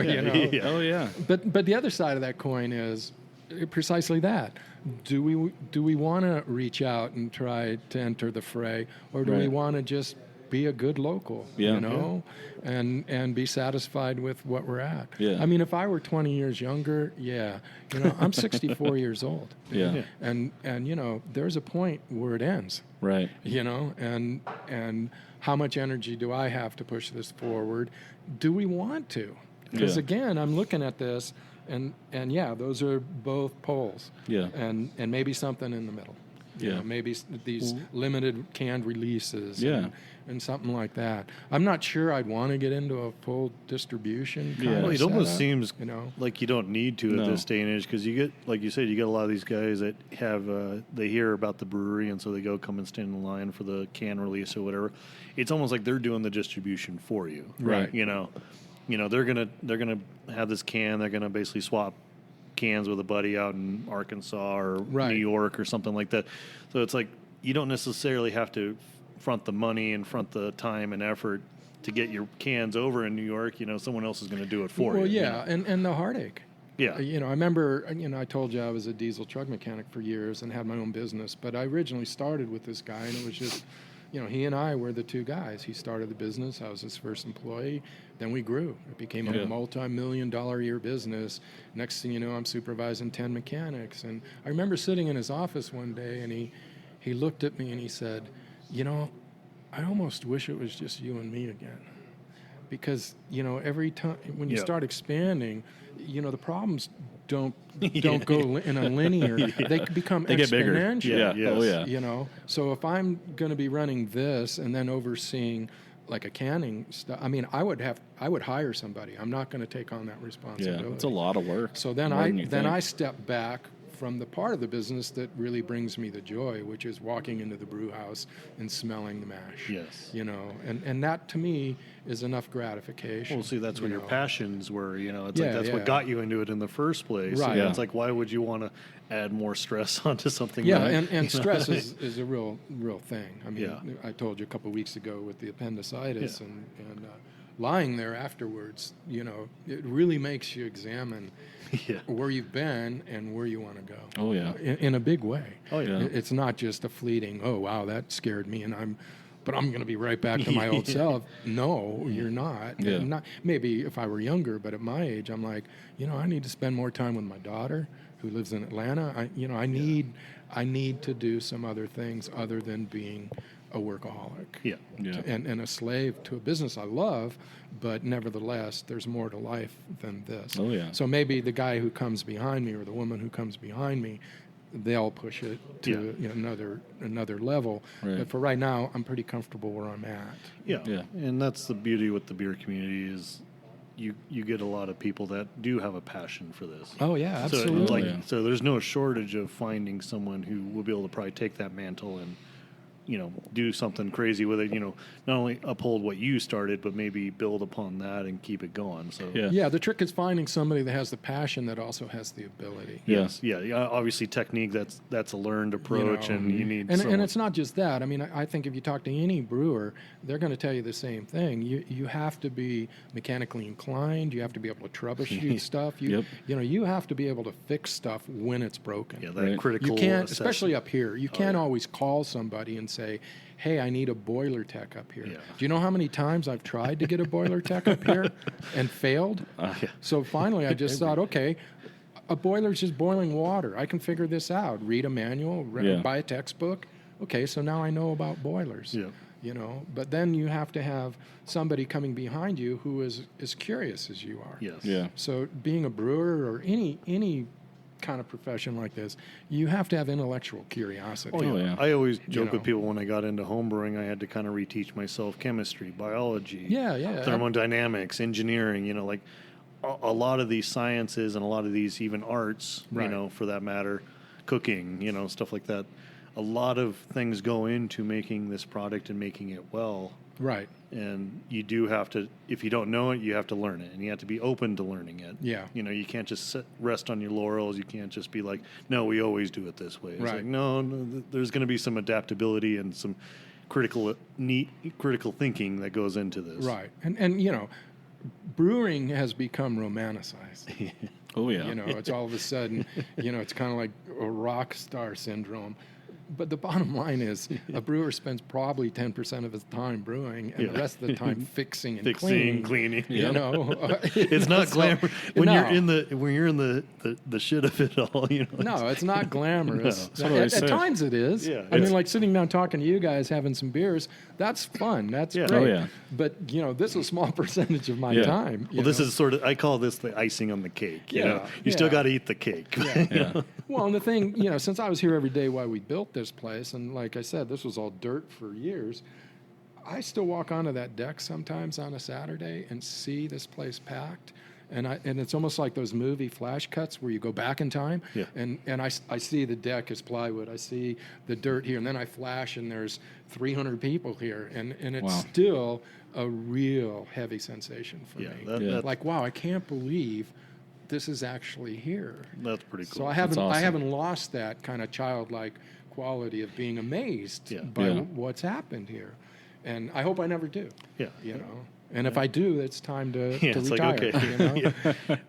oh yeah. But the other side of that coin is precisely that. Do we want to reach out and try to enter the fray, or do we want to just be a good local, and be satisfied with what we're at? Yeah. I mean, if I were 20 years younger, I'm 64 years old. Yeah. And there's a point where it ends. Right. And how much energy do I have to push this forward? Do we want to? Because again, I'm looking at this, and those are both poles. Yeah. And maybe something in the middle. Maybe these limited canned releases. And something like that. I'm not sure I'd want to get into a full distribution kind of Well, it setup, almost seems like you don't need to at this day and age, because you get, like you said, you get a lot of these guys that have they hear about the brewery, and so they go come and stand in line for the can release or whatever. It's almost like they're doing the distribution for you, right? They're gonna have this can. They're gonna basically swap cans with a buddy out in Arkansas or New York or something like that. So it's like you don't necessarily have to front the money and front the time and effort to get your cans over in New York. Someone else is going to do it for you. Well, yeah, and the heartache. Yeah. I remember, I told you I was a diesel truck mechanic for years and had my own business, but I originally started with this guy, and it was just, he and I were the two guys. He started the business. I was his first employee. Then we grew. It became a multi-million-dollar a year business. Next thing you know, I'm supervising 10 mechanics. And I remember sitting in his office one day, and he looked at me and he said, I almost wish it was just you and me again. Because, every time when you start expanding, the problems don't go in a linear. They become they exponential. Get bigger. Oh yeah. So if I'm going to be running this and then overseeing like a canning stuff, I mean, I would hire somebody. I'm not going to take on that responsibility. Yeah, it's a lot of work. So then I step back from the part of the business that really brings me the joy, which is walking into the brew house and smelling the mash. Yes. And that to me is enough gratification. Well, see, that's where your passions were, it's like that's what got you into it in the first place. Right. It's like, why would you want to add more stress onto something? Yeah, and stress is a real thing. I mean, I told you a couple of weeks ago with the appendicitis and lying there afterwards, it really makes you examine where you've been and where you want to go. Oh, yeah. In a big way. Oh, yeah. It's not just a fleeting, oh, wow, that scared me, but I'm going to be right back to my old self. No, you're not. Yeah. Maybe if I were younger, but at my age, I'm like, I need to spend more time with my daughter who lives in Atlanta. I need to do some other things other than being a workaholic and a slave to a business I love, but nevertheless, there's more to life than this. Oh, yeah. So maybe the guy who comes behind me or the woman who comes behind me, they'll push it to another level. Right. But for right now, I'm pretty comfortable where I'm at. Yeah. And that's the beauty with the beer community is you get a lot of people that do have a passion for this. Oh, yeah, absolutely. So there's no shortage of finding someone who will be able to probably take that mantle and do something crazy with it, not only uphold what you started, but maybe build upon that and keep it going. So the trick is finding somebody that has the passion that also has the ability. Yes. Yeah. Obviously technique, that's a learned approach, and you need and it's not just that. I mean, I think if you talk to any brewer, they're going to tell you the same thing. You have to be mechanically inclined, you have to be able to troubleshoot stuff. You have to be able to fix stuff when it's broken. Yeah, that critical you can't, assessment. especially up here, you can't always call somebody and say, hey, I need a boiler tech up here. Yeah. Do you know how many times I've tried to get a boiler tech up here and failed? So finally I just thought, okay, a boiler's just boiling water. I can figure this out. Read a manual, buy a textbook. Okay, so now I know about boilers. Yeah. But then you have to have somebody coming behind you who is as curious as you are. Yes. Yeah. So being a brewer or any kind of profession like this, you have to have intellectual curiosity. Oh, yeah. I always joke know. with people when I got into homebrewing, I had to kind of reteach myself chemistry, biology, Yeah. thermodynamics, engineering, like a lot of these sciences and a lot of these even arts, Right. for that matter, cooking, stuff like that. A lot of things go into making this product and making it well. Right. And you do have to, if you don't know it, you have to learn it, and you have to be open to learning it. Yeah. You can't just rest on your laurels. You can't just be like, no, we always do it this way. It's Right. like, no, there's going to be some adaptability and some critical thinking that goes into this. Right. And brewing has become romanticized. Oh, yeah. It's all of a sudden, it's kind of like a rock star syndrome. But the bottom line is a brewer spends probably 10% of his time brewing and the rest of the time fixing and cleaning. It's not glamour when No. you're in the shit of it all. No, it's not glamorous. That's what I At say. times it is. Yeah, I mean, it's- like sitting down talking to you guys, having some beers, that's fun. That's Yeah. great. Oh, yeah. But, this is a small percentage of my Yeah. time. Well, this is sort of, I call this the icing on the cake. You still yeah. got to eat the cake. Yeah. Well, and the thing, since I was here every day while we built this place, and like I said, this was all dirt for years, I still walk onto that deck sometimes on a Saturday and see this place packed. And it's almost like those movie flash cuts where you go back in time, Yeah. and I see the deck is plywood, I see the dirt here, and then I flash and there's 300 people here, and it's Wow. still a real heavy sensation for Yeah, me. that's Like, wow, I can't believe this is actually here. pretty cool. So I haven't awesome. lost that kind of childlike quality of being amazed Yeah. by Yeah. what's happened here, and I hope I never do. Yeah. And if I do, it's time to It's retire. like, okay.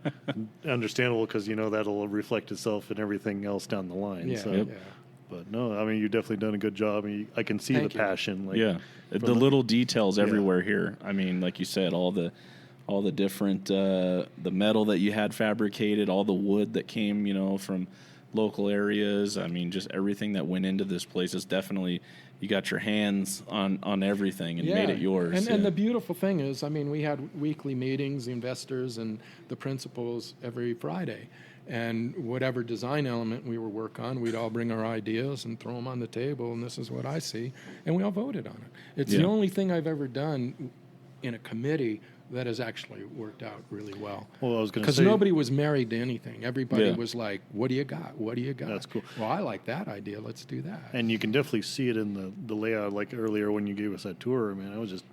Understandable, because that'll reflect itself in everything else down the line. Yeah, So. yeah. But no, I mean, you've definitely done a good job. I mean, I can see Thank the you. passion. Like, Yeah, from the little details Yeah. everywhere here. I mean, like you said, all the different the metal that you had fabricated, all the wood that came, from local areas. I mean, just everything that went into this place is definitely, you got your hands on everything and made it yours. And the beautiful thing is, I mean, we had weekly meetings, the investors and the principals every Friday. And whatever design element we were work on, we'd all bring our ideas and throw them on the table, and this is what I see. And we all voted on it. It's the Yeah. only thing I've ever done in a committee that has actually worked out really well. Well, I was going to Because say, nobody was married to anything. Everybody Yeah. was like, what do you got? What do you got? That's cool. Well, I like that idea. Let's do that. and you can definitely see it in the layout. Like earlier when you gave us that tour, I mean, I was just,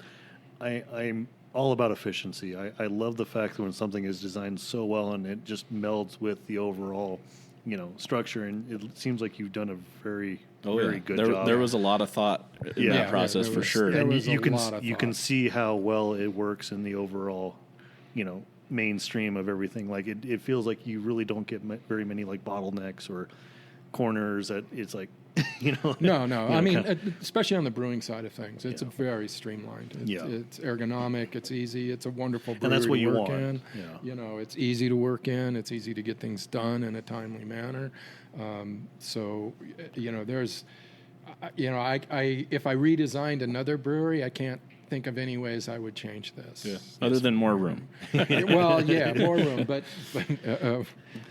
I'm all about efficiency. I love the fact that when something is designed so well and it just melds with the overall, structure, and it seems like you've done a very good job. There was a lot of thought in Yeah. that Yeah, process there for was- sure. there and was you a can lot of you can thought. see how well it works in the overall, mainstream of everything. Like it feels like you really don't get very many like bottlenecks or corners that it's like, No. I mean, kinda- especially on the brewing side of things, it's Yeah. very streamlined. Yeah. It's ergonomic. It's easy. It's a wonderful brewery And that's what to you work want. in. Yeah. It's easy to work in. It's easy to get things done in a timely manner. So, there's, if I redesigned another brewery, I can't think of any ways I would change this. Yeah. Other than more room. Well, yeah, more room. But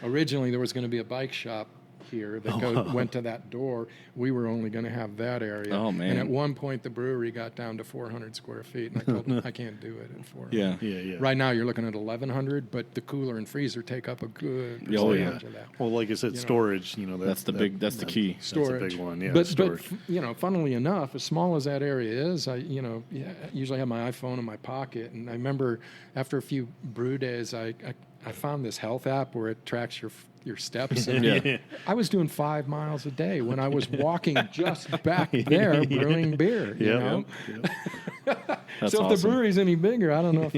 originally there was going to be a bike shop here that went to that door. We were only going to have that area. Oh, man. And at one point the brewery got down to 400 square feet, and I told them I can't do it at 400. Yeah. Right now you're looking at 1,100, but the cooler and freezer take up a good Oh, yeah. percentage of that. Well, like I said, storage. That's the key. Storage. That's a big one. Yeah, but storage. Funnily enough, as small as that area is, I usually have my iPhone in my pocket, and I remember after a few brew days, I found this health app where it tracks your steps. And Yeah. I was doing 5 miles a day when I was walking just back there brewing beer. You know? That's So if awesome. the brewery's any bigger, I don't know if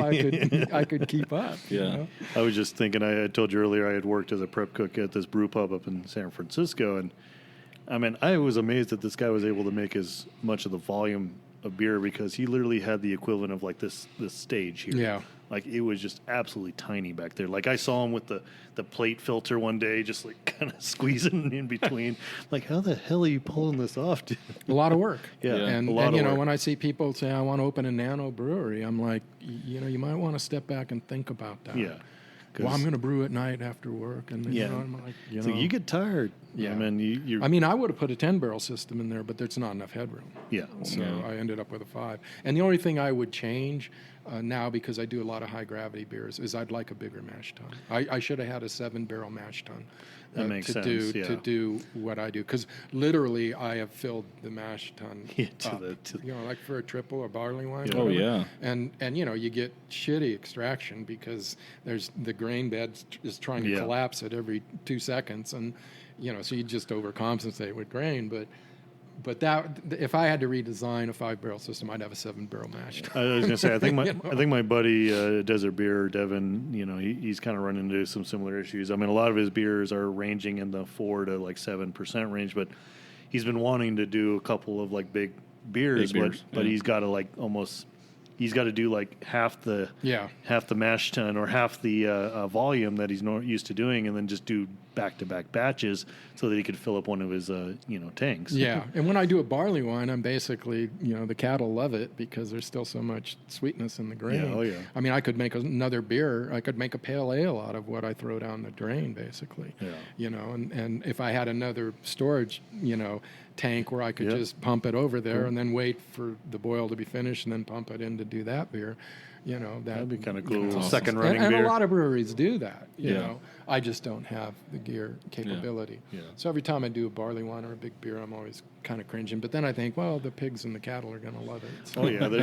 I could keep up. you Yeah. know? I was just thinking, I told you earlier I had worked as a prep cook at this brew pub up in San Francisco, and I mean, I was amazed that this guy was able to make as much of the volume of beer, because he literally had the equivalent of like this stage here. Yeah. Like it was just absolutely tiny back there. Like I saw him with the plate filter one day, just like kind of squeezing in between. Like, how the hell are you pulling this off, dude? A lot of work. Yeah, And, a lot and of you know, work. when I see people say, I want to open a nano brewery, I'm like, you might want to step back and think about that. Yeah. well, I'm going to brew at night after work, and then, I'm like, so you get tired. Yeah. I mean, I mean, I would have put a 10-barrel system in there, but there's not enough headroom. Yeah. So I ended up with a 5. And the only thing I would change now, because I do a lot of high-gravity beers, is I'd like a bigger mash tun. I should have had a 7-barrel mash tun. That makes sense, to do what I do, because literally I have filled the mash tun up, like for a triple or barley wine. Oh yeah, and you get shitty extraction because there's the grain bed is trying to collapse at every 2 seconds, and so you just overcompensate with grain, But that, if I had to redesign a 5-barrel system, I'd have a 7-barrel mash. I was gonna say, I think my buddy Desert Beer Devin, he's kind of run into some similar issues. I mean, a lot of his beers are ranging in the 4 to 7% range, but he's been wanting to do a couple of big beers, but he's got to he's got to do half the mash tun or half the volume that he's used to doing, and then just do back-to-back batches so that he could fill up one of his tanks. Yeah, and when I do a barley wine, I'm basically the cattle love it because there's still so much sweetness in the grain. Yeah, oh yeah. I mean, I could make another beer. I could make a pale ale out of what I throw down the drain, basically. Yeah. And if I had another storage, tank where I could just pump it over there and then wait for the boil to be finished and then pump it in to do that beer. That'd be kind of cool. Awesome. Second running and beer. a lot of breweries do that. You know, I just don't have the gear capability. Yeah. So every time I do a barley wine or a big beer, I'm always kind of cringing. But then I think, well, the pigs and the cattle are going to love it. So, oh yeah, they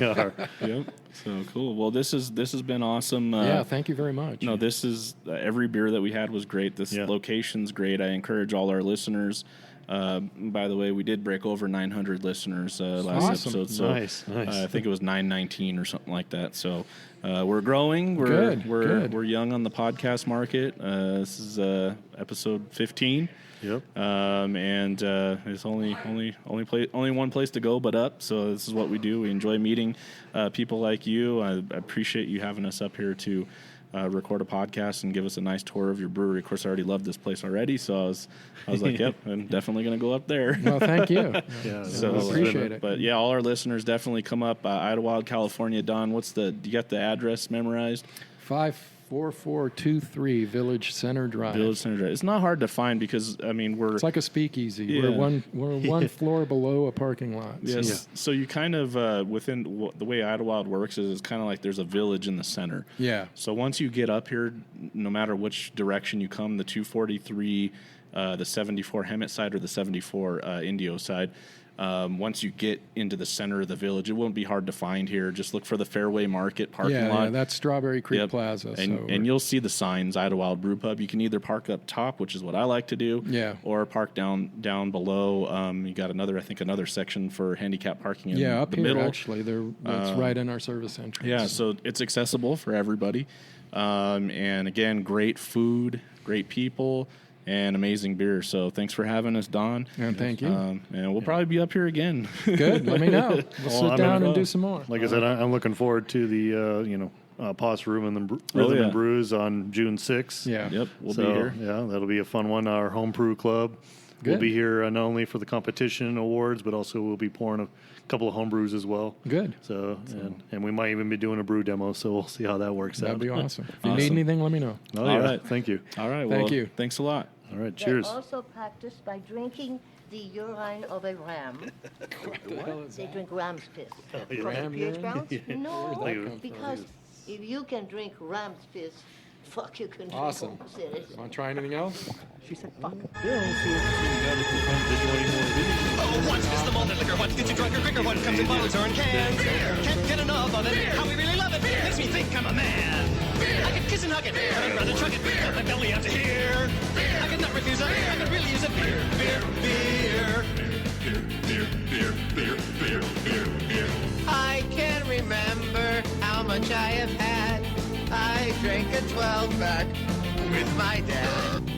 are. Yep. So cool. Well, this has been awesome. Thank you very much. No, this is every beer that we had was great. This location's great. I encourage all our listeners. By the way, we did break over 900 listeners last episode. So nice. I think it was 919 or something like that. So we're growing. We're young on the podcast market. This is episode 15. Yep. And there's only one place to go but up. So this is what we do. We enjoy meeting people like you. I appreciate you having us up here to record a podcast and give us a nice tour of your brewery. Of course, I already love this place already, so I was like, yep, I'm definitely going to go up there. Well, thank you. So appreciate it. But yeah, all our listeners definitely come up. Idyllwild, California. Don, do you got the address memorized? 54423 Village Center Drive. Village Center Drive. It's not hard to find because it's like a speakeasy. Yeah. We're one floor below a parking lot. Yes. Yeah. So you kind of within the way Idyllwild works is it's kind of like there's a village in the center. Yeah. So once you get up here, no matter which direction you come, the 243, the 74 Hemet side or the 74 Indio side. Once you get into the center of the village, it won't be hard to find here. Just look for the Fairway Market parking lot. Yeah, that's Strawberry Creek Plaza. And you'll see the signs, Idyllwild Brewpub. You can either park up top, which is what I like to do, or park down below. You got another section for handicap parking in up the here, middle. Actually, that's right in our service entrance. Yeah, so it's accessible for everybody. And again, great food, great people, and amazing beer. So thanks for having us, Don. And thank you. And we'll probably be up here again. Good. Let me know. We'll sit down and do some more. Like I said, I'm looking forward to the Poss Rhythm and Brews on June 6th. Yeah. Yep. We'll be here. Yeah, that'll be a fun one. Our home brew club. Good. We'll be here not only for the competition awards, but also we'll be pouring a couple of home brews as well. Good. So and we might even be doing a brew demo, so we'll see how that works out. That'd be awesome. If you need anything, let me know. Oh, All yeah. right. Thank you. All right. Thank you. Thanks a lot. All right. Cheers. They also practice by drinking the urine of a ram. They drink ram's piss. Ram pH urine? balance? No, Like- because if you can drink ram's piss, fuck, you can drink Awesome. Homo Citizen. Want to try anything else? She said, fuck. Oh, what is the malted liquor? What gets you drunker, quicker? What comes in bottles or in cans? Can't get enough of it. How we really love it. Makes me think I'm a man. I could kiss and hug it, but I'd rather chug it. Got my belly out to here. I could not refuse it. I could really use a beer, beer, beer. Beer. I can't remember how much I have had. I drank a 12-pack with my dad.